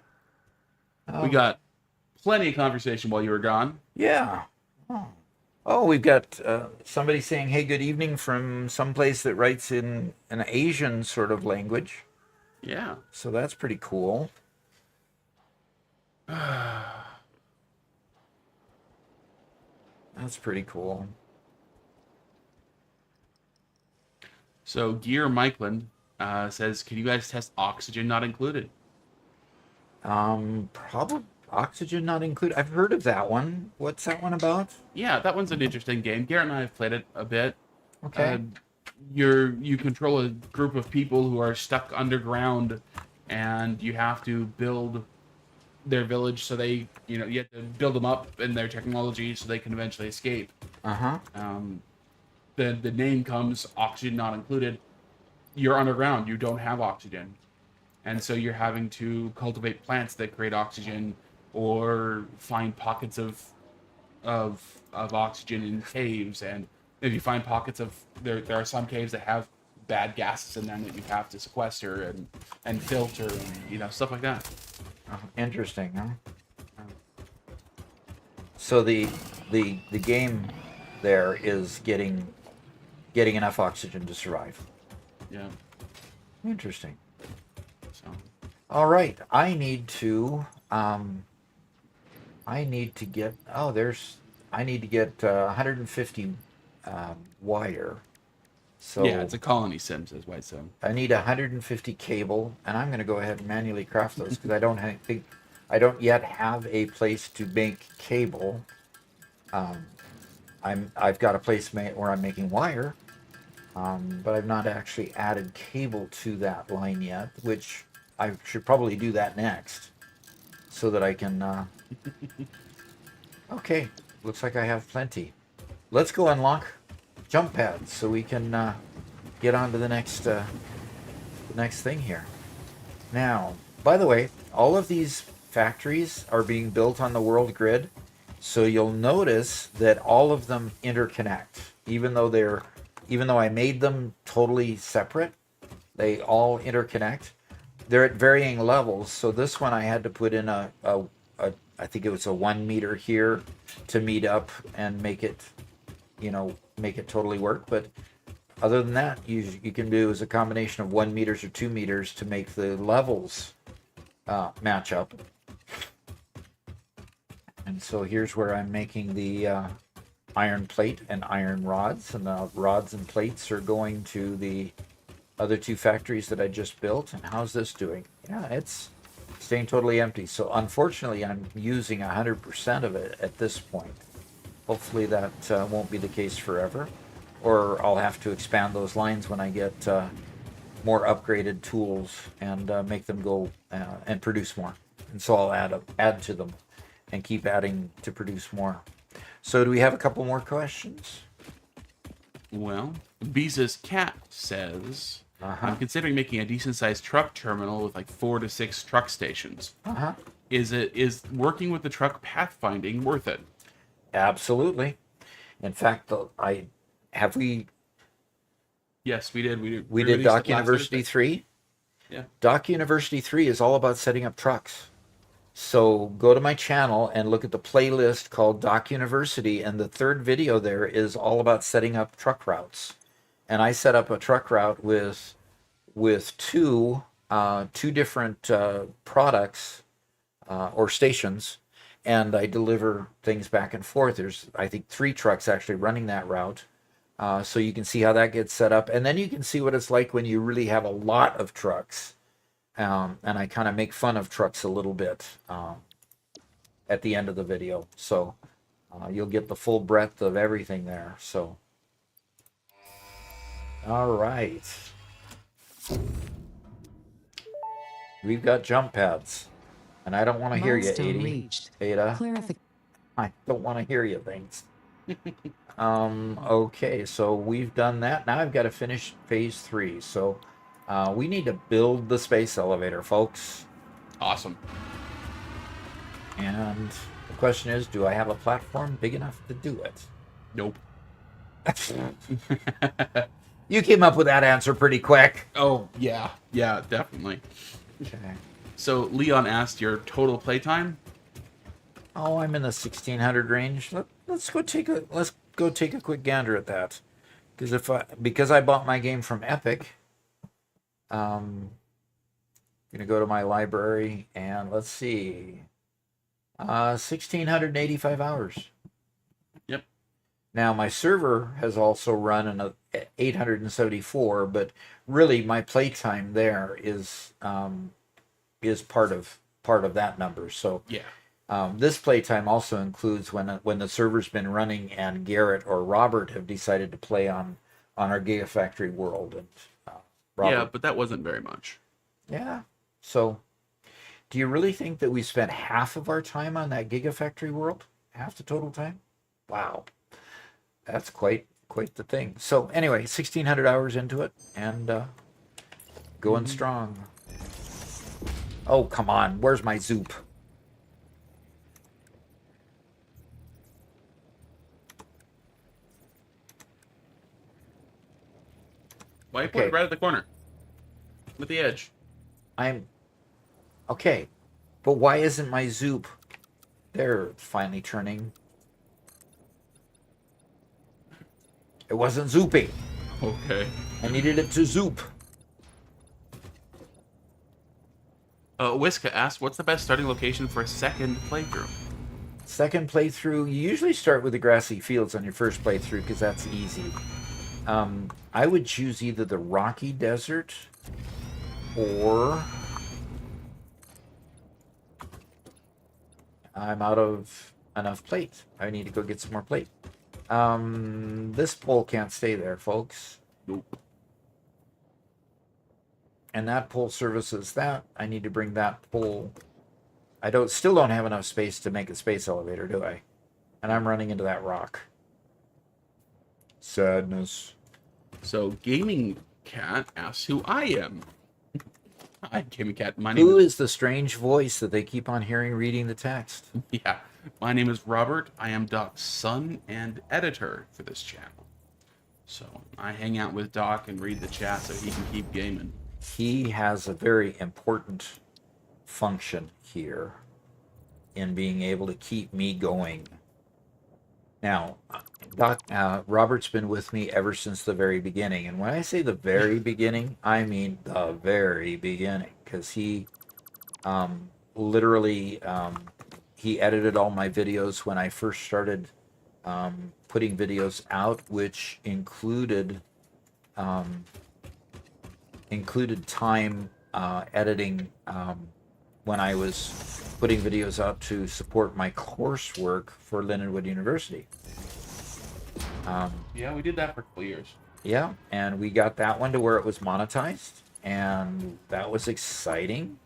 We got plenty of conversation while you were gone. Yeah. Oh, we've got somebody saying, hey, good evening from someplace that writes in an Asian sort of language. Yeah. So that's pretty cool. That's pretty cool. So Gear Mikeland says, can you guys test oxygen not included? Probably oxygen not included. I've heard of that one. What's that one about? Yeah, that one's an interesting game. Garrett and I have played it a bit. Okay. You control a group of people who are stuck underground, and you have to build their village so they, you have to build them up in their technology so they can eventually escape. Uh-huh. The name comes, oxygen not included. You're underground. You don't have oxygen. And so you're having to cultivate plants that create oxygen, or find pockets of of oxygen in caves, and if you find pockets of there are some caves that have bad gases in them that you have to sequester and filter and stuff like that. Interesting, huh? So the game there is getting enough oxygen to survive. Yeah. Interesting. So All right, I need to get I need to get 150 wire. So yeah, it's a colony sim, says White Sim. I need 150 cable, and I'm going to go ahead and manually craft those because I don't yet have a place to make cable. I've got a place where I'm making wire, but I've not actually added cable to that line yet, which I should probably do that next, so that I can. Okay, looks like I have plenty. Let's go unlock jump pads so we can get on to the next thing here. Now, by the way, all of these factories are being built on the world grid, so you'll notice that all of them interconnect. Even though I made them totally separate, they all interconnect. They're at varying levels. So this one I had to put in a I think it was a 1 meter here to meet up and make it totally work. But other than that, you can do is a combination of 1 meters or 2 meters to make the levels match up. And so here's where I'm making the iron plate and iron rods, and the rods and plates are going to the other two factories that I just built. And how's this doing? Yeah, it's staying totally empty. So unfortunately, I'm using 100% of it at this point. Hopefully that won't be the case forever, or I'll have to expand those lines when I get more upgraded tools and make them go and produce more. And so I'll add to them and keep adding to produce more. So do we have a couple more questions? Well, Beeza's cat says, I'm considering making a decent-sized truck terminal with like 4 to 6 truck stations. Is working with the truck pathfinding worth it? Absolutely. In fact, Yes, we did. We did Doc University 3. Yeah. Doc University 3 is all about setting up trucks. So go to my channel and look at the playlist called Doc University, and the third video there is all about setting up truck routes. And I set up a truck route with two different products or stations, and I deliver things back and forth. There's, I think, 3 trucks actually running that route. So you can see how that gets set up, and then you can see what it's like when you really have a lot of trucks. And I kind of make fun of trucks a little bit at the end of the video. So you'll get the full breadth of everything there. So, all right. We've got jump pads. And I don't want to hear you, Ada. I don't want to hear you things. Okay, so we've done that. Now I've got to finish phase 3. So we need to build the space elevator, folks. Awesome. And the question is, do I have a platform big enough to do it? Nope. You came up with that answer pretty quick. Oh, yeah. Yeah, definitely. Okay. So Leon asked your total playtime. Oh, I'm in the 1600 range. Let's go take a quick gander at that. Because I bought my game from Epic, I'm gonna go to my library and let's see. 1685 hours. Yep. Now my server has also run an 874, but really my playtime there is part of that number. So yeah. This playtime also includes when the server's been running and Garrett or Robert have decided to play on our Gigafactory world. And Robert, yeah, but that wasn't very much. Yeah. So, do you really think that we spent half of our time on that Gigafactory world? Half the total time? Wow. That's quite the thing. So anyway, 1600 hours into it and going strong. Oh, come on. Where's my Zoop? Why put it right at the corner? With the edge. I'm okay, but why isn't my zoop? They're finally turning. It wasn't zooping. Okay. I needed it to zoop. Whiska asked, what's the best starting location for a second playthrough? Second playthrough, you usually start with the grassy fields on your first playthrough because that's easy. I would choose either the Rocky Desert or I'm out of enough plate. I need to go get some more plate. This pole can't stay there, folks. Nope. And that pole services that. I need to bring that pole. I still don't have enough space to make a space elevator, do I? And I'm running into that rock. Sadness. So, Gaming Cat asks who I am. Hi, Gaming Cat. My name Who is the strange voice that they keep on hearing reading the text? Yeah. My name is Robert. I am Doc's son and editor for this channel. So, I hang out with Doc and read the chat so he can keep gaming. He has a very important function here in being able to keep me going. Now, Robert's been with me ever since the very beginning. And when I say the very beginning, I mean the very beginning. Because he literally, he edited all my videos when I first started putting videos out, which included time editing when I was putting videos out to support my coursework for Lindenwood University. Yeah, we did that for a couple years. Yeah, and we got that one to where it was monetized, and that was exciting.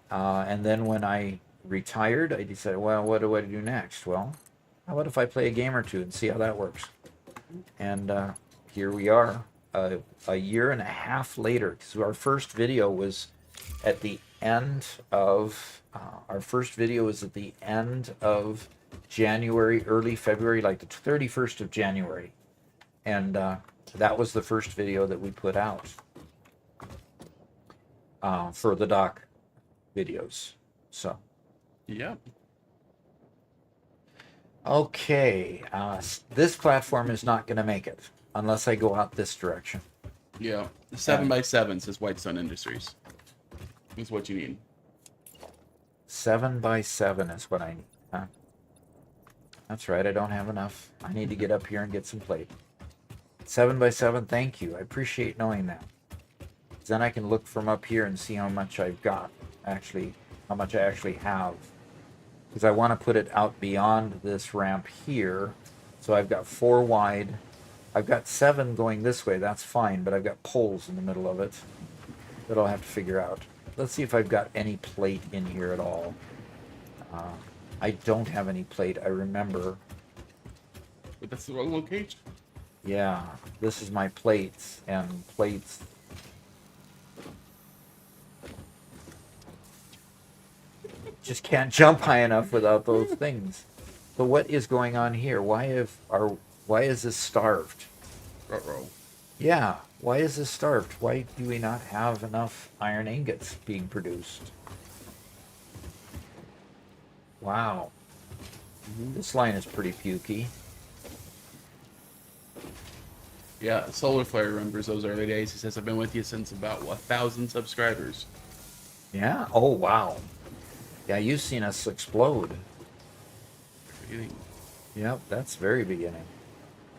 And then when I retired, I decided, well, what do I do next? Well, how about if I play a game or two and see how that works? And here we are, a year and a half later, because our first video was at the end of January, early February, like the 31st of January. And that was the first video that we put out for the doc videos. So, Yeah. okay, this platform is not going to make it unless I go out this direction. Yeah. 7x7 says Whitestone Industries. That's what you need. 7x7 is what I need. Huh? That's right, I don't have enough. I need to get up here and get some plate. 7x7, thank you. I appreciate knowing that. Then I can look from up here and see how much I've got, actually, how much I actually have. Because I want to put it out beyond this ramp here. So I've got 4 wide. I've got 7 going this way, that's fine, but I've got poles in the middle of it that I'll have to figure out. Let's see if I've got any plate in here at all. I don't have any plate, I remember. But that's the wrong location. Yeah, this is my plates, and plates... just can't jump high enough without those things. So what is going on here? Why is this starved? Uh-oh. Yeah, why is this starved? Why do we not have enough iron ingots being produced? Wow. This line is pretty pukey. Yeah, Solar Flare remembers those early days. He says, I've been with you since about 1,000 subscribers. Yeah? Oh, wow. Yeah, you've seen us explode. Beginning. Yep, that's very beginning.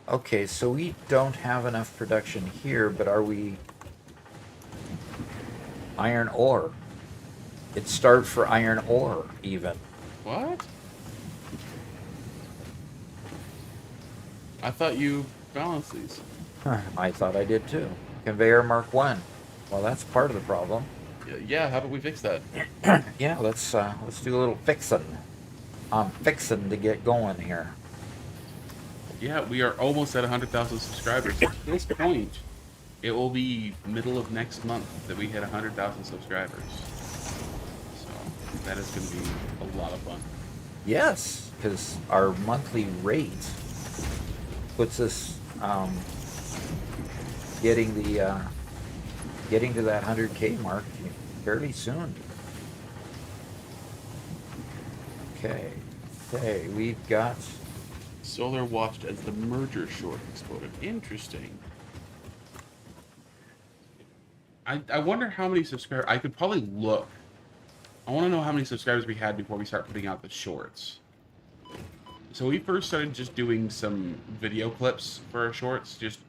Okay, so we don't have enough production here, but are we... Iron ore. It's starved for iron ore, even. What? I thought you balanced these. I thought I did too. Conveyor Mark 1. Well, that's part of the problem. Yeah, how about we fix that? Yeah, let's do a little fixing. I'm fixing to get going here. Yeah, we are almost at 100,000 subscribers. At this point, it will be middle of next month that we hit 100,000 subscribers. So that is going to be a lot of fun. Yes, because our monthly rate puts us getting the getting to that 100K mark fairly soon. Okay. Okay, we've got... Solar watched as the merger short exploded. Interesting. I wonder how many subscribers... I could probably look. I want to know how many subscribers we had before we start putting out the shorts. So we first started just doing some video clips for our shorts. Just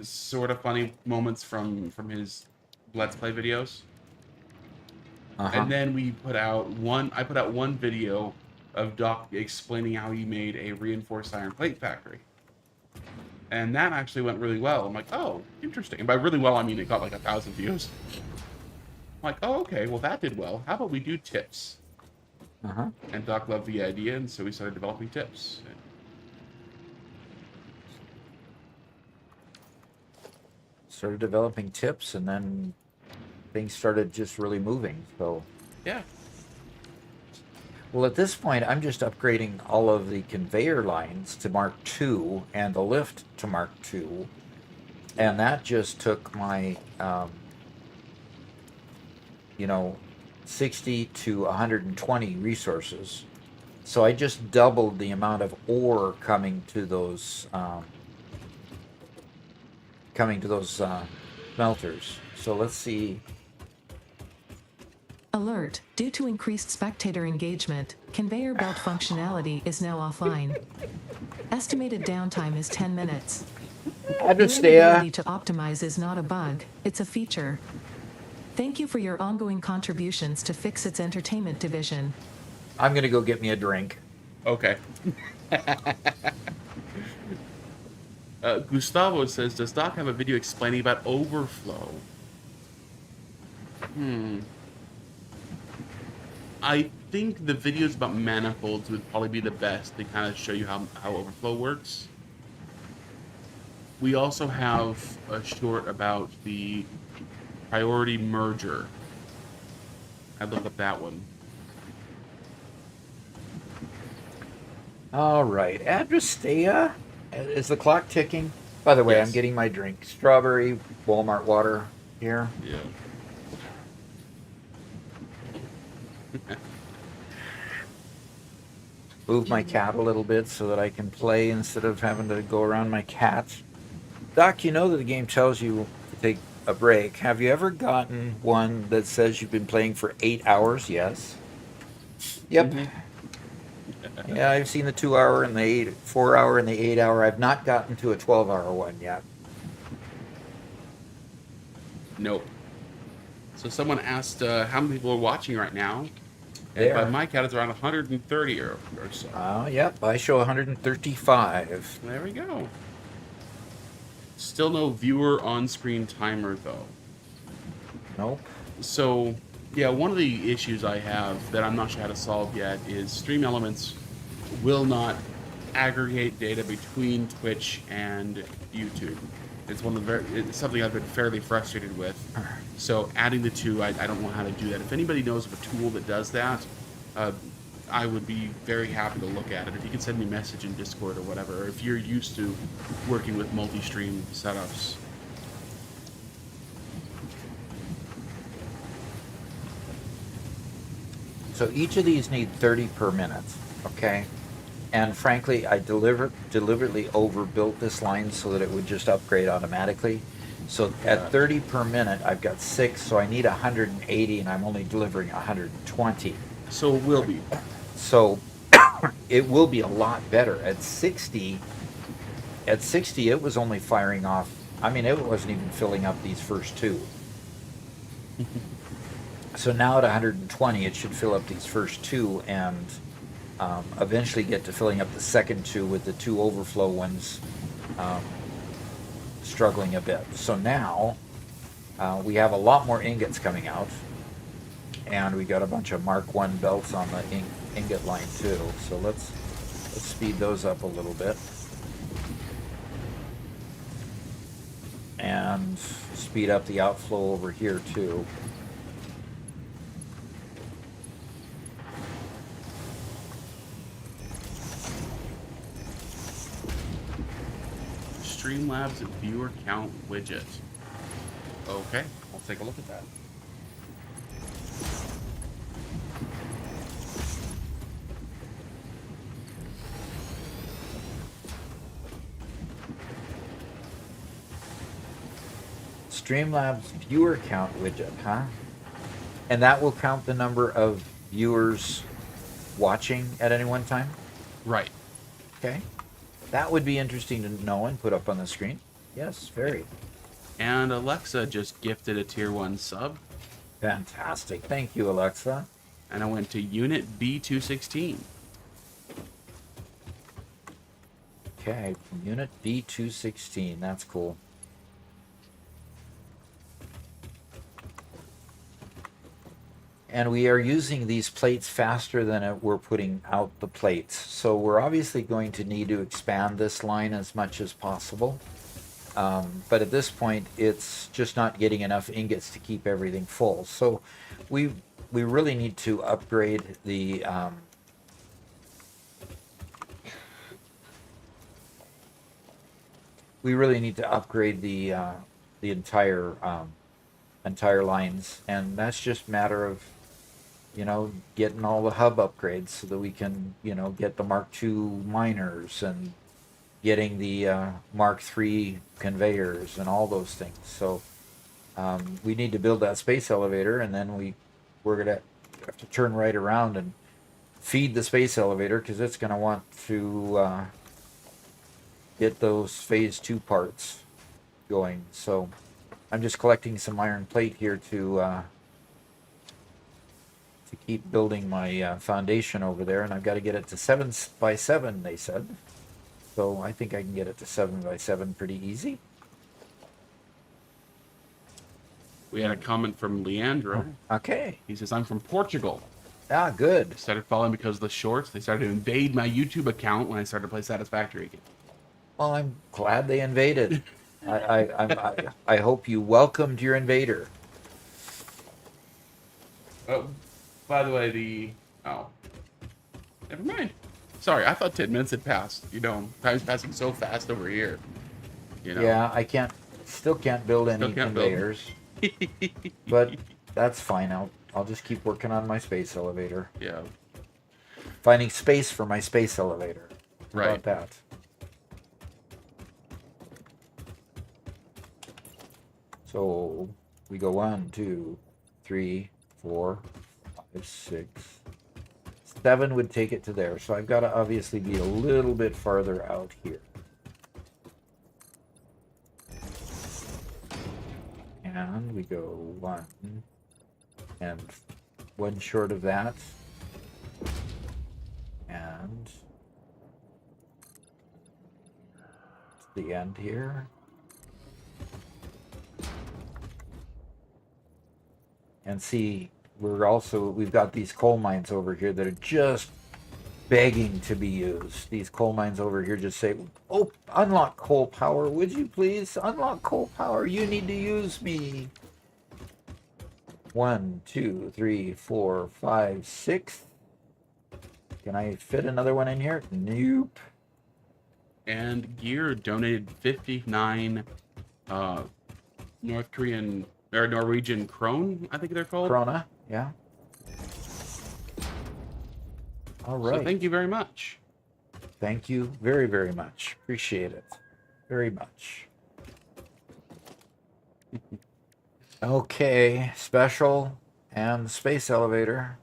sort of funny moments from his Let's Play videos. And then we put out I put out one video of Doc explaining how he made a reinforced iron plate factory. And that actually went really well. I'm like, oh, interesting. And by really well, I mean it got like 1,000 views. I'm like, oh, okay, well that did well. How about we do tips? And Doc loved the idea, and so we started developing tips. Started developing tips, and then things started just really moving. So yeah. Well, at this point, I'm just upgrading all of the conveyor lines to Mark II and the lift to Mark II. And that just took my, 60 to 120 resources. So I just doubled the amount of ore coming to those smelters. So let's see. Alert, due to increased spectator engagement, conveyor belt functionality is now offline. Estimated downtime is 10 minutes. Your inability to optimize is not a bug, it's a feature. Thank you for your ongoing contributions to Fixit's entertainment division. I'm going to go get me a drink. Okay. Gustavo says, does Doc have a video explaining about overflow? I think the videos about manifolds would probably be the best to kind of show you how overflow works. We also have a short about the priority merger. I'd look up that one. All right, Adrestea, is the clock ticking? By the way, Yes. I'm getting my drink. Strawberry Walmart water here. Yeah. Move my cat a little bit so that I can play instead of having to go around my cat. Doc, you know that the game tells you to take a break. Have you ever gotten one that says you've been playing for 8 hours? Yes. Yep. Yeah, I've seen the 2 hour and the 4 hour and the 8 hour. I've not gotten to a 12-hour one yet. Nope. So someone asked how many people are watching right now. And There. by my count, it's around 130 or so. Yep, I show 135. There we go. Still no viewer on-screen timer, though. Nope. So, yeah, one of the issues I have that I'm not sure how to solve yet is Stream Elements will not aggregate data between Twitch and YouTube. It's it's something I've been fairly frustrated with. So adding the two, I don't know how to do that. If anybody knows of a tool that does that, I would be very happy to look at it. If you can send me a message in Discord or whatever, or if you're used to working with multi-stream setups. So each of these need 30 per minute, okay? And frankly, I deliberately overbuilt this line so that it would just upgrade automatically. So at 30 per minute, I've got 6, so I need 180, and I'm only delivering 120. So it will be. So it will be a lot better. At 60, it was only firing off, I mean, it wasn't even filling up these first two. So now at 120, it should fill up these first two and eventually get to filling up the second two with the two overflow ones struggling a bit. So now we have a lot more ingots coming out, and we got a bunch of Mark I belts on the ingot line too. So let's speed those up a little bit. And speed up the outflow over here too. Streamlabs viewer count widget. Okay, I'll take a look at that. Streamlabs viewer count widget, huh? And that will count the number of viewers watching at any one time? Right. Okay. That would be interesting to know and put up on the screen. Yes, very. And Alexa just gifted a tier 1 sub. Fantastic. Thank you, Alexa. And I went to Unit B216. Okay, from Unit B216. That's cool. And we are using these plates faster than we're putting out the plates. So we're obviously going to need to expand this line as much as possible. But at this point, it's just not getting enough ingots to keep everything full. So we really need to upgrade the entire lines, and that's just a matter of getting all the hub upgrades so that we can get the Mark II miners and getting the Mark III conveyors and all those things. So we need to build that space elevator, and then we're gonna have to turn right around and feed the space elevator because it's gonna want to get those phase 2 parts going. So I'm just collecting some iron plate here to keep building my foundation over there, and I've got to get it to 7 by 7, they said. So I think I can get it to 7 by 7 pretty easy. We had a comment from Leandro. Okay. He says, I'm from Portugal. Ah, good. I started following because of the shorts. They started to invade my YouTube account when I started to play Satisfactory again. Well, I'm glad they invaded. I hope you welcomed your invader. Oh, by the way, never mind. Sorry, I thought 10 minutes had passed. Time's passing so fast over here. Yeah, still can't build any conveyors. But that's fine. I'll just keep working on my space elevator. Yeah. Finding space for my space elevator. How Right. about that? So we go 1, 2, 3, 4, 5, 6, 7 would take it to there. So I've got to obviously be a little bit farther out here. And we go 1 and 1 short of that. And to the end here. And see, we've got these coal mines over here that are just begging to be used. These coal mines over here just say, oh, unlock coal power, would you please? Unlock coal power, you need to use me. 1, 2, 3, 4, 5, 6. Can I fit another one in here? Nope. And Gear donated 59 North Korean or Norwegian krone, I think they're called. Krona, yeah. All right. So thank you very much. Thank you very, very much. Appreciate it. Very much. Okay, special and space elevator.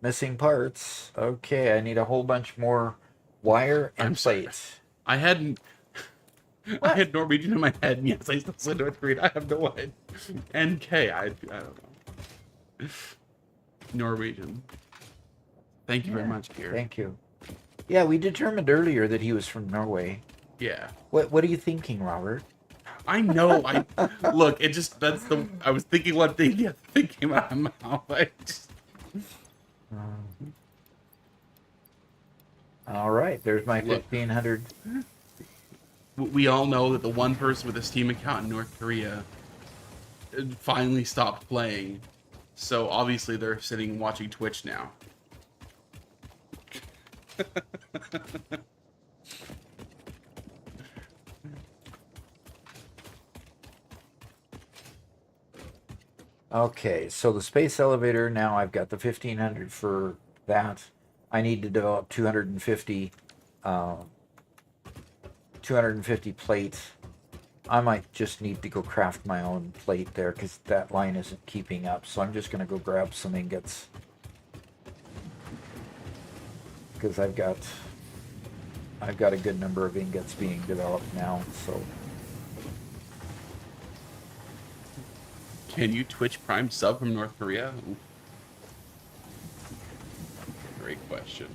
Missing parts. Okay, I need a whole bunch more wire and plates. I had Norwegian in my head, and yes, I still said North Korean. I have no idea. NK, I don't know. Norwegian. Thank you very much, Gear. Thank you. Yeah, we determined earlier that he was from Norway. Yeah. What are you thinking, Robert? I know. Look. I was thinking one thing, the other thing came out of my mouth. All right, there's my 1,500. We all know that the one person with a Steam account in North Korea finally stopped playing, so obviously they're sitting watching Twitch now. Okay, so the space elevator, now I've got the 1500 for that. I need to develop uh, 250 plates. I might just need to go craft my own plate there because that line isn't keeping up. So I'm just going to go grab some ingots because I've got a good number of ingots being developed now. So Can you Twitch Prime sub from North Korea? Ooh. Great question.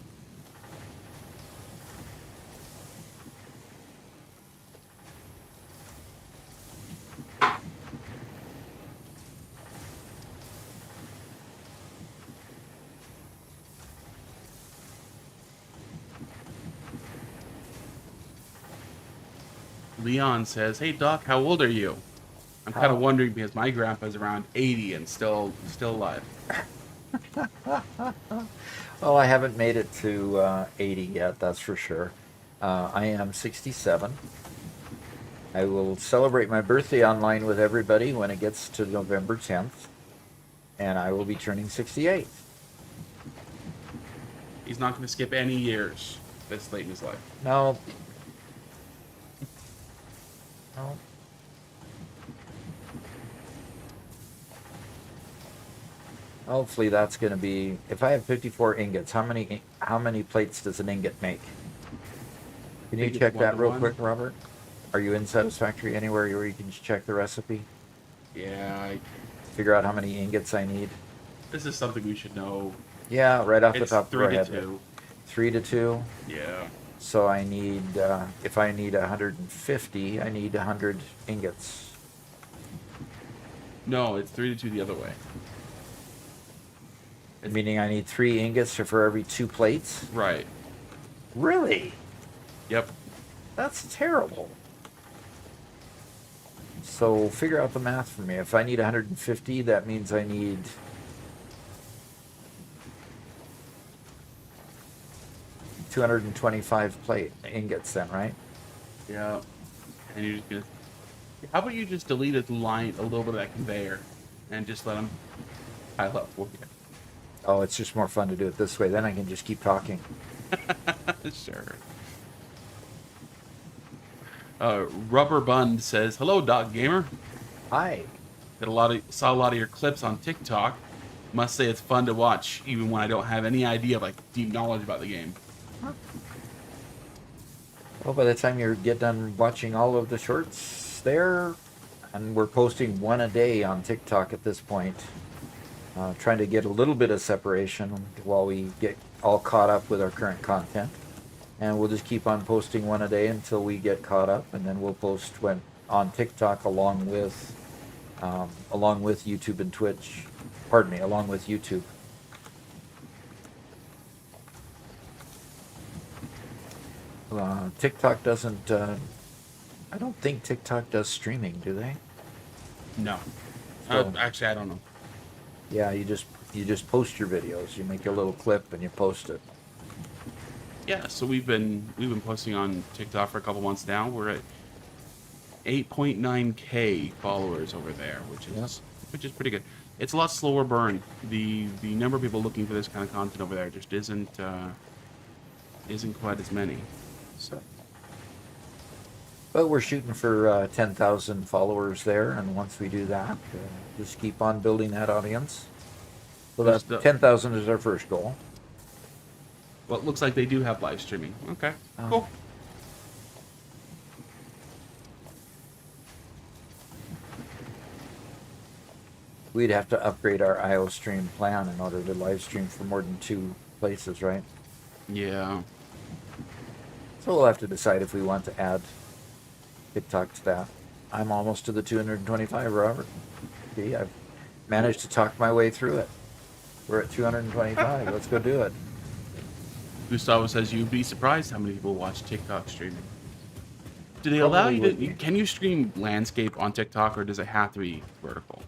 Leon says, "Hey Doc, how old are you?" I'm kind of wondering because my grandpa's around 80 and still alive. well, I haven't made it to 80 yet, that's for sure. I am 67. I will celebrate my birthday online with everybody when it gets to November 10th, and I will be turning 68. He's not going to skip any years this late in his life. No. No. Hopefully that's going to be, if I have 54 ingots, how many plates does an ingot make? Can you check that real quick, Robert? Are you in Satisfactory anywhere where you can check the recipe? Yeah, Figure out how many ingots I need? this is something we should know. Yeah, right off the It's top of our 3 to head. 2. 3 to 2. Yeah. So I need, if I need 150, I need 100 ingots. No, it's 3 to 2 the other way. Meaning I need 3 ingots for every 2 plates? Right. Really? Yep. That's terrible. So figure out the math for me. If I need 150, that means I need 225 plate ingots then, right? Yeah. And you're just gonna. How about you just delete a line, a little bit of that conveyor, and just let them pile up for you? Oh, it's just more fun to do it this way. Then I can just keep talking. Sure. Rubber Bund says, "Hello, Doc Gamer. Hi. Saw a lot of your clips on TikTok. Must say it's fun to watch, even when I don't have any idea of deep knowledge about the game." Well, by the time you get done watching all of the shorts there, and we're posting one a day on TikTok at this point, trying to get a little bit of separation while we get all caught up with our current content. And we'll just keep on posting one a day until we get caught up, and then we'll post on TikTok along with YouTube and Twitch. Pardon me, along with YouTube. TikTok doesn't. I don't think TikTok does streaming, do they? No. So- Actually, I don't know. Yeah, you just post your videos. You make a little clip and you post it. Yeah, so we've been posting on TikTok for a couple months now. We're at 8.9K followers over there, which is pretty good. It's a lot slower burn. The number of people looking for this kind of content over there just isn't quite as many. So, But we're shooting for 10,000 followers there, and once we do that, just keep on building that audience. So that's 10,000 is our first goal. well, it looks like they do have live streaming. Okay, cool. We'd have to upgrade our IO stream plan in order to live stream for more than 2 places, right? Yeah. So we'll have to decide if we want to add TikTok to that. I'm almost to the 225, Robert. See, I've managed to talk my way through it. We're at 225. Let's go do it. Gustavo says you'd be surprised how many people watch TikTok streaming. Do they allow you to? Can you stream landscape on TikTok, or does it have to be vertical?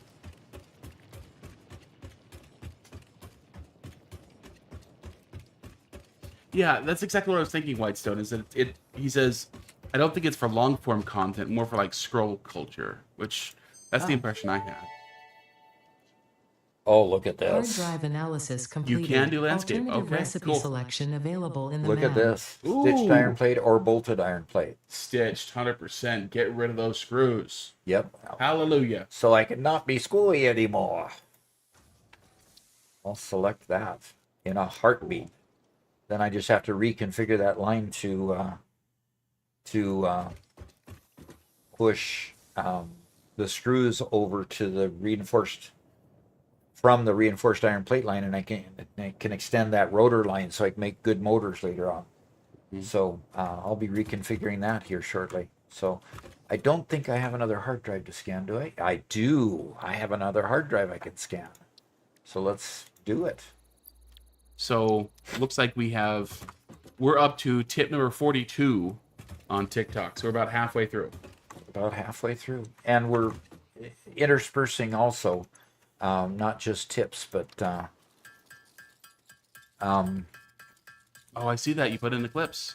Yeah, that's exactly what I was thinking, Whitestone, is that he says, I don't think it's for long form content, more for scroll culture, which that's the impression I had. Oh, look at Hard this. drive analysis You completed. can do landscape. Alternative Okay, recipe cool. selection available in the Look at map. this. Stitched iron Ooh. plate or bolted iron plate. Stitched, 100%. Get rid of those screws. Yep. Hallelujah. So I cannot be schoolly anymore. I'll select that in a heartbeat. Then I just have to reconfigure that line to push the screws over to the reinforced from the reinforced iron plate line, and I can extend that rotor line so I can make good motors later on. So I'll be reconfiguring that here shortly. So I don't think I have another hard drive to scan, do I? I do. I have another hard drive I can scan. So let's do it. So looks like we're up to tip number 42 on TikTok. So we're about halfway through. About halfway through. And we're interspersing also, not just tips, but Oh, I see that. You put in the clips.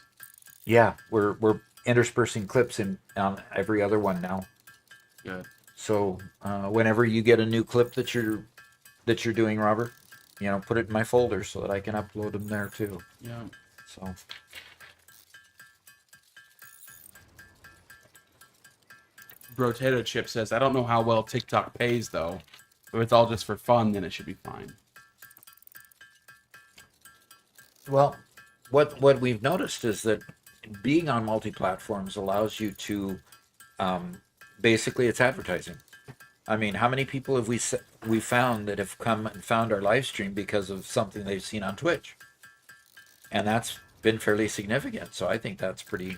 yeah, we're interspersing clips in on every other one now. Good. So whenever you get a new clip that you're doing, Robert, put it in my folder so that I can upload them there too. Yeah. So Brotato Chip says, I don't know how well TikTok pays, though. If it's all just for fun, then it should be fine. well, what we've noticed is that being on multi-platforms allows you to basically it's advertising. I mean, how many people have we found that have come and found our live stream because of something they've seen on Twitch? And that's been fairly significant. So I think that's pretty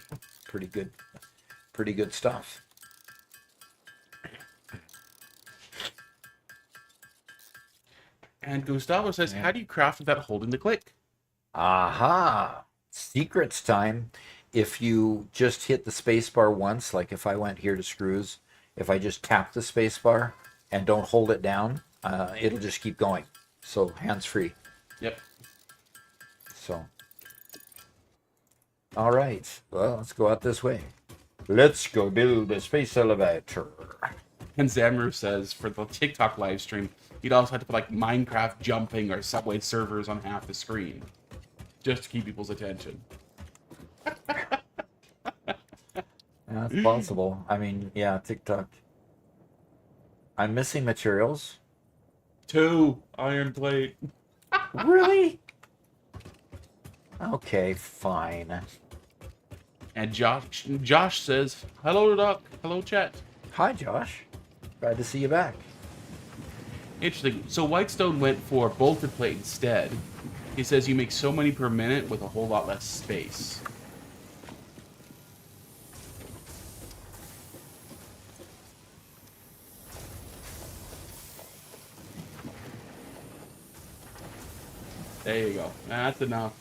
good stuff. And Gustavo says, how do you craft without holding the click? Aha! Secrets time. If you just hit the space bar once, like if I went here to screws, if I just tap the space bar and don't hold it down, it'll just keep going. So hands free. Yep. So, all right. Well, let's go out this way. Let's go build a space elevator. And Zamru says, for the TikTok live stream, you'd also have to put like Minecraft jumping or Subway servers on half the screen. Just to keep people's attention. Yeah, that's possible. I mean, yeah, TikTok. I'm missing materials. 2 iron plate. Really? Okay, fine. And Josh says, hello, Doc. Hello, chat. Hi, Josh. Glad to see you back. Interesting. So Whitestone went for bolted plate instead. He says you make so many per minute with a whole lot less space. There you go. That's enough.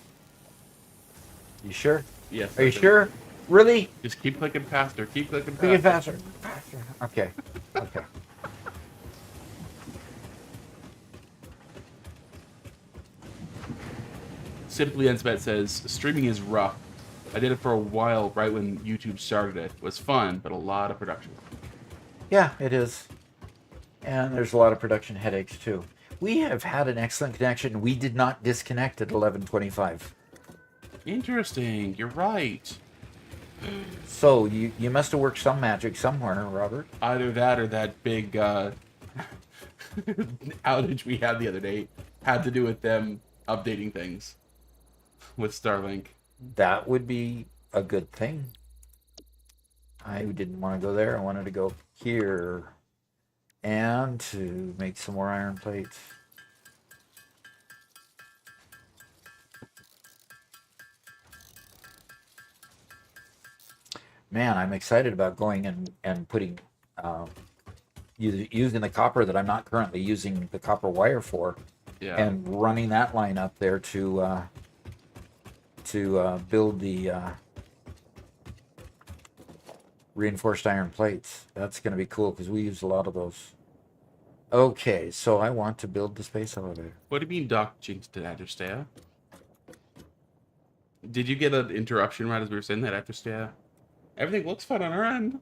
You sure? Yes. Are you that's sure? Really? enough. Just keep clicking faster. Keep clicking faster. Make it faster. Faster. Okay. Okay. Simply Ensmet says, streaming is rough. I did it for a while right when YouTube started it. It was fun, but a lot of production. Yeah, it is. And there's a lot of production headaches too. We have had an excellent connection. We did not disconnect at 11:25. Interesting. You're right. So you must have worked some magic somewhere, Robert. Either that or that big outage we had the other day had to do with them updating things with Starlink. That would be a good thing. I didn't want to go there. I wanted to go here and to make some more iron plates. Man, I'm excited about going and putting using the copper that I'm not currently using the copper wire for, Yeah. and running that line up there to build the reinforced iron plates. That's going to be cool because we use a lot of those. Okay, so I want to build the space elevator. What do you mean Doc jinxed it, Adderstea? Did you get an interruption right as we were saying that, Adderstea? Everything looks fine on our end.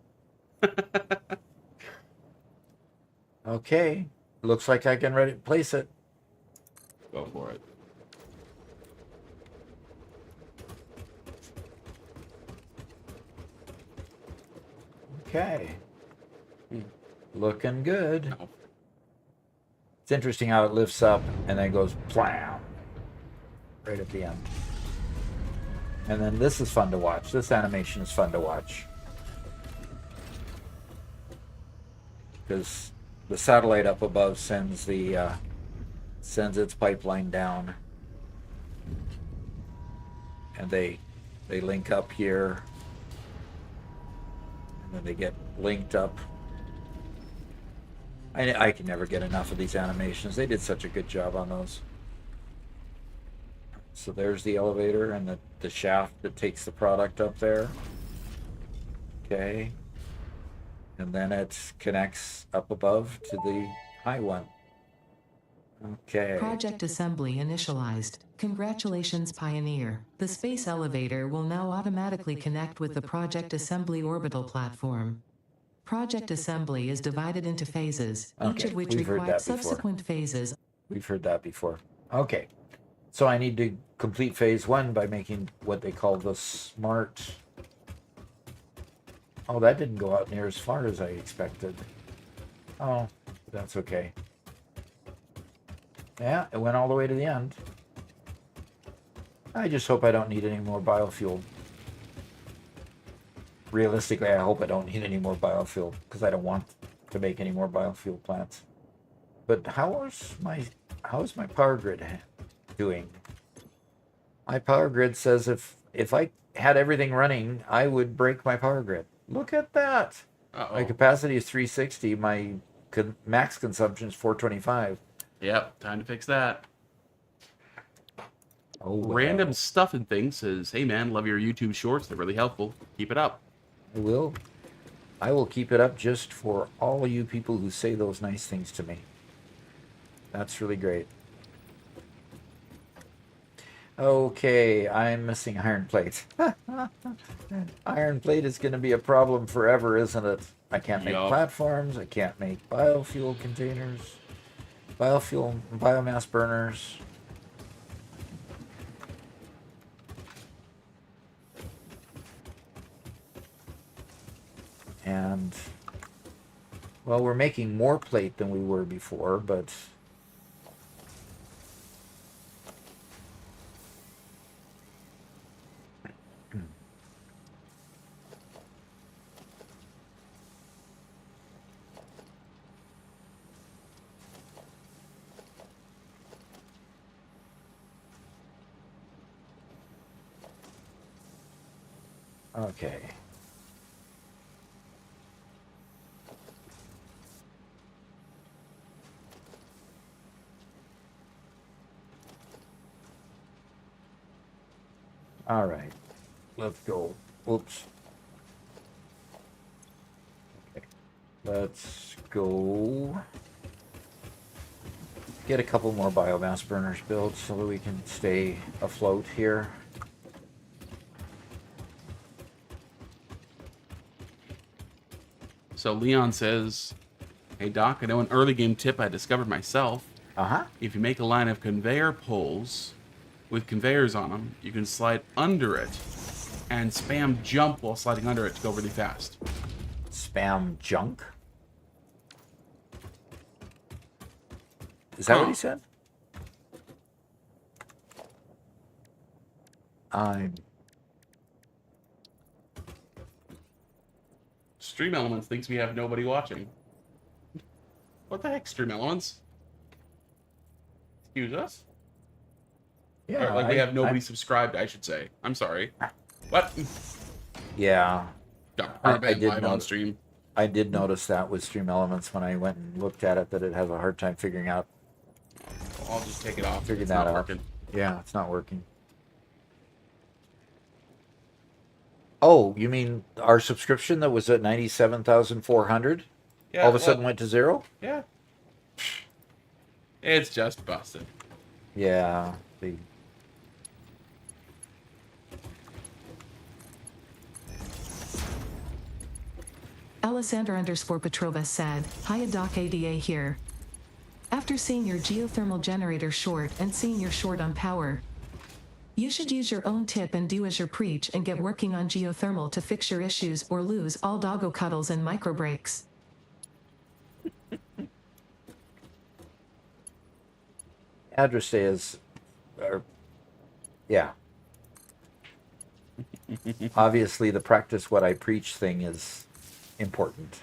Okay, looks like I can ready place it. Go for it. Okay. Looking good. No. It's interesting how it lifts up and then goes plam right at the end. And then this is fun to watch. This animation is fun to watch. Because the satellite up above sends its pipeline down. And they link up here. And then they get linked up. I can never get enough of these animations. They did such a good job on those. So there's the elevator and the shaft that takes the product up there. Okay. And then it connects up above to the high one. Okay. Project assembly initialized. Congratulations, Pioneer. The space elevator will now automatically connect with the Project Assembly orbital platform. Project assembly is divided into phases, each Okay, of which we've heard require that before. subsequent phases. We've heard that before. Okay. So I need to complete phase 1 by making what they call the smart. Oh, that didn't go out near as far as I expected. Oh, that's okay. Yeah, it went all the way to the end. I just hope I don't need any more biofuel. Realistically, I hope I don't need any more biofuel because I don't want to make any more biofuel plants. But how is my power grid doing? My power grid says if I had everything running, I would break my power grid. Look at that. Uh-oh. My capacity is 360. My max consumption is 425. Yep, time to fix that. Oh, well. Random stuff and things says, hey man, love your YouTube shorts. They're really helpful. Keep it up. I will keep it up just for all you people who say those nice things to me. That's really great. Okay, I'm missing iron plate. Iron plate is going to be a problem forever, isn't it? I can't make platforms. I can't make biofuel containers. Biomass burners. And, well, we're making more plate than we were before, but okay. All right, let's go. Oops. Okay, let's go get a couple more biomass burners built so that we can stay afloat here. So Leon says, hey Doc, I know an early game tip I discovered myself. Uh-huh. If you make a line of conveyor poles with conveyors on them, you can slide under it and spam jump while sliding under it to go really fast. Spam junk? Is that what he said? Stream Elements thinks we have nobody watching. What the heck, Stream Elements? Excuse us? Yeah. Or, like we have nobody subscribed, I should say. I'm sorry. What? Yeah. I did live on notice. stream. I did notice that with Stream Elements when I went and looked at it, that it has a hard time figuring out. I'll just take it off. Figured It's that not out. working. Yeah, it's not working. Oh, you mean our subscription that was at 97,400 Yeah, all of a sudden went to 0? Yeah. It's just busted. Yeah. Alessandra _Petrova said, Hi Doc ADA here. After seeing your geothermal generator short and seeing you're short on power, you should use your own tip and do as you preach and get working on geothermal to fix your issues or lose all doggo cuddles and micro breaks. Address is, yeah. Obviously, the practice what I preach thing is important.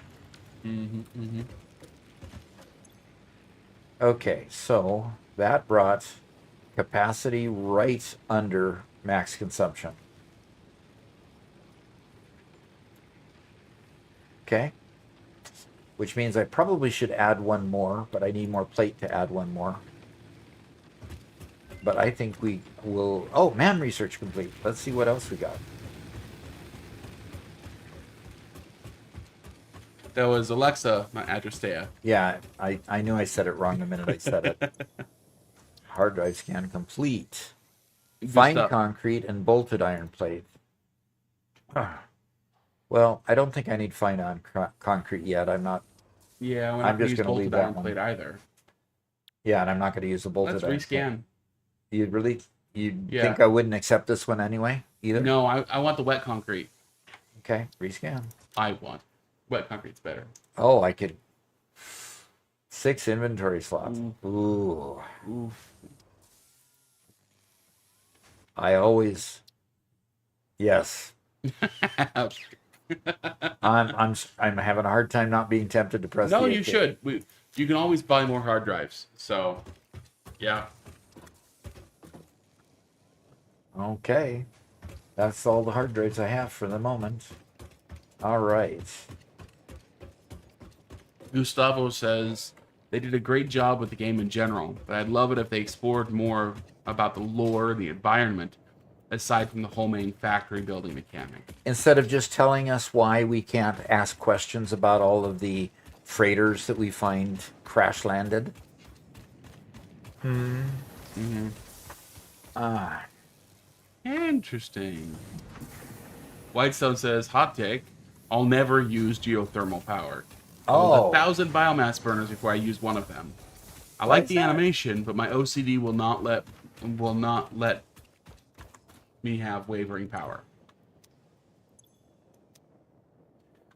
Okay, so that brought capacity right under max consumption. Okay, which means I probably should add one more, but I need more plate to add one more. But I think we will... Oh, man, research complete. Let's see what else we got. That was Alexa, not Adrestea. Yeah, I knew I said it wrong the minute I said it. Hard drive scan complete. Fine concrete and bolted iron plate. Well, I don't think I need fine on concrete yet. I'm not... Yeah, I'm just going to leave that iron one. plate either. Yeah, and I'm not going to use the bolted Let's iron rescan. plate. You think I wouldn't accept this one anyway, either? No, I want the wet concrete. Okay, rescan. I want. Wet concrete's better. Oh, I could... 6 inventory slots. Ooh. Oof. I always... Yes. I'm having a hard time not being tempted to press No, the you 8K. should. You can always buy more hard drives. So, yeah. Okay. That's all the hard drives I have for the moment. All right. Gustavo says they did a great job with the game in general, but I'd love it if they explored more about the lore, the environment, aside from the whole main factory building mechanic. Instead of just telling us why we can't ask questions about all of the freighters that we find crash landed. Interesting. Whitestone says, hot take, I'll never use geothermal power. I built 1,000 biomass burners before I use one of them. I like the animation, but my OCD will not let me have wavering power.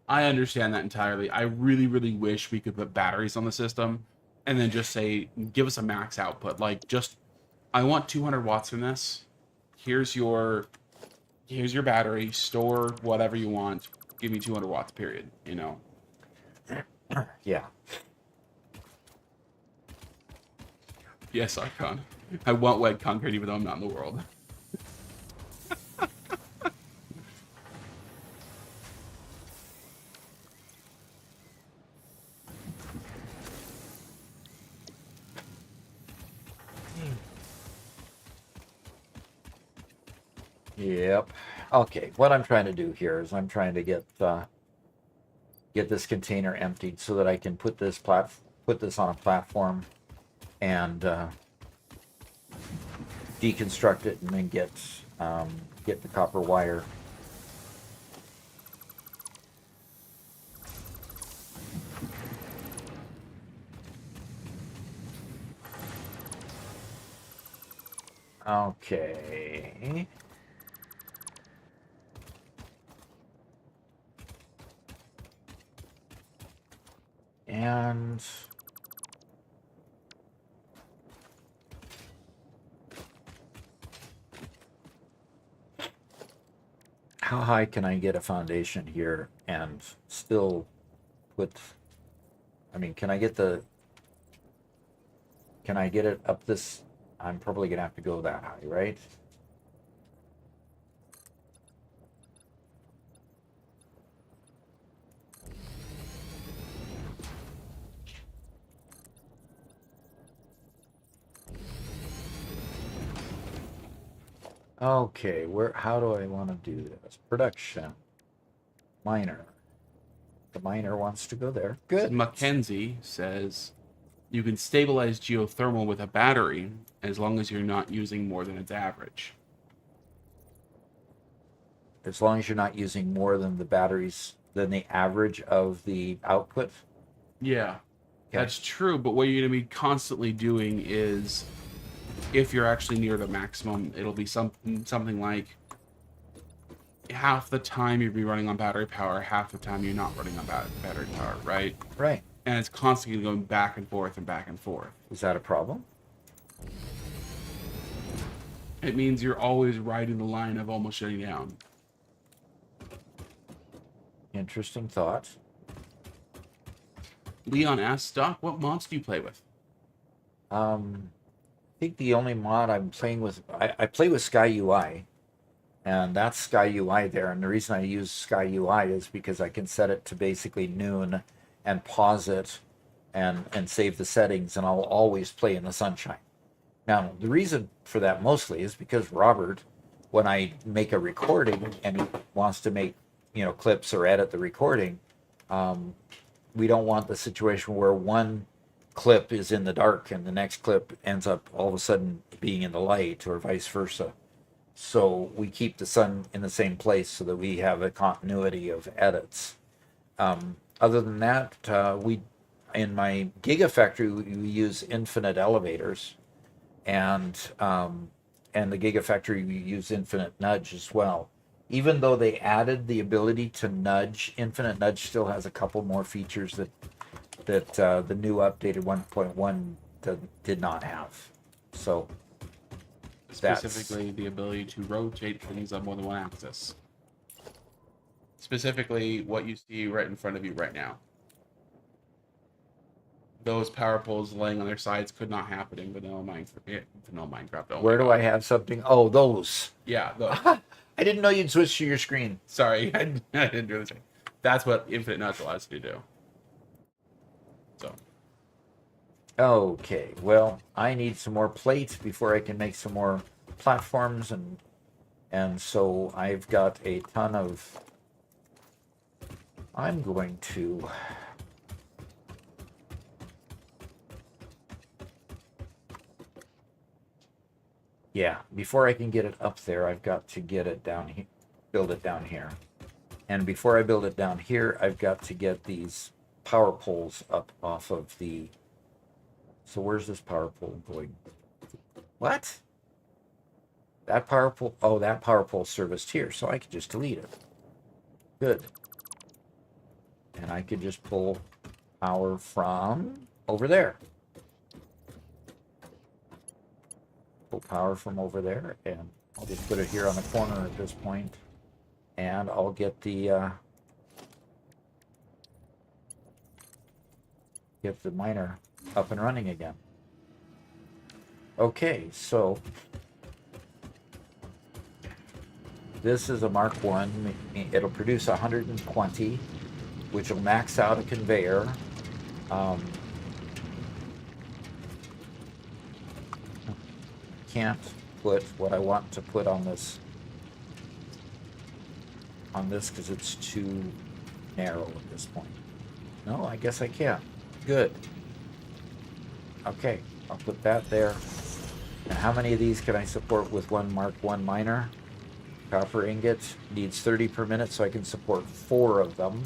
I understand that entirely. I really, really wish we could put batteries on the system and then just say, give us a max output. Like, just, I want 200 watts from this. Here's your battery. Store whatever you want. Give me 200 watts, period. You know? Yeah. Yes, Icon. I want wet concrete even though I'm not in the world. Yep. Okay, what I'm trying to do here is I'm trying to get this container emptied so that I can put this on a platform and deconstruct it and then get the copper wire. Okay. And how high can I get a foundation here and still put, I mean, can I get it up this? I'm probably gonna have to go that high, right? Okay, how do I want to do this? Production. Miner. The miner wants to go there. Good. Mackenzie says, you can stabilize geothermal with a battery as long as you're not using more than its average. As long as you're not using more than the average of the output. Yeah. That's true, but what you're going to be constantly doing is, if you're actually near the maximum, it'll be something like half the time you'll be running on battery power, half the time you're not running on battery power, right? Right. And it's constantly going back and forth and back and forth. Is that a problem? It means you're always riding the line of almost shutting down. Interesting thought. Leon asks, Doc, what mods do you play with? I think the only mod I'm playing with, I play with Sky UI, and that's Sky UI there. And the reason I use Sky UI is because I can set it to basically noon and pause it and save the settings, and I'll always play in the sunshine. Now, the reason for that mostly is because Robert, when I make a recording and he wants to make, clips or edit the recording, we don't want the situation where one clip is in the dark and the next clip ends up all of a sudden being in the light, or vice versa. So we keep the sun in the same place so that we have a continuity of edits. Other than that, we in my Gigafactory we use infinite elevators, and the Gigafactory we use infinite nudge as well. Even though they added the ability to nudge, infinite nudge still has a couple more features that the new updated 1.1 did not have. So specifically the ability to rotate things on more than one axis. Specifically what you see right in front of you right now. Those power poles laying on their sides could not happen in vanilla Minecraft. Where do I have something? Oh, those. Yeah, those. I didn't know you'd switch to your screen. Sorry, I didn't do the same. That's what infinite nudge allows you to do. So. Okay, well, I need some more plates before I can make some more platforms, and so I've got a ton of. I'm going to. Yeah, before I can get it up there, I've got to get it down here, build it down here. And before I build it down here, I've got to get these power poles up off of the... So where's this power pole going? What? That power pole... Oh, that power pole serviced here, so I could just delete it. Good. And I could just pull power from over there. Power from over there, and I'll just put it here on the corner at this point, and I'll get the miner up and running again. Okay, so this is a Mark 1. It'll produce 120, which will max out a conveyor. Can't put what I want to put on this because it's too narrow at this point. No, I guess I can. Good. Okay, I'll put that there. And how many of these can I support with one Mark 1 miner? Copper ingot needs 30 per minute, so I can support 4 of them.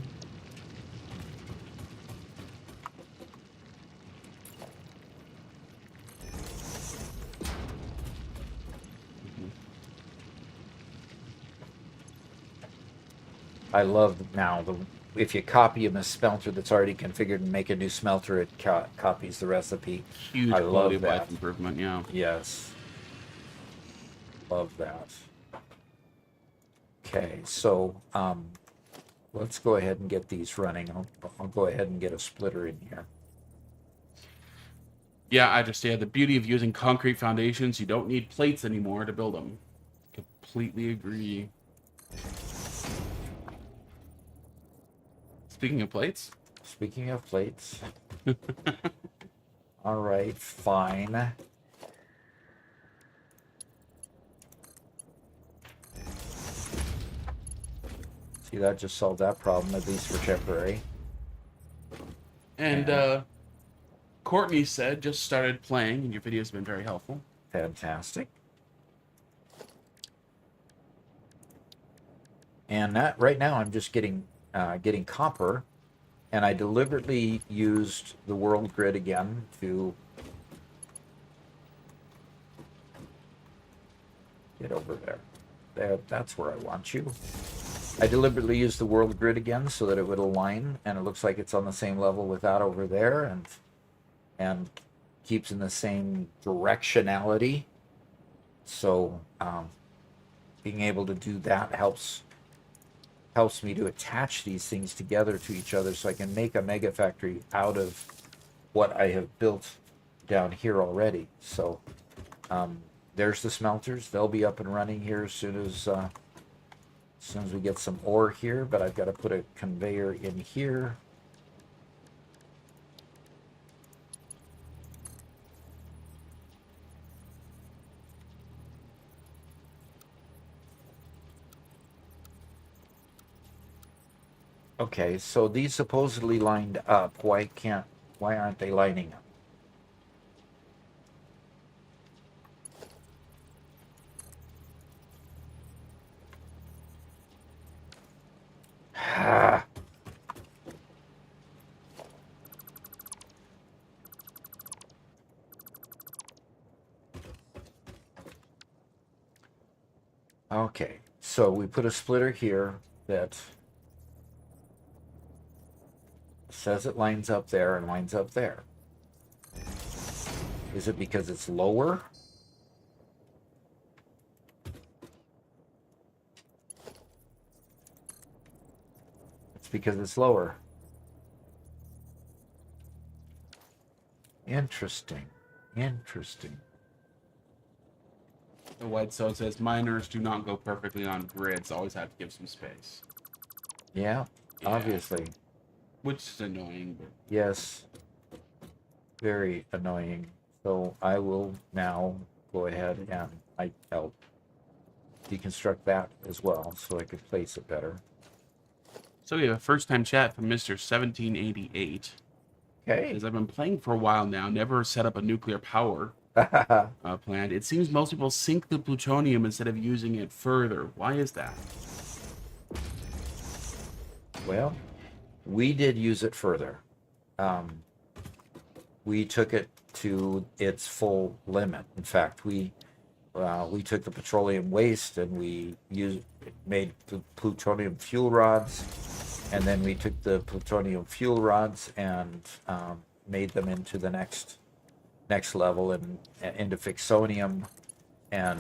I love now if you copy a smelter that's already configured and make a new smelter, it copies the recipe. Huge I quality love of life that. improvement, yeah. Yes. Love that. Okay, so let's go ahead and get these running. I'll go ahead and get a splitter in here. Yeah, the beauty of using concrete foundations, you don't need plates anymore to build them. Completely agree. Speaking of plates. Speaking of plates. All right, fine. See, that just solved that problem, at least for temporary. And Courtney said, just started playing, and your video's been very helpful. Fantastic. And that right now I'm just getting copper And I deliberately used the world grid again to get over there. That's where I want you. I deliberately used the world grid again so that it would align, and it looks like it's on the same level with that over there, and keeps in the same directionality. So being able to do that helps me to attach these things together to each other, so I can make a mega factory out of what I have built down here already. So there's the smelters. They'll be up and running here as soon as we get some ore here, but I've got to put a conveyor in here. Okay, so these supposedly lined up. Why aren't they lining up? Ah. Okay, so we put a splitter here that says it lines up there and lines up there. Is it because it's lower? It's because it's lower. Interesting. Interesting. The white stone says miners do not go perfectly on grids. Always have to give some space. Yeah, obviously. Which is annoying. But... Yes. Very annoying. So I will now go ahead and I'll deconstruct that as well so I could place it better. So we have a first-time chat from Mr. 1788. Okay. As I've been playing for a while now, never set up a nuclear power plant. It seems most people sink the plutonium instead of using it further. Why is that? Well, we did use it further. We took it to its full limit. In fact, we took the petroleum waste and we made the plutonium fuel rods, and then we took the plutonium fuel rods and made them into the next level and into fixonium, and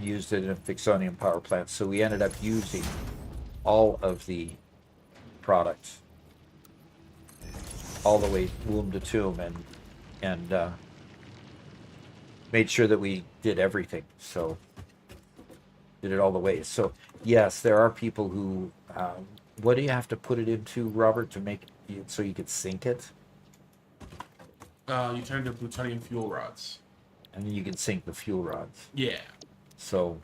used it in a fixonium power plant. So we ended up using all of the products all the way womb to tomb, and made sure that we did everything. So did it all the way. So yes, there are people who what do you have to put it into, Robert, to make it so you could sink it? You turn to plutonium fuel rods. And then you can sink the fuel rods. Yeah. So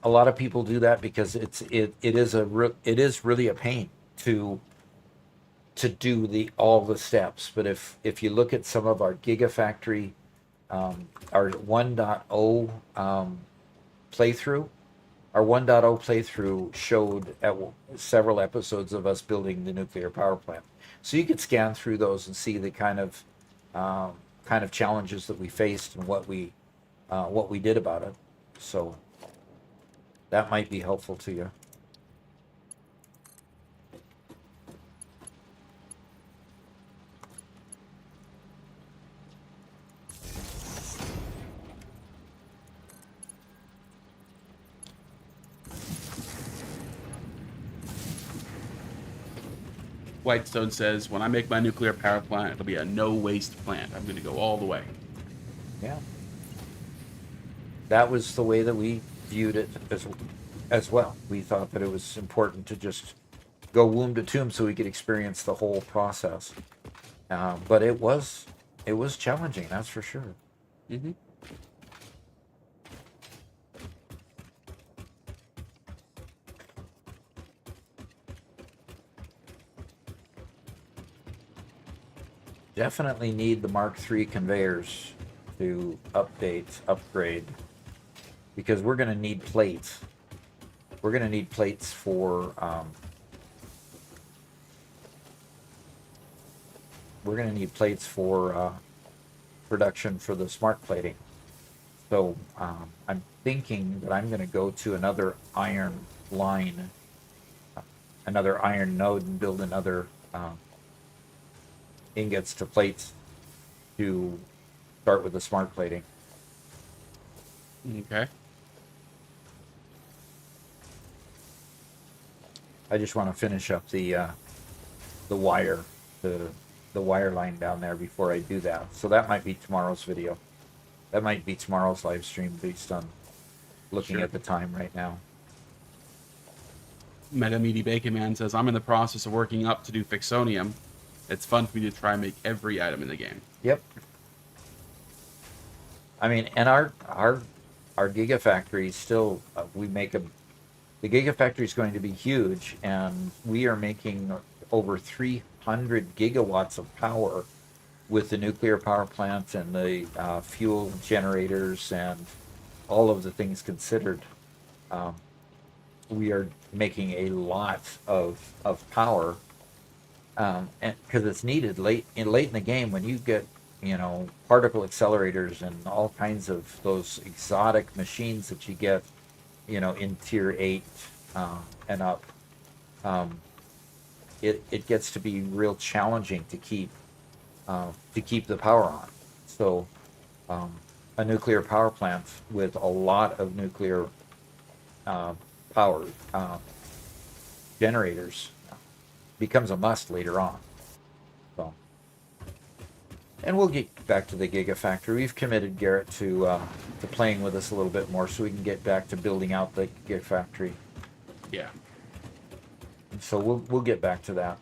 a lot of people do that because it is really a pain to do all the steps. But if you look at some of our Gigafactory, our 1.0 playthrough, our 1.0 playthrough showed several episodes of us building the nuclear power plant. So you could scan through those and see the kind of challenges that we faced and what we did about it. So that might be helpful to you. Whitestone says, when I make my nuclear power plant, it'll be a no-waste plant. I'm going to go all the way. Yeah. That was the way that we viewed it as well. We thought that it was important to just go womb to tomb so we could experience the whole process. But it was challenging, that's for sure. Mm-hmm. Definitely need the Mark III conveyors to upgrade, because we're going to need plates. we're going to need plates for production for the smart plating. So I'm thinking that I'm going to go to another iron line, another iron node, and build another ingots to plates to start with the smart plating. Okay. I just want to finish up the wire, the wire line down there before I do that. So that might be tomorrow's video. That might be tomorrow's live stream based on looking Sure. at the time right now. Mega Meaty Bacon Man says, I'm in the process of working up to do Fixonium. It's fun for me to try and make every item in the game. Yep. I mean, and our Gigafactory still, we make a, the Gigafactory is going to be huge, and we are making over 300 gigawatts of power with the nuclear power plant and the fuel generators and all of the things considered. We are making a lot of power, and because it's needed late in the game when you get, you know, particle accelerators and all kinds of those exotic machines that you get, you know, in tier 8 and up. It gets to be real challenging to keep the power on. So a nuclear power plant with a lot of nuclear power generators becomes a must later on. So, and we'll get back to the Gigafactory. We've committed Garrett to playing with us a little bit more, so we can get back to building out the Gigafactory. Yeah. So we'll get back to that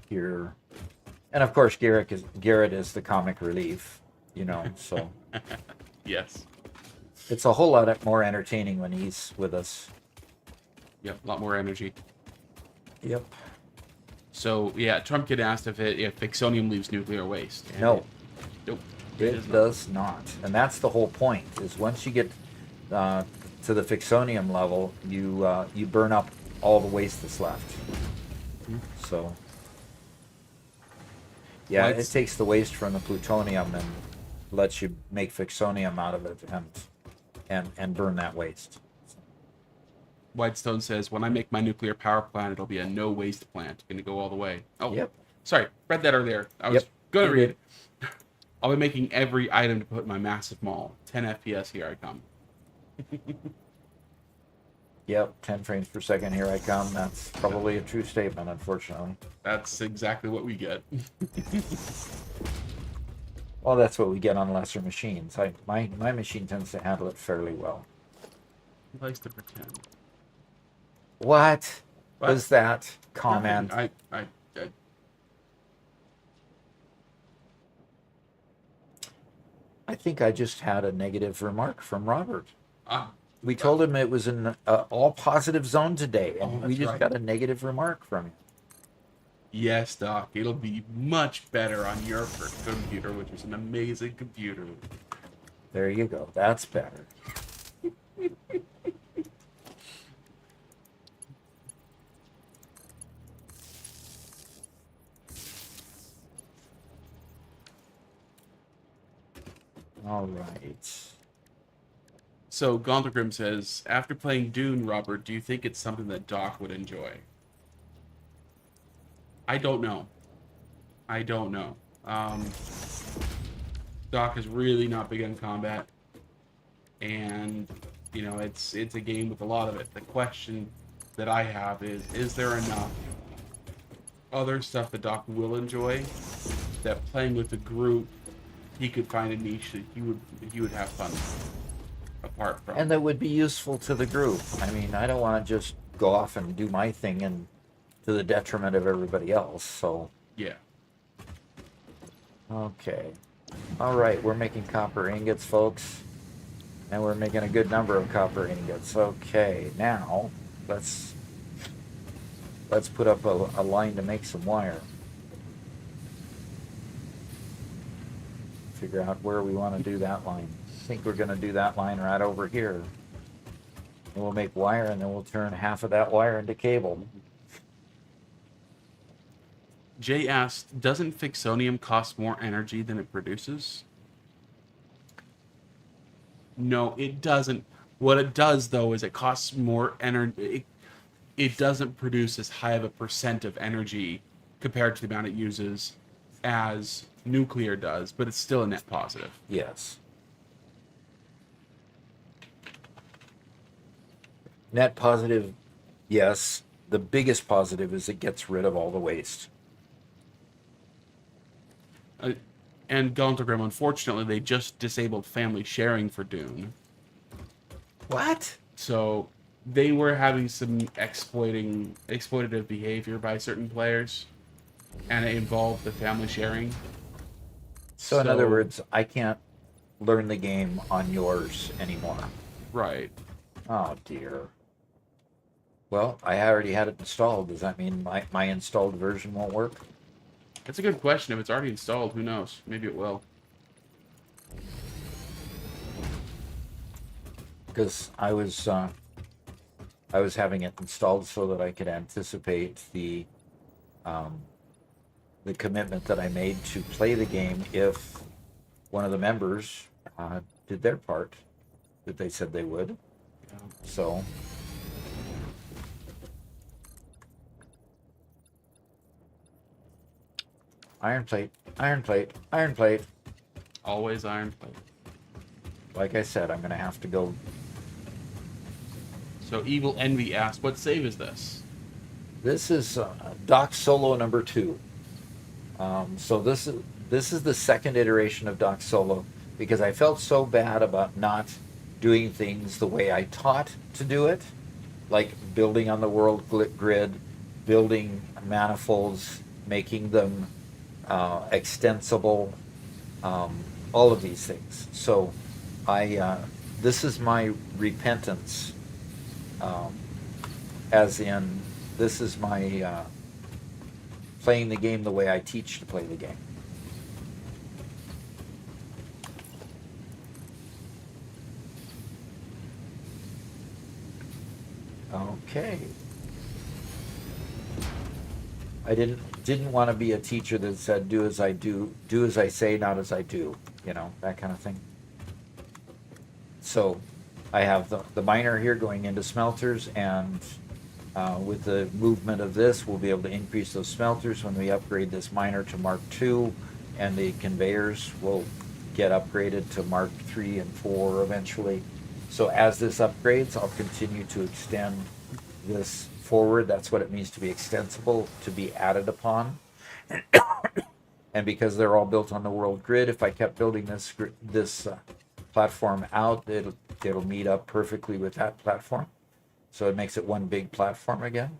here. And of course, Garrett is the comic relief, you know. So Yes. it's a whole lot more entertaining when he's with us. Yep. A lot more energy. Yep. So yeah, Trump Kid asked if Fixonium leaves nuclear waste. And No. Nope. It does not, and that's the whole point. Is once you get to the Fixonium level, you burn up all the waste that's left. So yeah, Well, it takes the waste from the plutonium and lets you make Fixonium out of it and burn that waste. Whitestone says, when I make my nuclear power plant, it'll be a no waste plant. Gonna go all the way. Oh, Yep. Sorry, read that earlier. I was Yep, gonna you read did. it. I'll be making every item to put in my massive mall. 10 FPS, here I come. Yep, 10 frames per second. Here I come. That's probably a true statement, unfortunately. That's exactly what we get. Well, that's what we get on lesser machines. My machine tends to handle it fairly well. He likes to pretend. What What? was that comment? I think I just had a negative remark from Robert. We told him it was an all positive zone today, and we that's just right. got a negative remark from him. Yes, Doc. It'll be much better on your computer, which is an amazing computer. There you go. That's better. All right. So Gondelgrim says, after playing Dune, Robert, do you think it's something that Doc would enjoy? I don't know. Doc is really not big on combat, and you know it's a game with a lot of it. The question that I have is there enough other stuff that Doc will enjoy that playing with the group he could find a niche that he would have fun apart from. And that would be useful to the group. I mean, I don't want to just go off and do my thing and to the detriment of everybody else. So Yeah. okay. All right, we're making copper ingots, folks. And we're making a good number of copper ingots. Okay, now let's put up a line to make some wire. Figure out where we want to do that line. I think we're going to do that line right over here. We'll make wire, and then we'll turn half of that wire into cable. Jay asked, doesn't Fixonium cost more energy than it produces? No, it doesn't. What it does, though, is it costs more energy. It doesn't produce as high of a percent of energy compared to the amount it uses as nuclear does, but it's still a net positive. Yes. Net positive, yes. The biggest positive is it gets rid of all the waste. And Gauntergrim, unfortunately, they just disabled family sharing for Dune. What? So they were having some exploitative behavior by certain players, and it involved the family sharing. So in other words, I can't learn the game on yours anymore. Right. Oh dear. Well, I already had it installed. Does that mean my installed version won't work? That's a good question. If it's already installed, who knows? Maybe it will. Because I was having it installed so that I could anticipate the commitment that I made to play the game if one of the members did their part that they said they would. Yeah. So iron plate, iron plate, iron plate. Always iron plate. Like I said, I'm going to have to go. So Evil Envy asked, what save is this? This is Doc Solo number 2. So this is the second iteration of Doc Solo because I felt so bad about not doing things the way I taught to do it, like building on the world grid, building manifolds, making them extensible, all of these things. So this is my repentance, as in this is my playing the game the way I teach to play the game. Okay. I didn't want to be a teacher that said do as I do as I say, not as I do, that kind of thing. So I have the miner here going into smelters, and with the movement of this, we'll be able to increase those smelters when we upgrade this miner to Mark II, and the conveyors will get upgraded to Mark III and IV eventually. So as this upgrades, I'll continue to extend this forward. That's what it means to be extensible, to be added upon. And because they're all built on the world grid, if I kept building this platform out, it'll meet up perfectly with that platform. So it makes it one big platform again.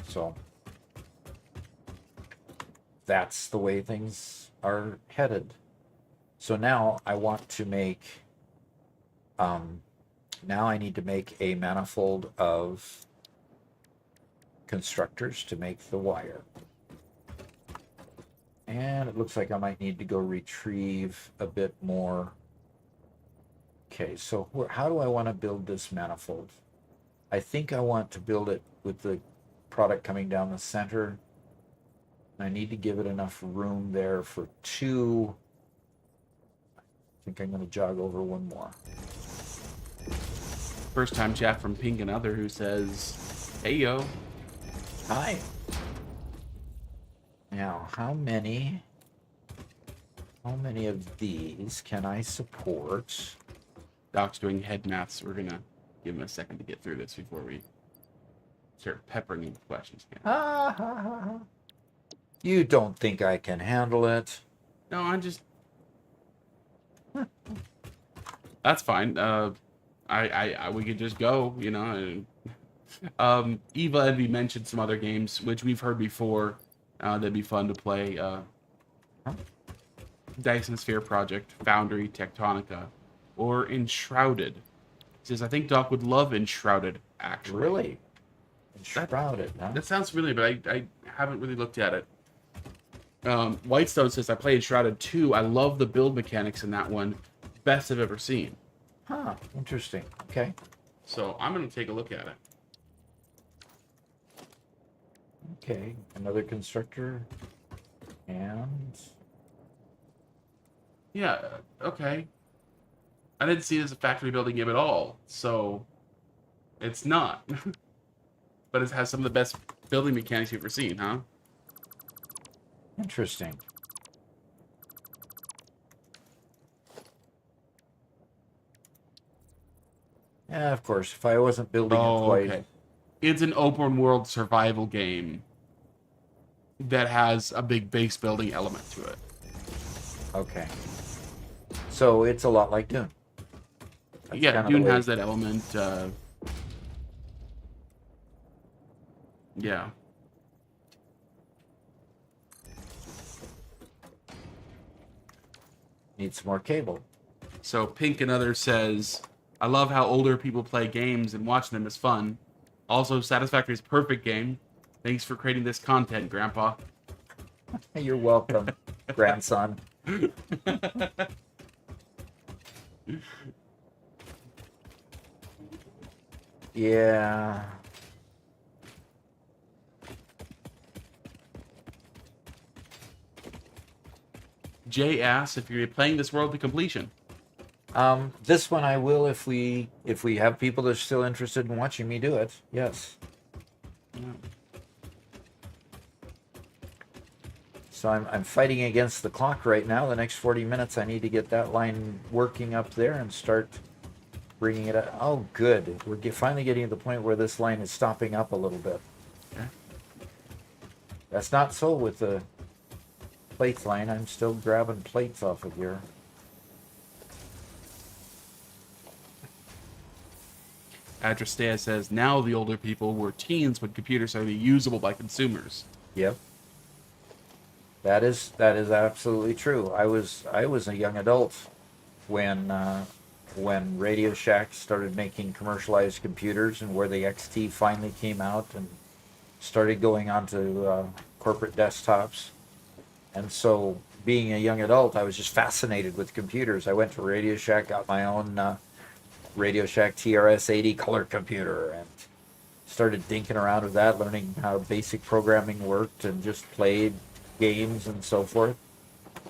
So that's the way things are headed. So now I want to make, now I need to make a manifold of constructors to make the wire. And it looks like I might need to go retrieve a bit more. Okay, so how do I want to build this manifold? I think I want to build it with the product coming down the center. I need to give it enough room there for 2. I think I'm going to jog over one more. First time chat from Pink and Other, who says, hey yo. Hi. Now, how many of these can I support? Doc's doing head maths. We're going to give him a second to get through this before we start peppering him with questions again. You don't think I can handle it? No, I'm just... That's fine. We could just go, Eva Envy mentioned some other games, which we've heard before. That'd be fun to play. Dyson Sphere Project, Foundry, Tectonica, or Enshrouded. He says, I think Doc would love Enshrouded, actually. Really? Enshrouded, huh? That sounds familiar, but I haven't really looked at it. Whitestone says, I played Enshrouded 2. I love the build mechanics in that one. Best I've ever seen. Huh, interesting. Okay. So I'm going to take a look at it. Okay, another constructor. And Yeah, okay. I didn't see it as a factory building game at all, so it's not. But it has some of the best building mechanics you've ever seen, huh? interesting. Yeah, of course, if I wasn't building it Oh, quite. okay. It's an open world survival game that has a big base building element to it. Okay. So it's a lot like Dune. That's Yeah, kind of the Dune way. has that element. Yeah. Needs more cable. So Pink and Others says, I love how older people play games and watching them is fun. Also, Satisfactory is a perfect game. Thanks for creating this content, Grandpa. You're welcome, grandson. Yeah. Jay asks if you're playing this world to completion. This one I will if we have people that are still interested in watching me do it. Yes. So I'm fighting against the clock right now. The next 40 minutes, I need to get that line working up there and start bringing it up. Oh, good. We're finally getting to the point where this line is stopping up a little bit. Okay. That's not so with the plates line. I'm still grabbing plates off of here. Adrastea says, now the older people were teens when computers started to be usable by consumers. Yep. That is absolutely true. I was a young adult when Radio Shack started making commercialized computers and where the XT finally came out and started going onto corporate desktops. And so, being a young adult, I was just fascinated with computers. I went to Radio Shack, got my own Radio Shack TRS-80 color computer, and started dinking around with that, learning how basic programming worked, and just played games and so forth.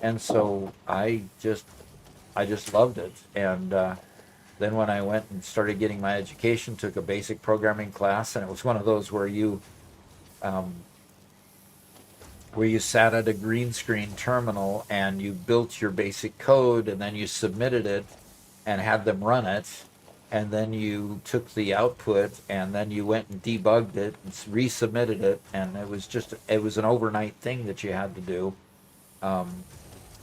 And so I just loved it. And then when I went and started getting my education, took a basic programming class, and it was one of those where you sat at a green screen terminal and you built your basic code, and then you submitted it and had them run it, and then you took the output and then you went and debugged it and resubmitted it, and it was an overnight thing that you had to do,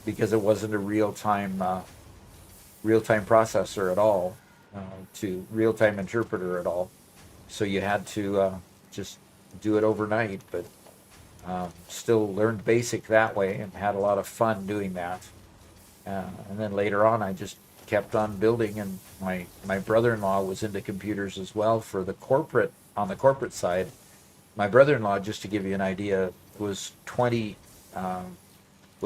because it wasn't a real-time processor at all, to real-time interpreter at all, so you had to just do it overnight, but still learned basic that way and had a lot of fun doing that. And then later on, I just kept on building, and my brother-in-law was into computers as well on the corporate side. My brother-in-law, just to give you an idea, was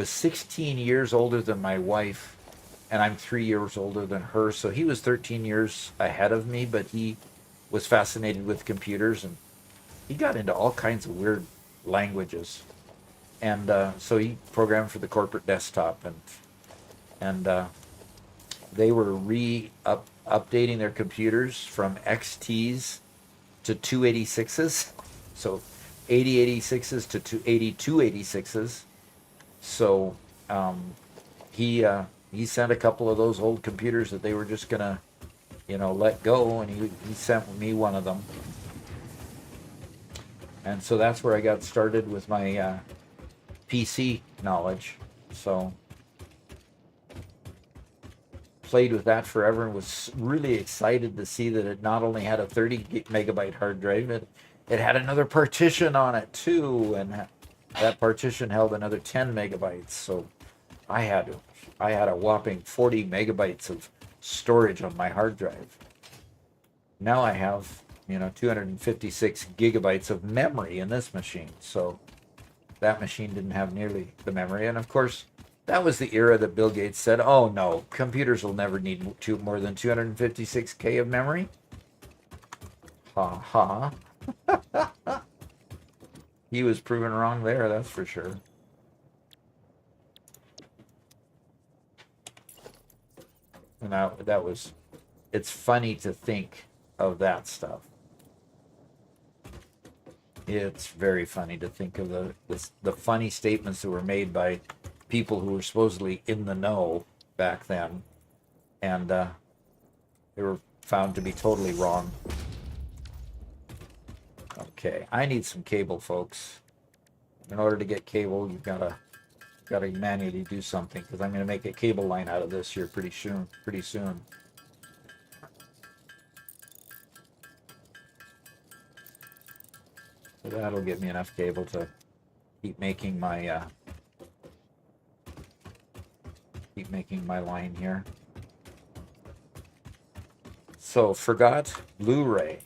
16 years older than my wife, and I'm 3 years older than her. So he was 13 years ahead of me, but he was fascinated with computers, and he got into all kinds of weird languages. And so he programmed for the corporate desktop, and they were updating their computers from XTs to 286s, so 8086s to 8286s. So he sent a couple of those old computers that they were just gonna, let go, and he sent me one of them. And so that's where I got started with my PC knowledge. So played with that forever and was really excited to see that it not only had a 30 megabyte hard drive, it had another partition on it too, and that partition held another 10 megabytes. So I had a whopping 40 megabytes of storage on my hard drive. Now I have 256 gigabytes of memory in this machine. So that machine didn't have nearly the memory. And of course, that was the era that Bill Gates said, oh no, computers will never need more than 256K of memory. Ha ha. He was proven wrong there, that's for sure. And that was, it's funny to think of that stuff. It's very funny to think of the funny statements that were made by people who were supposedly in the know back then, and they were found to be totally wrong. Okay, I need some cable, folks. In order to get cable, you've got to manually do something, because I'm going to make a cable line out of this here pretty soon. So that'll give me enough cable to keep making my line here. So forgot Blu-ray.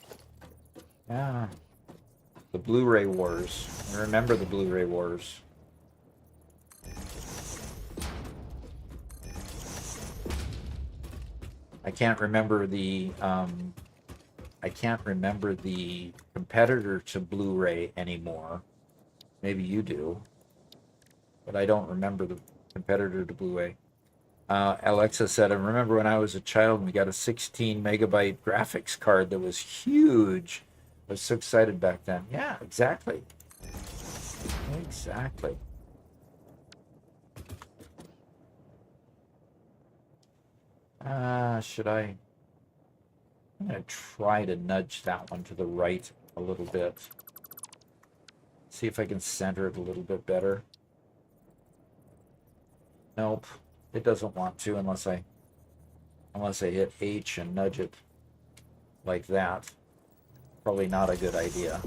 Yeah, the Blu-ray wars. I remember the Blu-ray wars. I can't remember the competitor to Blu-ray anymore. Maybe you do, but I don't remember the competitor to Blu-ray. Alexa said, I remember when I was a child and we got a 16 megabyte graphics card that was huge. I was so excited back then. Yeah, exactly. Exactly. Should I? I'm going to try to nudge that one to the right a little bit. See if I can center it a little bit better. Nope, it doesn't want to unless I hit H and nudge it like that. Probably not a good idea.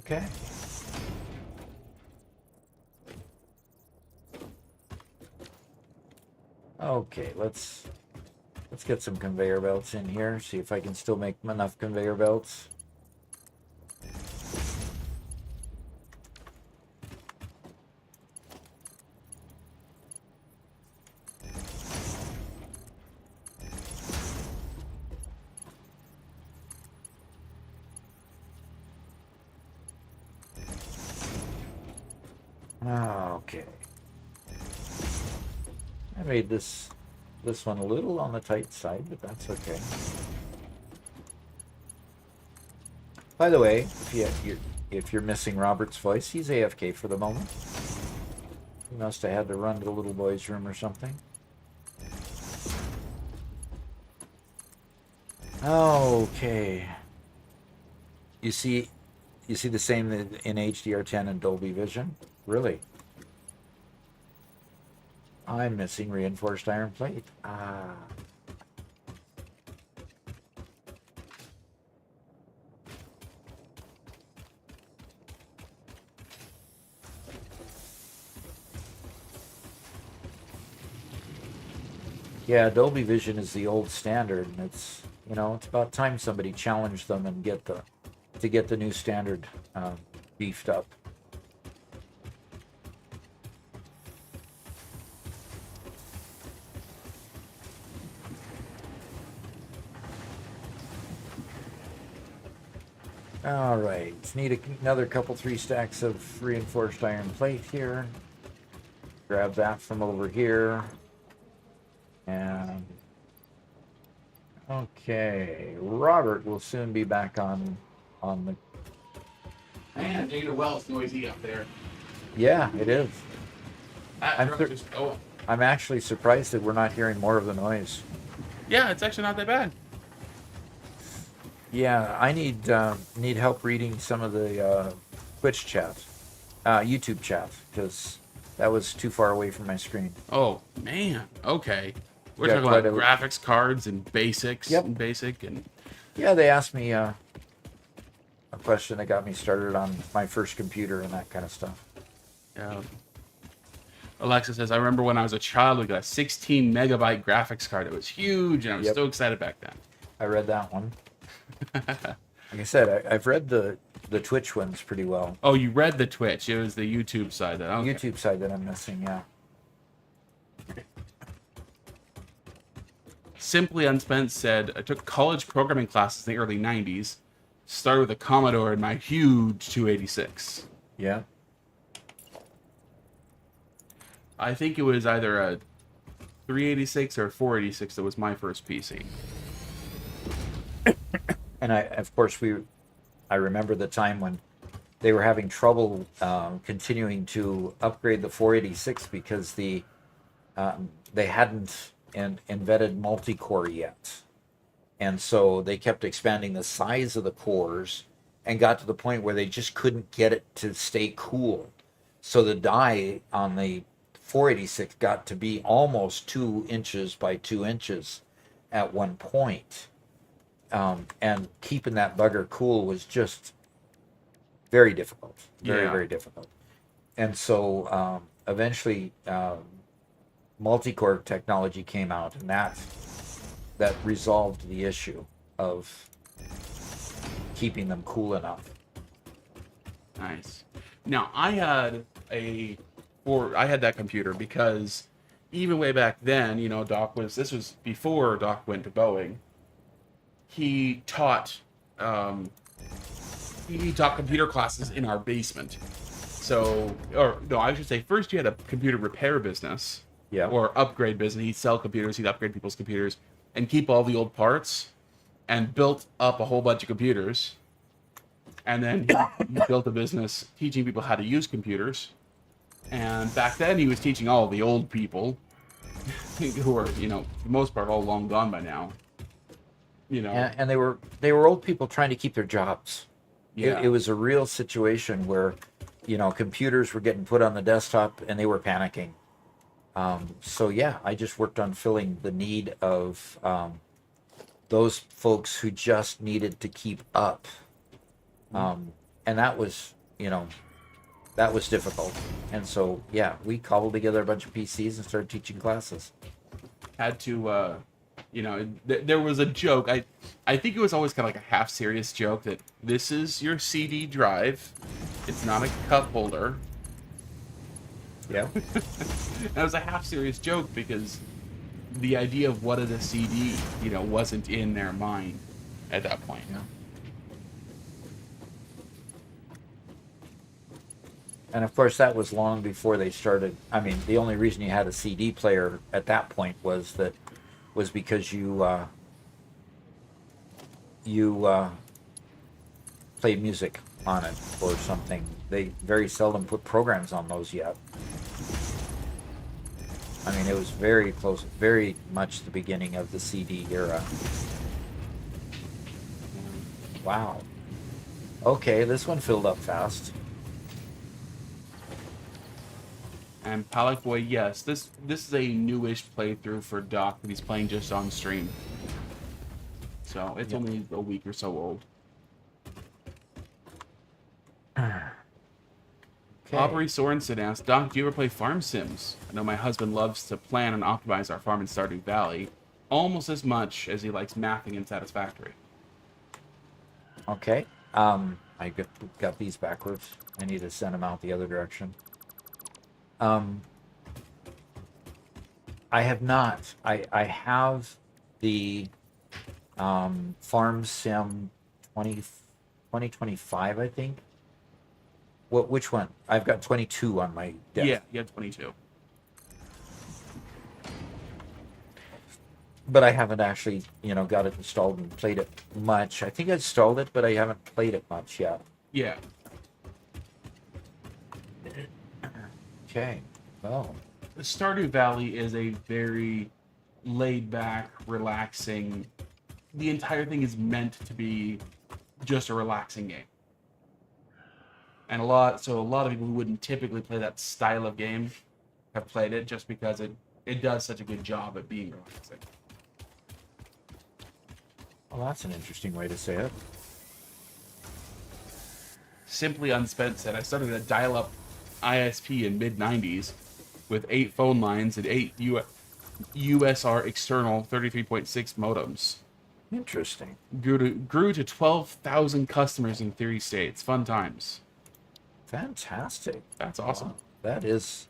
Okay. Okay, let's get some conveyor belts in here, see if I can still make enough conveyor belts. Okay. I made this one a little on the tight side, but that's okay. By the way, if you're missing Robert's voice, he's AFK for the moment. He must have had to run to the little boy's room or something. Okay. You see the same in HDR10 and Dolby Vision? Really? I'm missing reinforced iron plate. Yeah, Dolby Vision is the old standard, and it's about time somebody challenged them and get the new standard beefed up. All right, need another couple 3 stacks of reinforced iron plate here. Grab that from over here. And okay, Robert will soon be back on the. Man, Data Well's noisy up there. Yeah, it is. Oh, I'm actually surprised that we're not hearing more of the noise. yeah, it's actually not that bad. Yeah, I need help reading some of the Twitch chat, YouTube chat, because that was too far away from my screen. Oh man, okay. We're got talking about quite graphics cards and basics Yep. and basic and Yeah, they asked me a question that got me started on my first computer and that kind of stuff. Alexa says, I remember when I was a child, we got a 16 megabyte graphics card. It was huge, and I was Yep. so excited back then. I read that one. Like I said, I've read the Twitch ones pretty well. Oh, you read the Twitch. It was the YouTube side. Okay. YouTube side that I'm missing, yeah. Simply Unspent said, I took college programming classes in the early 90s, started with a Commodore and my huge 286. Yeah. I think it was either a 386 or a 486 that was my first PC. And I remember the time when they were having trouble continuing to upgrade the 486 because they hadn't invented multi-core yet, and so they kept expanding the size of the cores and got to the point where they just couldn't get it to stay cool. So the die on the 486 got to be almost 2 inches by 2 inches at one point. And keeping that bugger cool was just very difficult, very difficult. And so eventually multi-core technology came out, and that resolved the issue of keeping them cool enough. Nice. Now, I had that computer because even way back then, this was before Doc went to Boeing. He taught computer classes in our basement. So, or no, I should say first he had a computer repair business. Yeah. Or upgrade business. He'd sell computers, he'd upgrade people's computers and keep all the old parts, and built up a whole bunch of computers. And then he built a business teaching people how to use computers. And back then he was teaching all the old people who are, for the most part, all long gone by now. And they were old people trying to keep their jobs. Yeah. It was a real situation where, computers were getting put on the desktop and they were panicking. So yeah, I just worked on filling the need of those folks who just needed to keep up. And that was, that was difficult. And so, yeah, we cobbled together a bunch of PCs and started teaching classes. Had to, there was a joke. I think it was always kind of like a half serious joke that this is your CD drive. It's not a cup holder. Yeah. That was a half serious joke because the idea of what is a CD, wasn't in their mind at that point. Yeah. And of course, that was long before they started. I mean, the only reason you had a CD player at that point was because you played music on it or something. They very seldom put programs on those yet. I mean, it was very close, very much the beginning of the CD era. Wow. Okay, this one filled up fast. And Palak Boy, yes, this is a newish playthrough for Doc that he's playing just on stream. So it's only a week or so old. Okay. Aubrey Sorensen asked, Doc, do you ever play farm sims? I know my husband loves to plan and optimize our farm in Stardew Valley almost as much as he likes mathing in Satisfactory. Okay. I got these backwards. I need to send them out the other direction. I have not. I have the Farm Sim 2025, I think. Which one? I've got 22 on my desk. Yeah, you have 22. But I haven't actually, got it installed and played it much. I think I installed it, but I haven't played it much yet. Yeah. Okay. Well. Stardew Valley is a very laid-back, relaxing. The entire thing is meant to be just a relaxing game. And a lot of people who wouldn't typically play that style of game have played it just because it does such a good job at being relaxing. Well, that's an interesting way to say it. Simply Unspent said, I started a dial-up ISP in mid-90s with 8 phone lines and 8 USR external 33.6 modems. Interesting. Grew to 12,000 customers in 3 states. Fun times. Fantastic. That's awesome. Wow, that is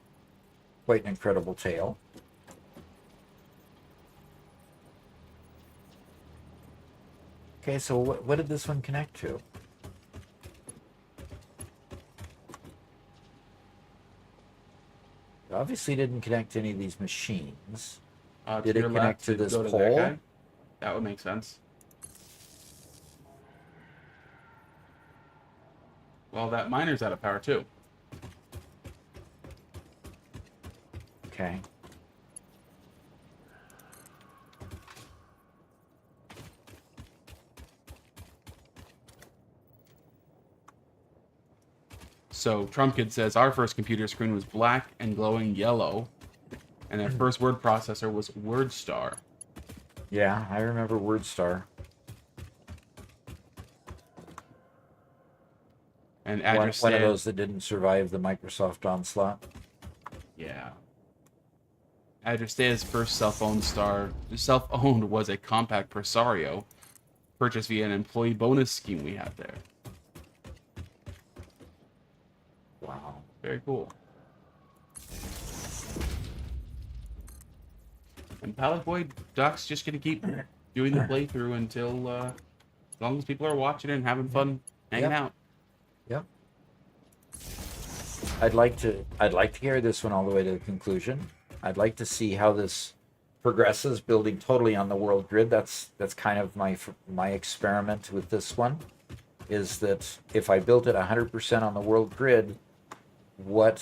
quite an incredible tale. Okay, so what did this one connect to? It obviously didn't connect to any of these machines. Did it your connect left, to this go to pole? That guy. That would make sense. Well, that miner's out of power too. Okay. So Trump Kid says our first computer screen was black and glowing yellow, and our first word processor was WordStar. Yeah, I remember WordStar. And One address of said, those that didn't survive the Microsoft onslaught. yeah. Address first self-owned was a compact Presario, purchased via an employee bonus scheme we had there. Wow. Very cool. And Pallet Boy, Doc's just gonna keep doing the playthrough until as long as people are watching and having fun hanging out. Yep. I'd like to carry this one all the way to the conclusion. I'd like to see how this progresses, building totally on the world grid. That's kind of my experiment with this one, is that if I built it 100% on the world grid, what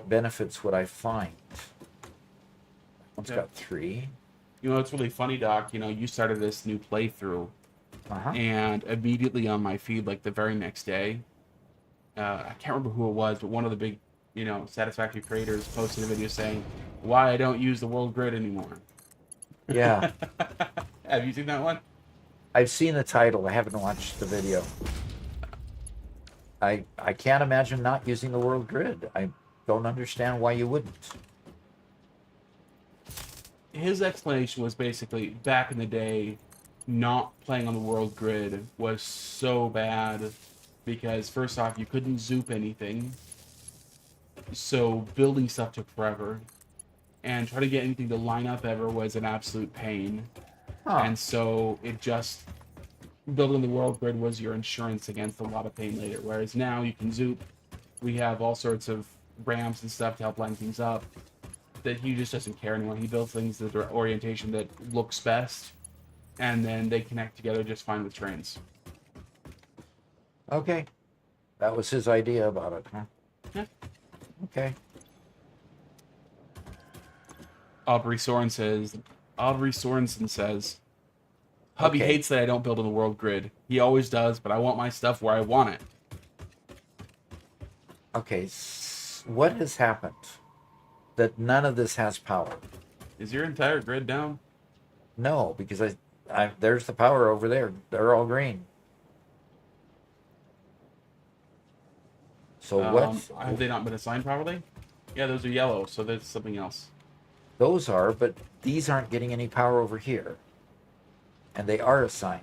benefits would I find? One's got 3. You know, it's really funny, Doc. You know, you started this new playthrough, Uh-huh. and immediately on my feed, like the very next day, I can't remember who it was, but one of the big, Satisfactory creators posted a video saying, why I don't use the world grid anymore. Yeah. Have you seen that one? I've seen the title. I haven't watched the video. I can't imagine not using the world grid. I don't understand why you wouldn't. His explanation was basically, back in the day, not playing on the world grid was so bad because, first off, you couldn't zoop anything, so building stuff took forever, and trying to get anything to line up ever was an absolute pain. And so building the world grid was your insurance against a lot of pain later, whereas now you can zoop. We have all sorts of ramps and stuff to help line things up. That he just doesn't care anymore. He builds things that are orientation that looks best, and then they connect together just fine with trains. Okay. That was his idea about it, huh? Yeah. Okay. Aubrey Sorensen says, Hubby Okay. hates that I don't build on the world grid. He always does, but I want my stuff where I want it. Okay. What has happened that none of this has power? Is your entire grid down? No, because there's the power over there. They're all green. So Have they not been assigned properly? Yeah, those are yellow, so that's something else. Those are, but these aren't getting any power over here. And they are assigned.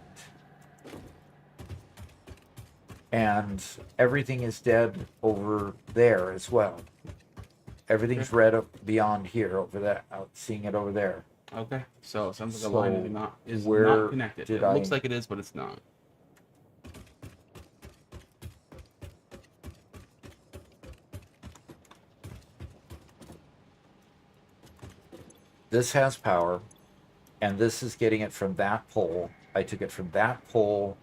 And everything is dead over there as well. Everything's red up beyond here, over there. Seeing it over there. Okay, so it sounds like So a line is where not connected. did It looks like it is, but it's not. This has power, and this is getting it from that pole. I took it from that pole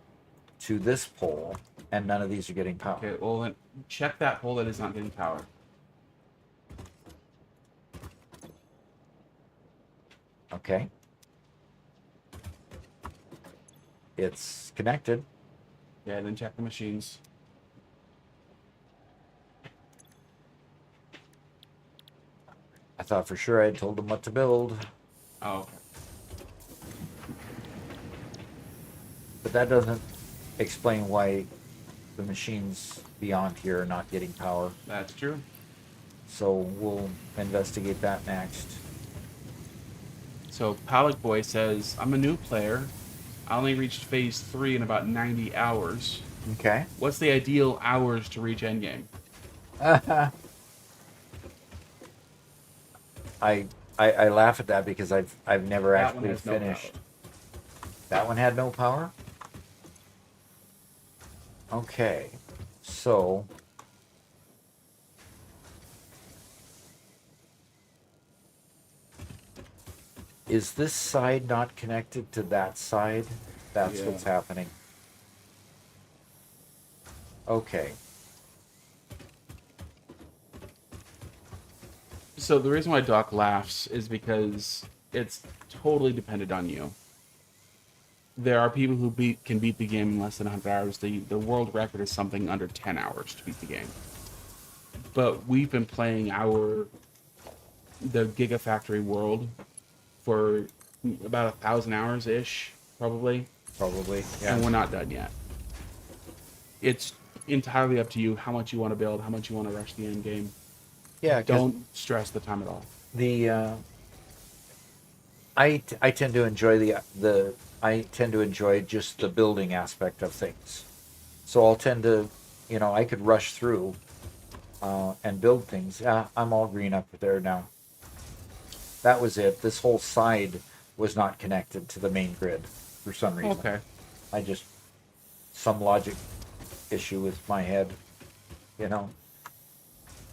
to this pole, and none of these are getting power. Okay, well then check that pole that is not getting power. Okay. It's connected. Yeah, then check the machines. thought for sure I had told him what to build, Oh, okay. but that doesn't explain why the machines beyond here are not getting power. That's true. So we'll investigate that next. So Palik Boy says, I'm a new player. I only reached phase 3 in about 90 hours. Okay. What's the ideal hours to reach endgame? I laugh at that because I've never That one actually has no finished. power. That one had no power? Okay. So is this side not connected to that side? That's Yeah. what's happening. Okay. So the reason why Doc laughs is because it's totally dependent on you. There are people who can beat the game in less than 100 hours. The world record is something under 10 hours to beat the game. But we've been playing the Gigafactory world for about 1,000 hours ish, probably, Probably. and Yeah. we're not done yet. It's entirely up to you how much you want to build, how much you want to rush the end game. Yeah, 'cause Don't stress the time at all. the I tend to enjoy the I tend to enjoy just the building aspect of things. So I'll tend to, I could rush through and build things. I'm all green up there now. That was it. This whole side was not connected to the main grid for some reason. Okay. I just some logic issue with my head, you know.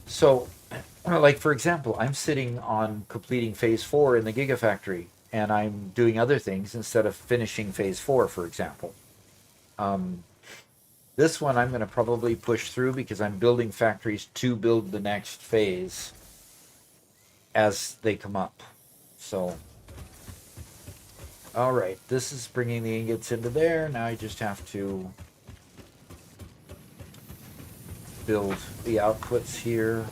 So, like for example, I'm sitting on completing phase 4 in the Gigafactory, and I'm doing other things instead of finishing phase 4, for example. This one I'm going to probably push through because I'm building factories to build the next phase as they come up. So, all right, this is bringing the ingots into there. Now I just have to build the outputs here.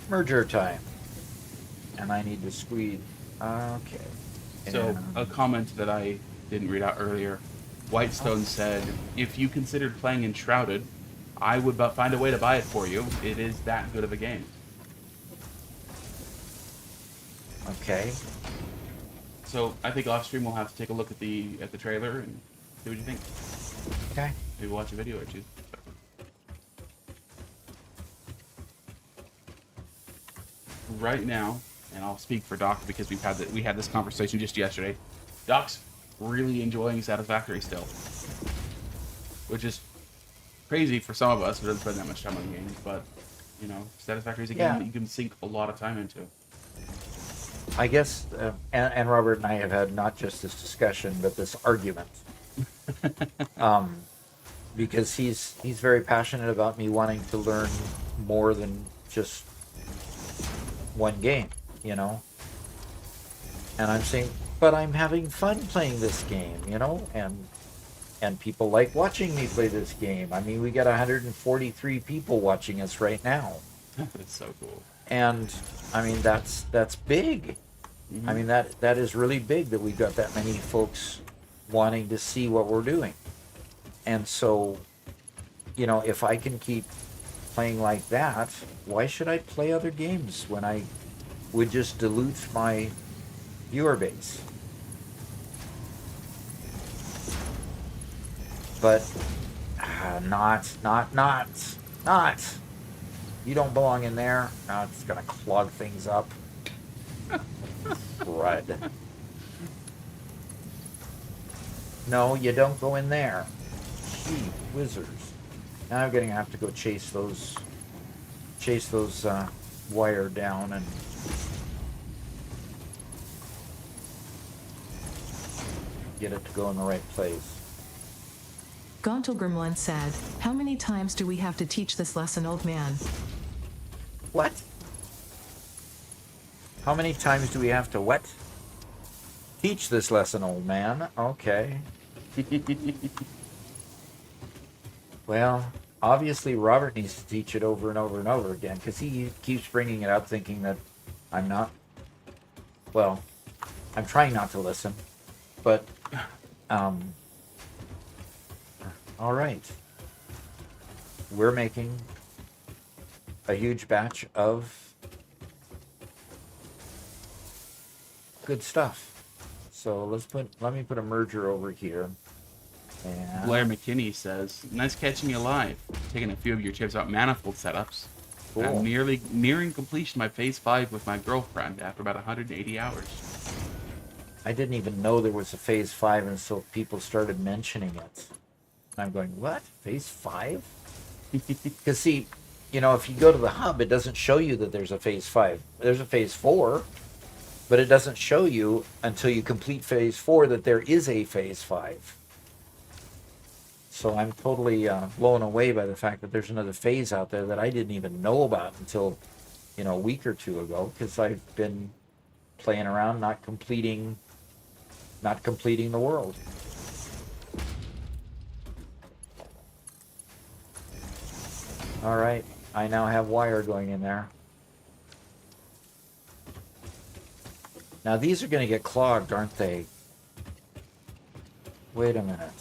Merger time. And I need to squeeze. Okay. So And- a comment that I didn't read out earlier. Whitestone said, if you considered playing Enshrouded, I would find a way to buy it for you. It is that good of a game. Okay. So I think off stream we'll have to take a look at the trailer and see what you think. Okay. Maybe watch a video or two. Right now, and I'll speak for Doc because we had this conversation just yesterday. Doc's really enjoying Satisfactory still, which is crazy for some of us who doesn't spend that much time on games. But Satisfactory is a game Yeah. that you can sink a lot of time into. I guess, and Robert and I have had not just this discussion, but this argument. Because he's very passionate about me wanting to learn more than just one game, And I'm saying, but I'm having fun playing this game, and people like watching me play this game. I mean, we got 143 people watching us right now. That's so cool. And I mean, that's big. Mm-hmm. I mean, that is really big that we've got that many folks wanting to see what we're doing. And so, if I can keep playing like that, why should I play other games when I would just dilute my viewer base? But not. You don't belong in there. No, it's gonna clog things up. Crud. No, you don't go in there. Gee whizzers. Now I'm gonna have to go chase those wire down and get it to go in the right place. Gontelgrim once said, "How many times do we have to teach this lesson, old man?" What? How many times do we have to what? Teach this lesson, old man. Okay. Well, obviously Robert needs to teach it over and over and over again because he keeps bringing it up thinking that I'm not, well, I'm trying not to listen, but um, all right, we're making a huge batch of good stuff. So let me put a merger over here. And Blair McKinney says, "Nice catching you live. Taking a few of your tips about manifold setups. cool. I'm nearing completion of my phase 5 with my girlfriend after about 180 hours." I didn't even know there was a phase 5 until people started mentioning it. And I'm going, what? Phase 5? Because see, if you go to the hub, it doesn't show you that there's a phase 5. There's a phase 4, but it doesn't show you until you complete phase 4 that there is a phase 5. So I'm totally blown away by the fact that there's another phase out there that I didn't even know about until, a week or two ago, because I've been playing around, not completing the world. All right, I now have wire going in there. Now these are going to get clogged, aren't they? Wait a minute.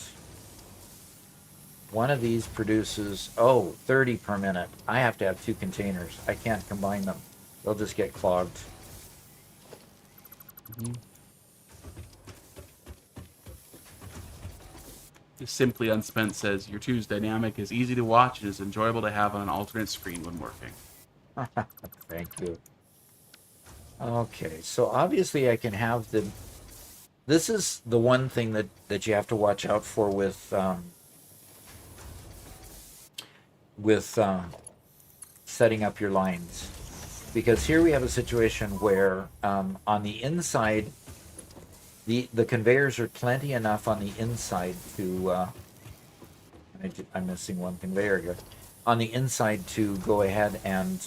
One of these produces, 30 per minute. I have to have 2 containers. I can't combine them. They'll just get clogged. Mm-hmm. Simply Unspent says, "Your two's dynamic is easy to watch and is enjoyable to have on an alternate screen when working." Thank you. Okay, so obviously I can have this is the one thing that you have to watch out for with setting up your lines. Because here we have a situation where on the inside, the conveyors are plenty enough on the inside to, I'm missing one conveyor here, on the inside to go ahead and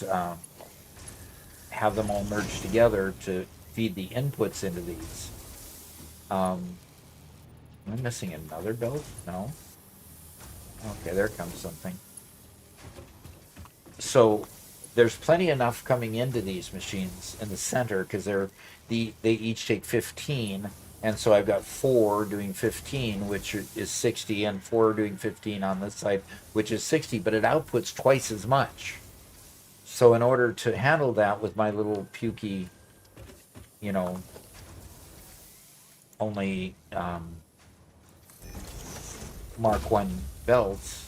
have them all merged together to feed the inputs into these. Am I missing another belt? No. Okay, there comes something. So there's plenty enough coming into these machines in the center because they each take 15, and so I've got 4 doing 15, which is 60, and 4 doing 15 on this side, which is 60, but it outputs twice as much. So in order to handle that with my little pukey, only Mark 1 belts,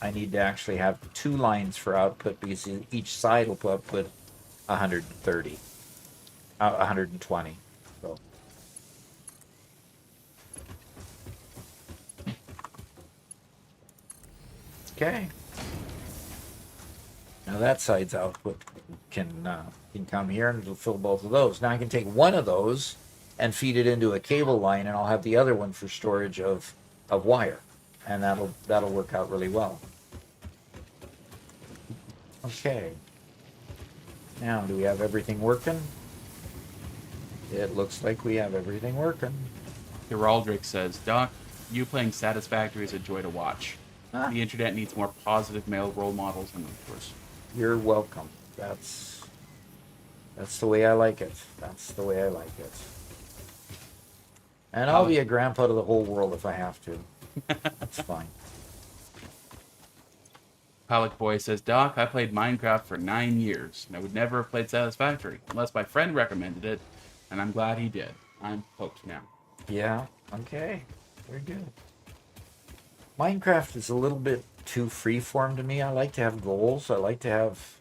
I need to actually have 2 lines for output because each side will output 130, 120. So. Okay. Now that side's output can come here and it'll fill both of those. Now I can take one of those and feed it into a cable line, and I'll have the other one for storage of wire, and that'll work out really well. Okay. Now, do we have everything working? It looks like we have everything working. Heraldrick says, "Doc, you playing Satisfactory is a joy to watch. Huh? The internet needs more positive male role models and mentors." You're welcome. That's the way I like it. That's the way I like it. And I'll be a grandpa to the whole world if I have to. That's fine. Pollock Boy says, "Doc, I played Minecraft for 9 years, and I would never have played Satisfactory unless my friend recommended it, and I'm glad he did. I'm hooked now." Yeah, okay. Very good. Minecraft is a little bit too freeform to me. I like to have goals. I like to have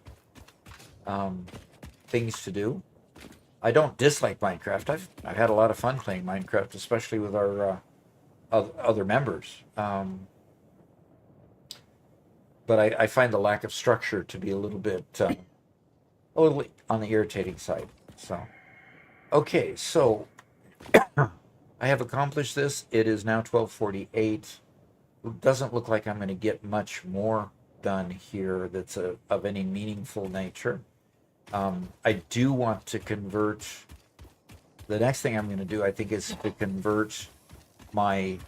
things to do. I don't dislike Minecraft. I've had a lot of fun playing Minecraft, especially with our other members. But I find the lack of structure to be a little on the irritating side. So, okay, so I have accomplished this. It is now 12:48. It doesn't look like I'm going to get much more done here that's of any meaningful nature. I do want to convert. The next thing I'm going to do, I think, is to convert my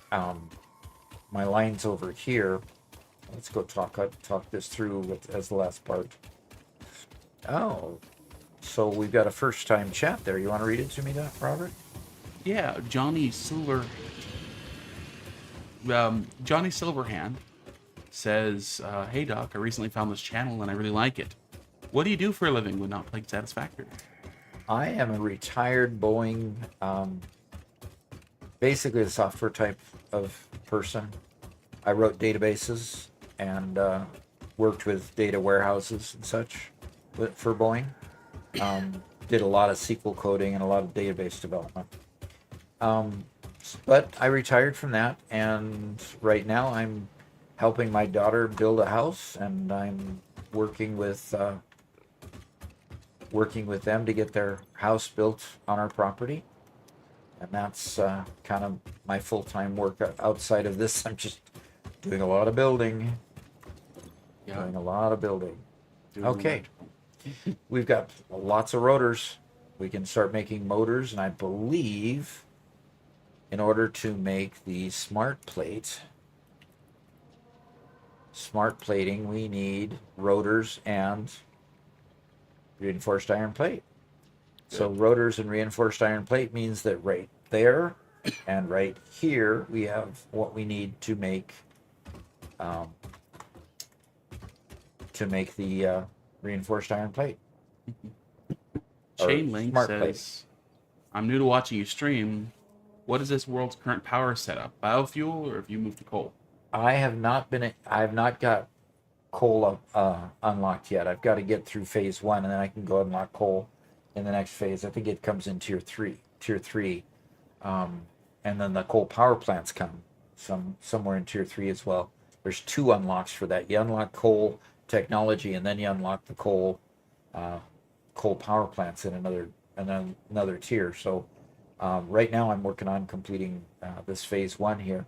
my lines over here. let's go talk this through as the last part. Oh, so we've got a first time chat there. You want to read it to me, Robert? Yeah, Johnny Silverhand says, "Hey Doc, I recently found this channel and I really like it. What do you do for a living when not playing Satisfactory?" I am a retired Boeing, basically a software type of person. I wrote databases and worked with data warehouses and such for Boeing. Did a lot of SQL coding and a lot of database development. But I retired from that, and right now I'm helping my daughter build a house, and I'm working with them to get their house built on our property. And that's kind of my full-time work. Outside of this, I'm just doing a lot of building. Yeah. Doing a lot of building. Doing Okay. We've got lots of rotors. We can start making motors, and I believe in order to make the smart plating, we need rotors and reinforced iron plate. So rotors and reinforced iron plate means that right there and right here we have what we need to make the reinforced iron plate. Chainlink smart says, plate. "I'm new to watching you stream. What is this world's current power setup? Biofuel, or have you moved to coal?" I have not got coal unlocked yet. I've got to get through phase 1, and then I can go unlock coal in the next phase. I think it comes in tier 3, and then the coal power plants come somewhere in tier 3 as well. There's 2 unlocks for that. You unlock coal technology, and then you unlock the coal power plants in another tier. So right now I'm working on completing this phase 1 here,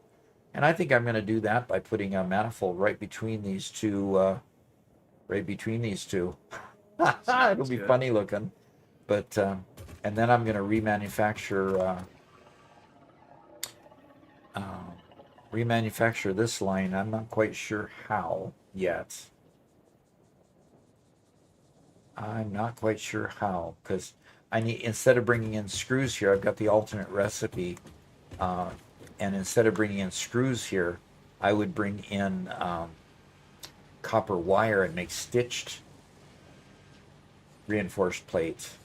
and I think I'm going to do that by putting a manifold right between these two. It'll be funny looking, but and then I'm going to remanufacture this line. I'm not quite sure how yet. I'm not quite sure how, because I need, instead of bringing in screws here, I've got the alternate recipe, and instead of bringing in screws here, I would bring in copper wire and make stitched reinforced plates.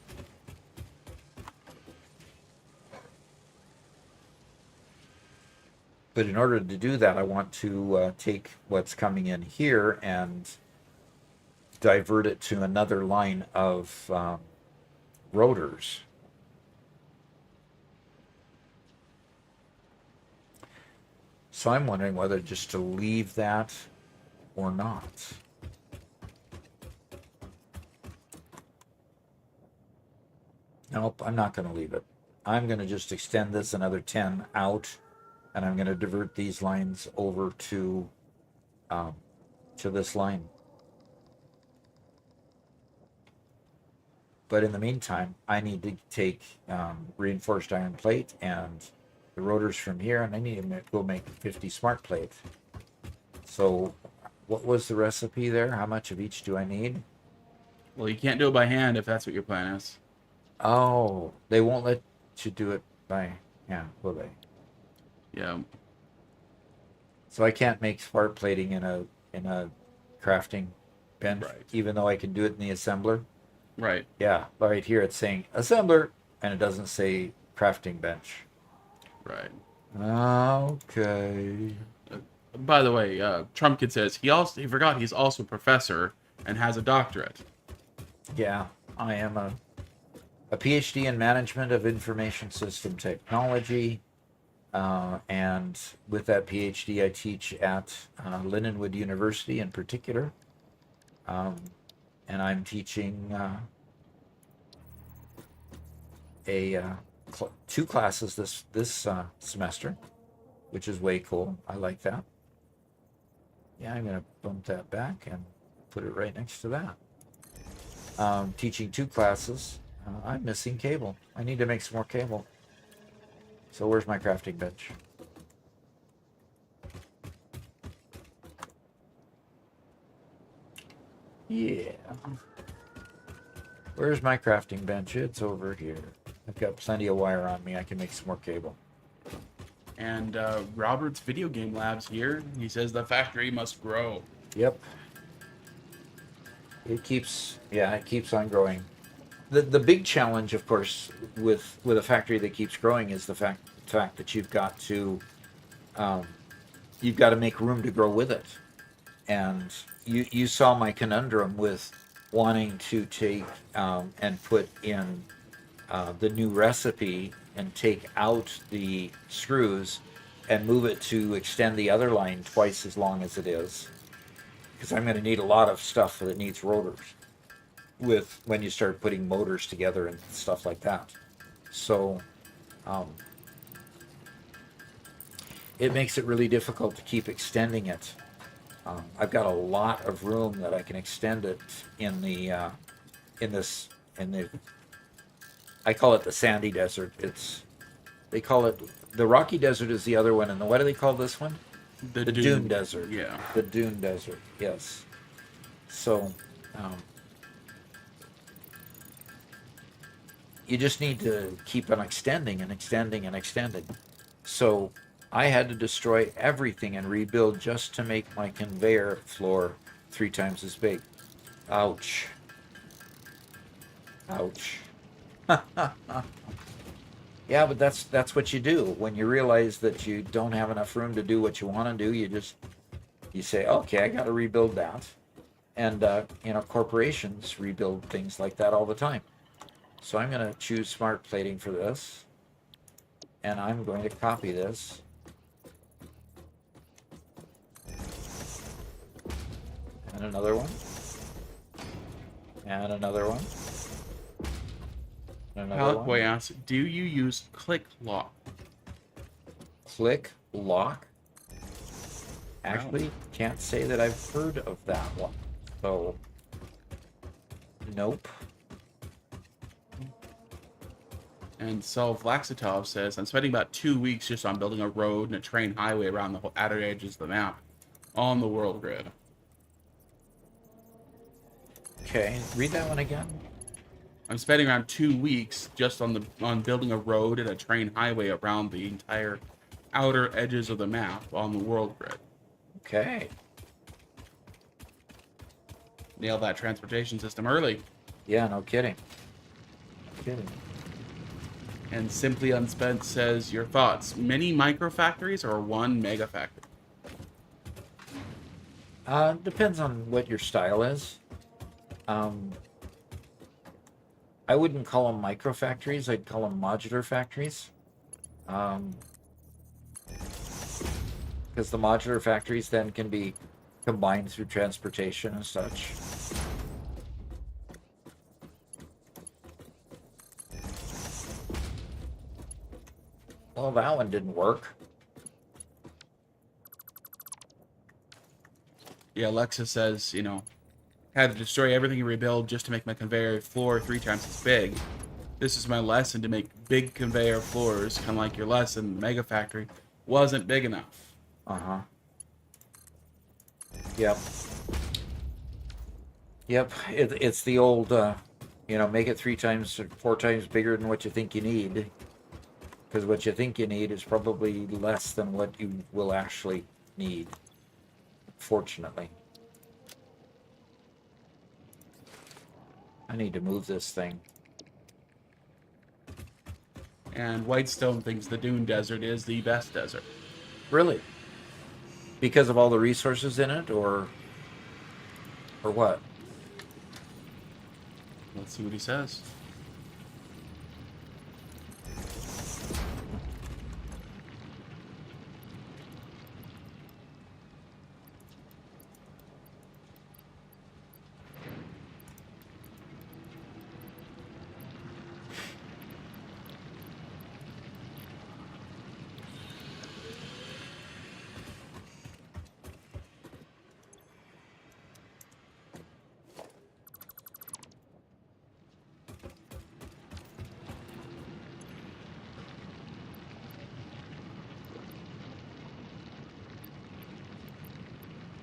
But in order to do that, I want to take what's coming in here and divert it to another line of rotors. So I'm wondering whether just to leave that or not. Nope, I'm not going to leave it. I'm going to just extend this another 10 out, and I'm going to divert these lines over to this line. But in the meantime, I need to take reinforced iron plate and the rotors from here, and I need to go make 50 smart plates. So what was the recipe there? How much of each do I need? Well, you can't do it by hand if that's what your plan is. Oh, they won't let you do it by hand, will they? Yeah. So I can't make smart plating in a crafting bench, Right. even though I can do it in the assembler. Right. Yeah, right here it's saying assembler, and it doesn't say crafting bench. Right. Okay. By the way, Trump Kid says he forgot he's also a professor and has a doctorate. Yeah, I am a PhD in management of information system technology, and with that PhD, I teach at Lindenwood University in particular, and I'm teaching two classes this semester, which is way cool. I like that. Yeah, I'm gonna bump that back and put it right next to that. Teaching 2 classes. I'm missing cable. I need to make some more cable. So where's my crafting bench? Yeah. Where's my crafting bench? It's over here. I've got plenty of wire on me. I can make some more cable. And Robert's Video Game Labs here. He says the factory must grow. Yep. It keeps on growing. The big challenge, of course, with a factory that keeps growing is the fact that you've got to make room to grow with it. And you saw my conundrum with wanting to take and put in the new recipe and take out the screws and move it to extend the other line twice as long as it is, because I'm going to need a lot of stuff that needs rotors with when you start putting motors together and stuff like that. So it makes it really difficult to keep extending it. I've got a lot of room that I can extend it in the I call it the sandy desert. They call it the rocky desert is the other one, and what do they call this one? The dune desert. Yeah. The dune desert. Yes. So you just need to keep on extending and extending and extending. So I had to destroy everything and rebuild just to make my conveyor floor 3 times as big. Ouch. Ouch. Yeah, but that's what you do when you realize that you don't have enough room to do what you want to do. You say, okay, I got to rebuild that, and corporations rebuild things like that all the time. So I'm going to choose smart plating for this, and I'm going to copy this. And another one. And another one. Pallet Boy asks, do you use click lock? Click lock? Actually, can't say that I've heard of that one. So, nope. And Solve Laxatov says, I'm spending about 2 weeks just on building a road and a train highway around the outer edges of the map on the world grid. Okay, read that one again. I'm spending around 2 weeks just on building a road and a train highway around the entire outer edges of the map on the world grid. Okay. Nailed that transportation system early. Yeah, no kidding. No kidding. And Simply Unspent says, your thoughts, many micro factories or one mega factory? Depends on what your style is. I wouldn't call them micro factories. I'd call them modular factories. Because the modular factories then can be combined through transportation and such. Well, that one didn't work. Yeah, Alexa says, had to destroy everything and rebuild just to make my conveyor floor 3 times as big. This is my lesson, to make big conveyor floors, kind of like your lesson. The mega factory wasn't big enough. Uh-huh. Yep. Yep, it's the old, make it 3 times or 4 times bigger than what you think you need. Because what you think you need is probably less than what you will actually need. Fortunately. I need to move this thing. And Whitestone thinks the Dune Desert is the best desert. Really? Because of all the resources in it, or what? Let's see what he says.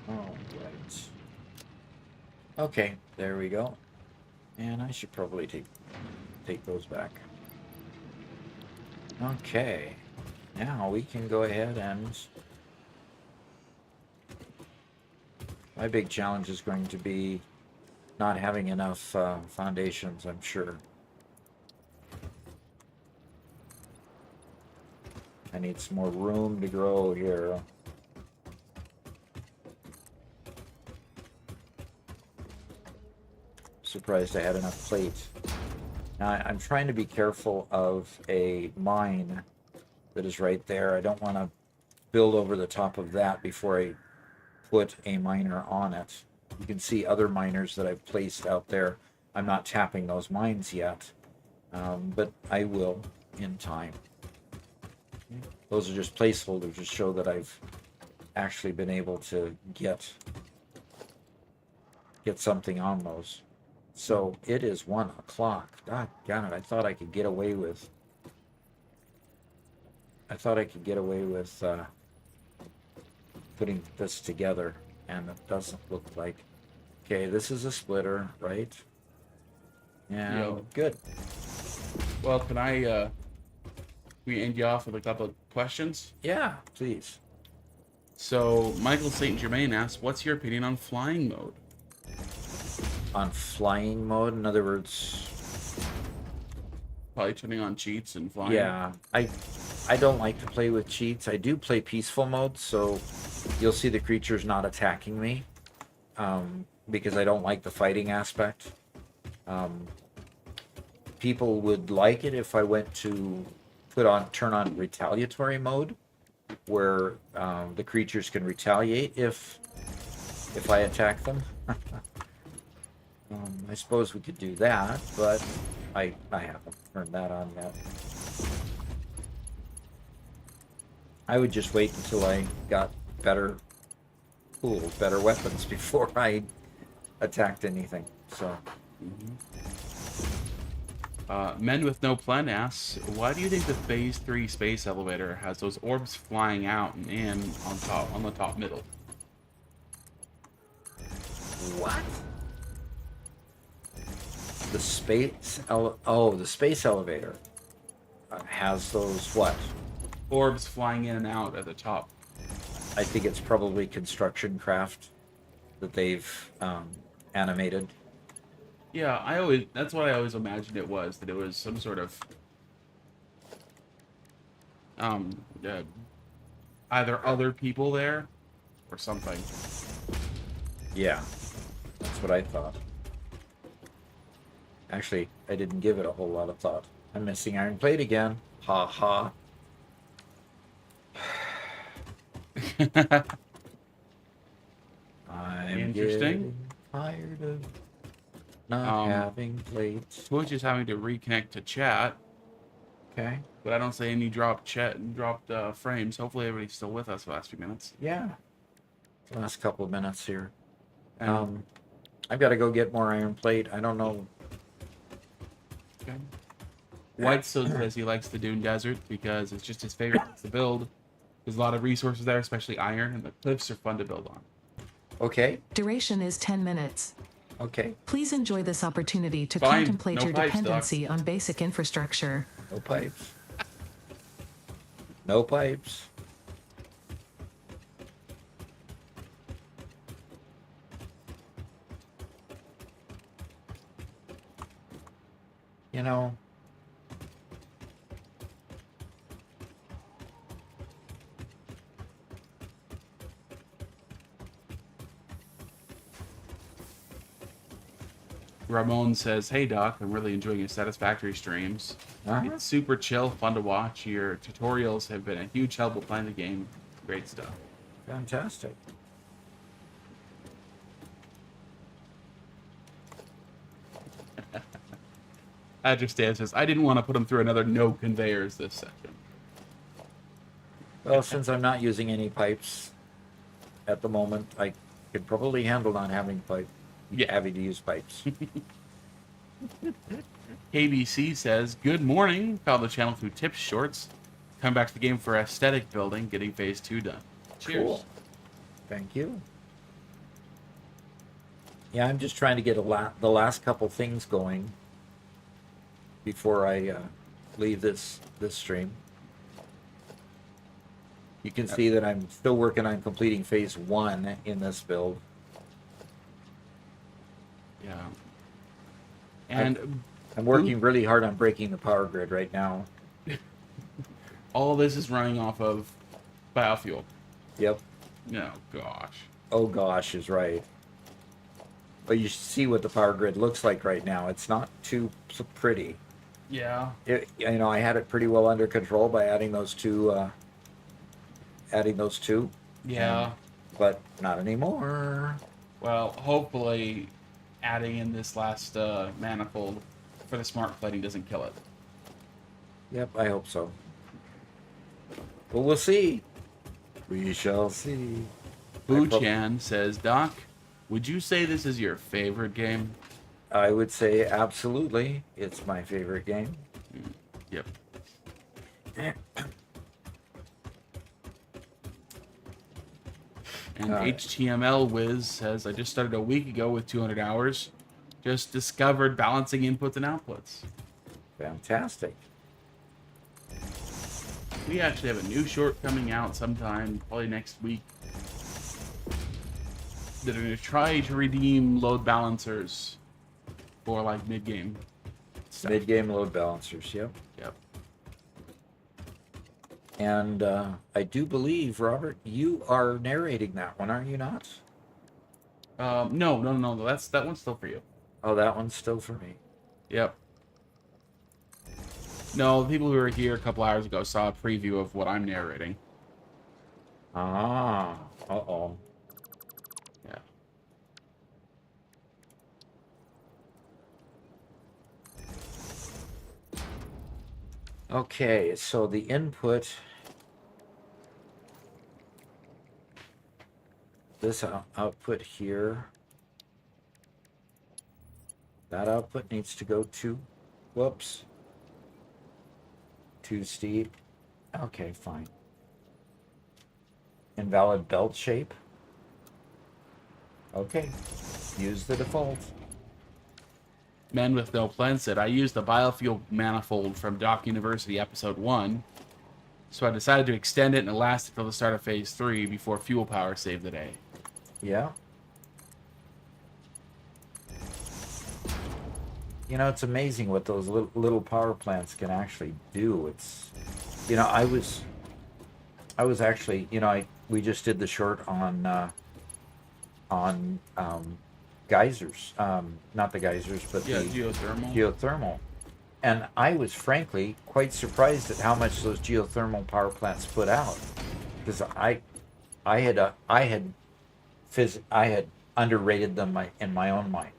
Oh, right. Okay, there we go. And I should probably take those back. Okay, now we can go ahead and... My big challenge is going to be not having enough foundations, I'm sure. I need some more room to grow here. Surprised I had enough plate. Now I'm trying to be careful of a mine that is right there. I don't want to build over the top of that before I put a miner on it. You can see other miners that I've placed out there. I'm not tapping those mines yet, but I will in time. Those are just placeholders to show that I've actually been able to get something on those. So it is 1 o'clock. God damn it! I thought I could get away with. Putting this together, and it doesn't look like. Okay, this is a splitter, right? Yeah, Yo. good. Well, can we end you off with a couple of questions? Yeah, please. So, Michael St. Germain asks, what's your opinion on flying mode? On flying mode, in other words, Probably turning on cheats and flying. yeah, I don't like to play with cheats. I do play peaceful mode, so you'll see the creatures not attacking me, because I don't like the fighting aspect. People would like it if I went to turn on retaliatory mode, where the creatures can retaliate if I attack them. I suppose we could do that, but I haven't turned that on yet. I would just wait until I got better tools, better weapons before I attacked anything. So, Men with No Plan asks, why do you think the Phase 3 space elevator has those orbs flying out and in on the top middle? what? The space elevator has those what? Orbs flying in and out at the top. I think it's probably construction craft that they've animated. Yeah, that's what I always imagined it was, that it was some sort of either other people there or something. Yeah, that's what I thought. Actually, I didn't give it a whole lot of thought. I'm missing iron plate again. Ha ha. I'm Interesting. getting tired of not having plates. Twitch is having to reconnect to chat, Okay. but I don't see any dropped frames. Hopefully everybody's still with us the last few minutes. Yeah. Last couple of minutes here. And, I've got to go get more iron plate. I don't know. okay. Whitestone says he likes the Dune Desert because it's just his favorite place to build. There's a lot of resources there, especially iron, and the cliffs are fun to build on. Okay. Duration is 10 minutes. Okay. Please enjoy this opportunity to Fine. contemplate No your pipes, dependency on basic infrastructure. No pipes. No pipes. You know, Ramon says, "Hey Doc, I'm really enjoying your Satisfactory streams. It's super chill, fun to watch. Your tutorials have been a huge help with playing the game. Great stuff." fantastic. Adjustan says, "I didn't want to put him through another no conveyors this session." Well, since I'm not using any pipes at the moment, I could probably handle not having having to use pipes. KBC says, "Good morning. Found the channel through tips shorts. Come back to the game for aesthetic building, getting phase 2 done. Cheers." Cool. Thank you. Yeah, I'm just trying to get the last couple things going before I leave this stream. You can see that I'm still working on completing phase 1 in this build. Yeah. And I'm working really hard on breaking the power grid right now. all this is running off of biofuel. Yep. Oh, gosh. Oh gosh is right. But you see what the power grid looks like right now. It's not too pretty. Yeah. I had it pretty well under control by adding those two. Yeah. But not anymore. Well, hopefully adding in this last manifold for the smart plating doesn't kill it. Yep, I hope so. But we'll see. We shall see. Boo-chan says, Doc, would you say this is your favorite game? I would say absolutely. It's my favorite game. Yep. And HTML Wiz says, I just started a week ago with 200 hours. Just discovered balancing inputs and outputs. Fantastic. We actually have a new short coming out sometime, probably next week. That are going to try to redeem load balancers for like mid-game stuff. Mid-game load balancers, yep. Yep. And I do believe, Robert, you are narrating that one, are you not? No. That one's still for you. Oh, that one's still for me. Yep. No, the people who were here a couple hours ago saw a preview of what I'm narrating. Ah, uh-oh. Yeah. Okay, so the input, this output here, that output needs to go to, whoops, too steep. Okay, fine. Invalid belt shape. Okay, use the default. Men with No Plan said, I used the biofuel manifold from Doc University Episode 1, so I decided to extend it and it lasted till the start of Phase 3 before fuel power saved the day. Yeah. You know, it's amazing what those little power plants can actually do. It's, I was actually, we just did the short on geysers, not the geysers, but Yeah, the geothermal. And I was frankly quite surprised at how much those geothermal power plants put out, because I had underrated them in my own mind.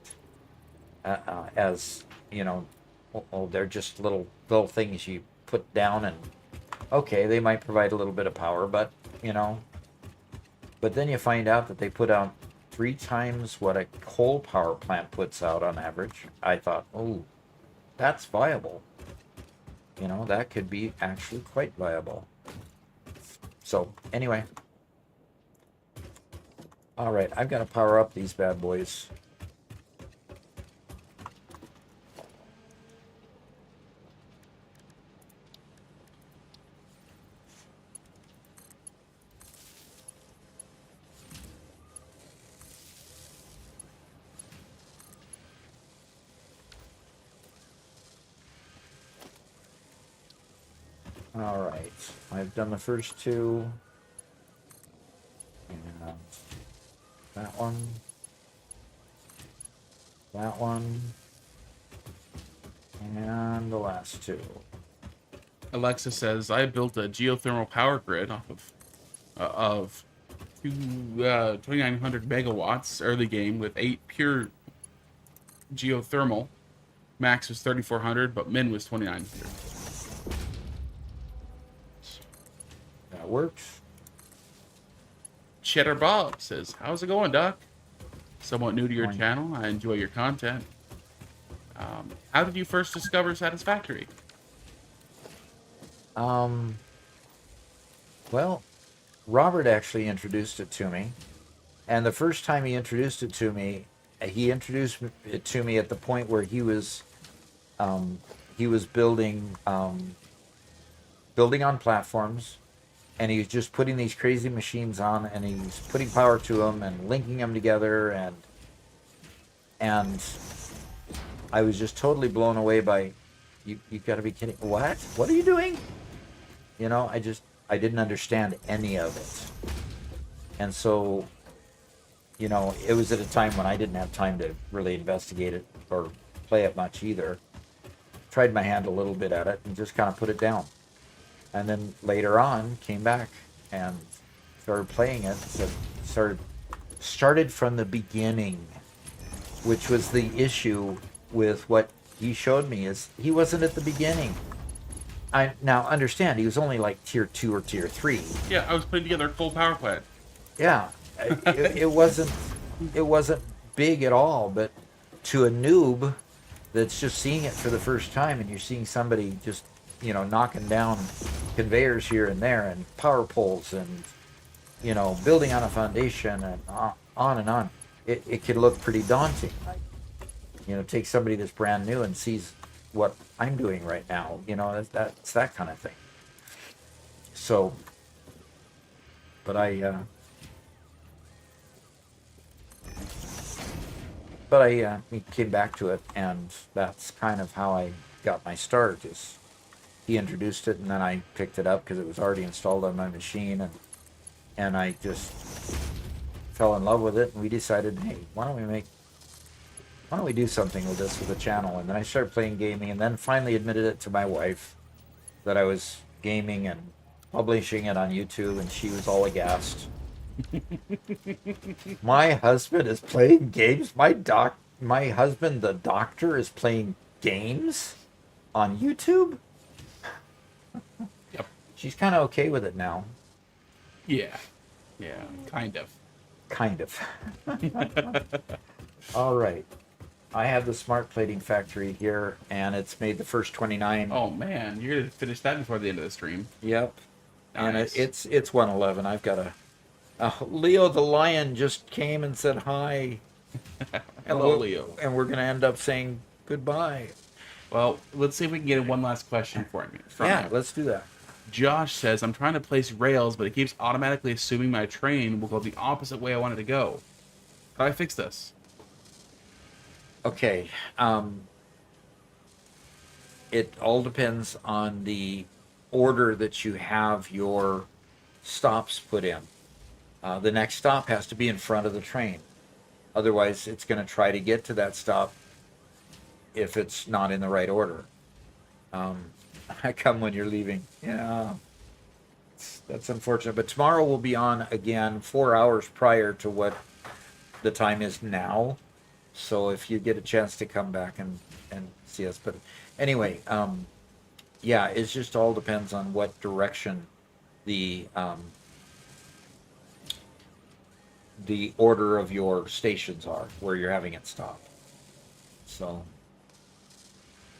As they're just little things you put down, and okay, they might provide a little bit of power, but then you find out that they put out 3 times what a coal power plant puts out on average. I thought, oh, that's viable. That could be actually quite viable. So anyway, all right, I've got to power up these bad boys. All right, I've done the first 2. And that one. That one. And the last 2. Alexa says, I built a geothermal power grid off of 2,900 megawatts early game with 8 pure geothermal. Max was 3,400, but min was 2,900. That works. Cheddar Bob says, how's it going, Doc? Somewhat new to your channel. I enjoy your content. How did you first discover Satisfactory? Well, Robert actually introduced it to me. And the first time he introduced it to me, he introduced it to me at the point where he was building on platforms, and he's just putting these crazy machines on, and he's putting power to them and linking them together, and I was just totally blown away by, you got to be kidding. What are you doing? You know, I didn't understand any of it. And so, you know, it was at a time when I didn't have time to really investigate it or play it much either. Tried my hand a little bit at it and just kind of put it down. And then later on came back and started playing it. So started from the beginning, which was the issue with what he showed me, is he wasn't at the beginning. I now understand he was only like tier 2 or tier 3. Yeah, I was putting together a full power plant. Yeah, it wasn't big at all, but to a noob that's just seeing it for the first time, and you're seeing somebody just, you know, knocking down conveyors here and there and power poles and, you know, building on a foundation and on and on, it could look pretty daunting. Like, you know, take somebody that's brand new and sees what I'm doing right now, you know, that's that kind of thing. So, but I came back to it, and that's kind of how I got my start. Is he introduced it, and then I picked it up because it was already installed on my machine, and I just fell in love with it, and we decided, hey, why don't we do something with this with the channel? And then I started playing gaming, and then finally admitted it to my wife that I was gaming and publishing it on YouTube, and she was all aghast. My husband is playing games. My husband, the doctor, is playing games on YouTube. Yep. She's kind of okay with it now. Yeah. Yeah, kind of. Kind of. All right. I have the Smart Plating Factory here, and it's made the first 29. Oh man, you're gonna finish that before the end of the stream. Yep. Nice. And it's 111. I've got Leo the Lion just came and said hi. Hello, Leo. And we're going to end up saying goodbye. Well, let's see if we can get one last question from you. Let's do that. Josh says, I'm trying to place rails, but it keeps automatically assuming my train will go the opposite way I want it to go. How do I fix this? Okay. It all depends on the order that you have your stops put in. The next stop has to be in front of the train. Otherwise, it's going to try to get to that stop if it's not in the right order. I come when you're leaving. Yeah, that's unfortunate. But tomorrow we'll be on again 4 hours prior to what the time is now. So if you get a chance to come back and see us. But anyway, yeah, it just all depends on what direction the order of your stations are, where you're having it stop. So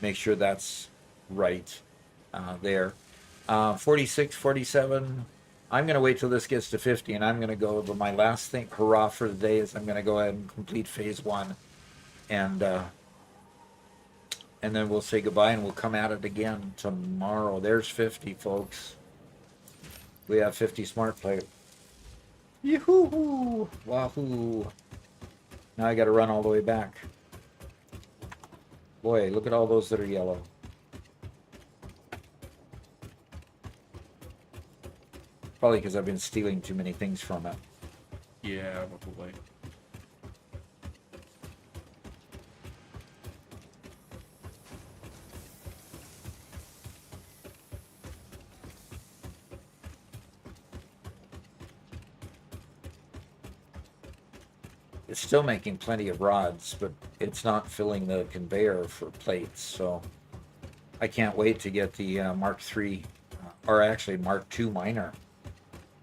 make sure that's right there. 46, 47. I'm going to wait till this gets to 50, and I'm going to go to my last thing. Hurrah for the day is I'm going to go ahead and complete phase 1, and then we'll say goodbye, and we'll come at it again tomorrow. There's 50, folks. We have 50 smart plate. Yoo-hoo! Wahoo! Now I got to run all the way back. Boy, look at all those that are yellow. Probably because I've been stealing too many things from it. Yeah, probably. It's still making plenty of rods, but it's not filling the conveyor for plates, so I can't wait to get the Mark III, or actually Mark II minor,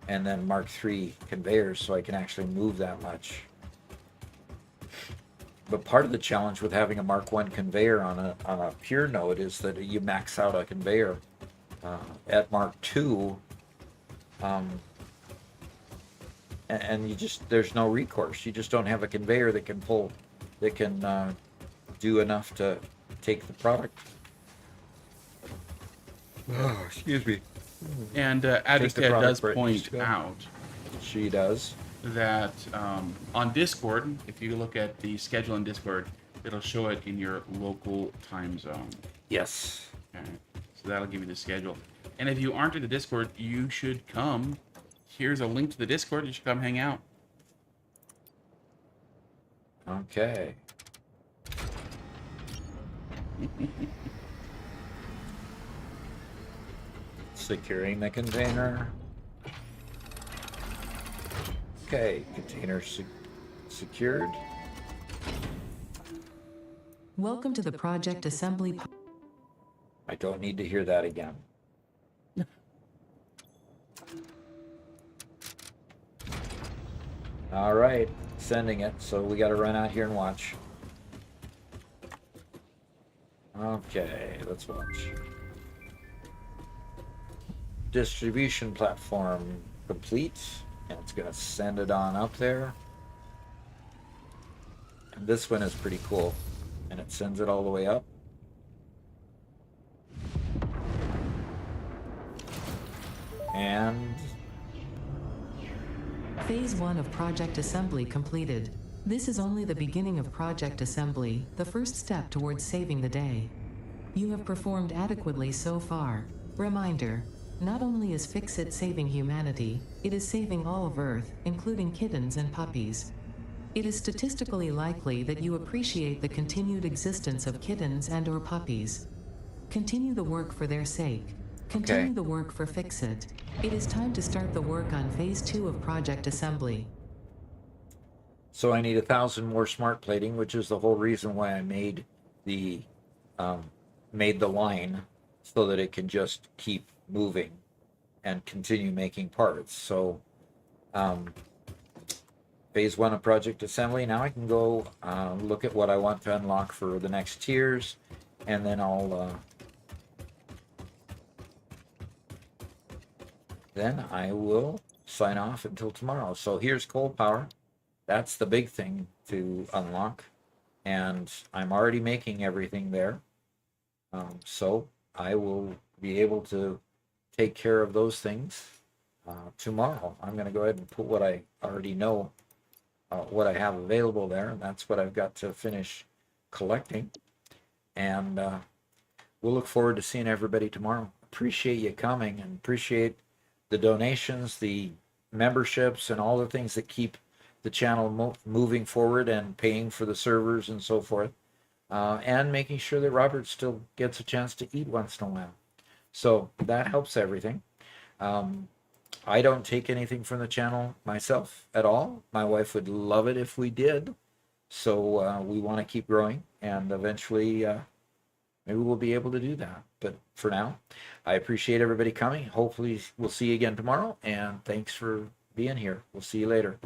and then Mark III conveyors, so I can actually move that much. But part of the challenge with having a Mark I conveyor on a pure node is that you max out a conveyor. At Mark II, and you just, there's no recourse. You just don't have a conveyor that can pull that can do enough to take the product. Oh, excuse me. And Take the Advocate product does where it needs point to go. out She does. that on Discord, if you look at the schedule in Discord, it'll show it in your local time zone. Yes. Okay, so that'll give you the schedule. And if you aren't in the Discord, you should come. Here's a link to the Discord. You should come hang out. Okay. Securing the container. Okay, container secured. Welcome to the project assembly. I don't need to hear that again. All right, sending it. So we got to run out here and watch. Okay, let's watch. Distribution platform complete, and it's going to send it on up there. And this one is pretty cool, and it sends it all the way up. And Phase 1 of project assembly completed. This is only the beginning of project assembly, the first step towards saving the day. You have performed adequately so far. Reminder, not only is Fix-It saving humanity, it is saving all of Earth, including kittens and puppies. It is statistically likely that you appreciate the continued existence of kittens and/or puppies. Continue the work for their sake. Continue the work for Fix-It. It is time to start the work on Phase 2 of project assembly. so I need 1,000 more smart plating, which is the whole reason why I made the line so that it can just keep moving and continue making parts. So Phase 1 of project assembly. Now I can go look at what I want to unlock for the next tiers, and then I will sign off until tomorrow. So here's coal power. That's the big thing to unlock, and I'm already making everything there. So I will be able to take care of those things tomorrow. I'm going to go ahead and put what I already know, what I have available there. And that's what I've got to finish collecting. And we'll look forward to seeing everybody tomorrow. Appreciate you coming, and appreciate the donations, the memberships, and all the things that keep the channel moving forward and paying for the servers and so forth. And making sure that Robert still gets a chance to eat once in a while. So that helps everything. I don't take anything from the channel myself at all. My wife would love it if we did. So we want to keep growing, and eventually maybe we'll be able to do that. But for now, I appreciate everybody coming. Hopefully we'll see you again tomorrow, and thanks for being here. We'll see you later.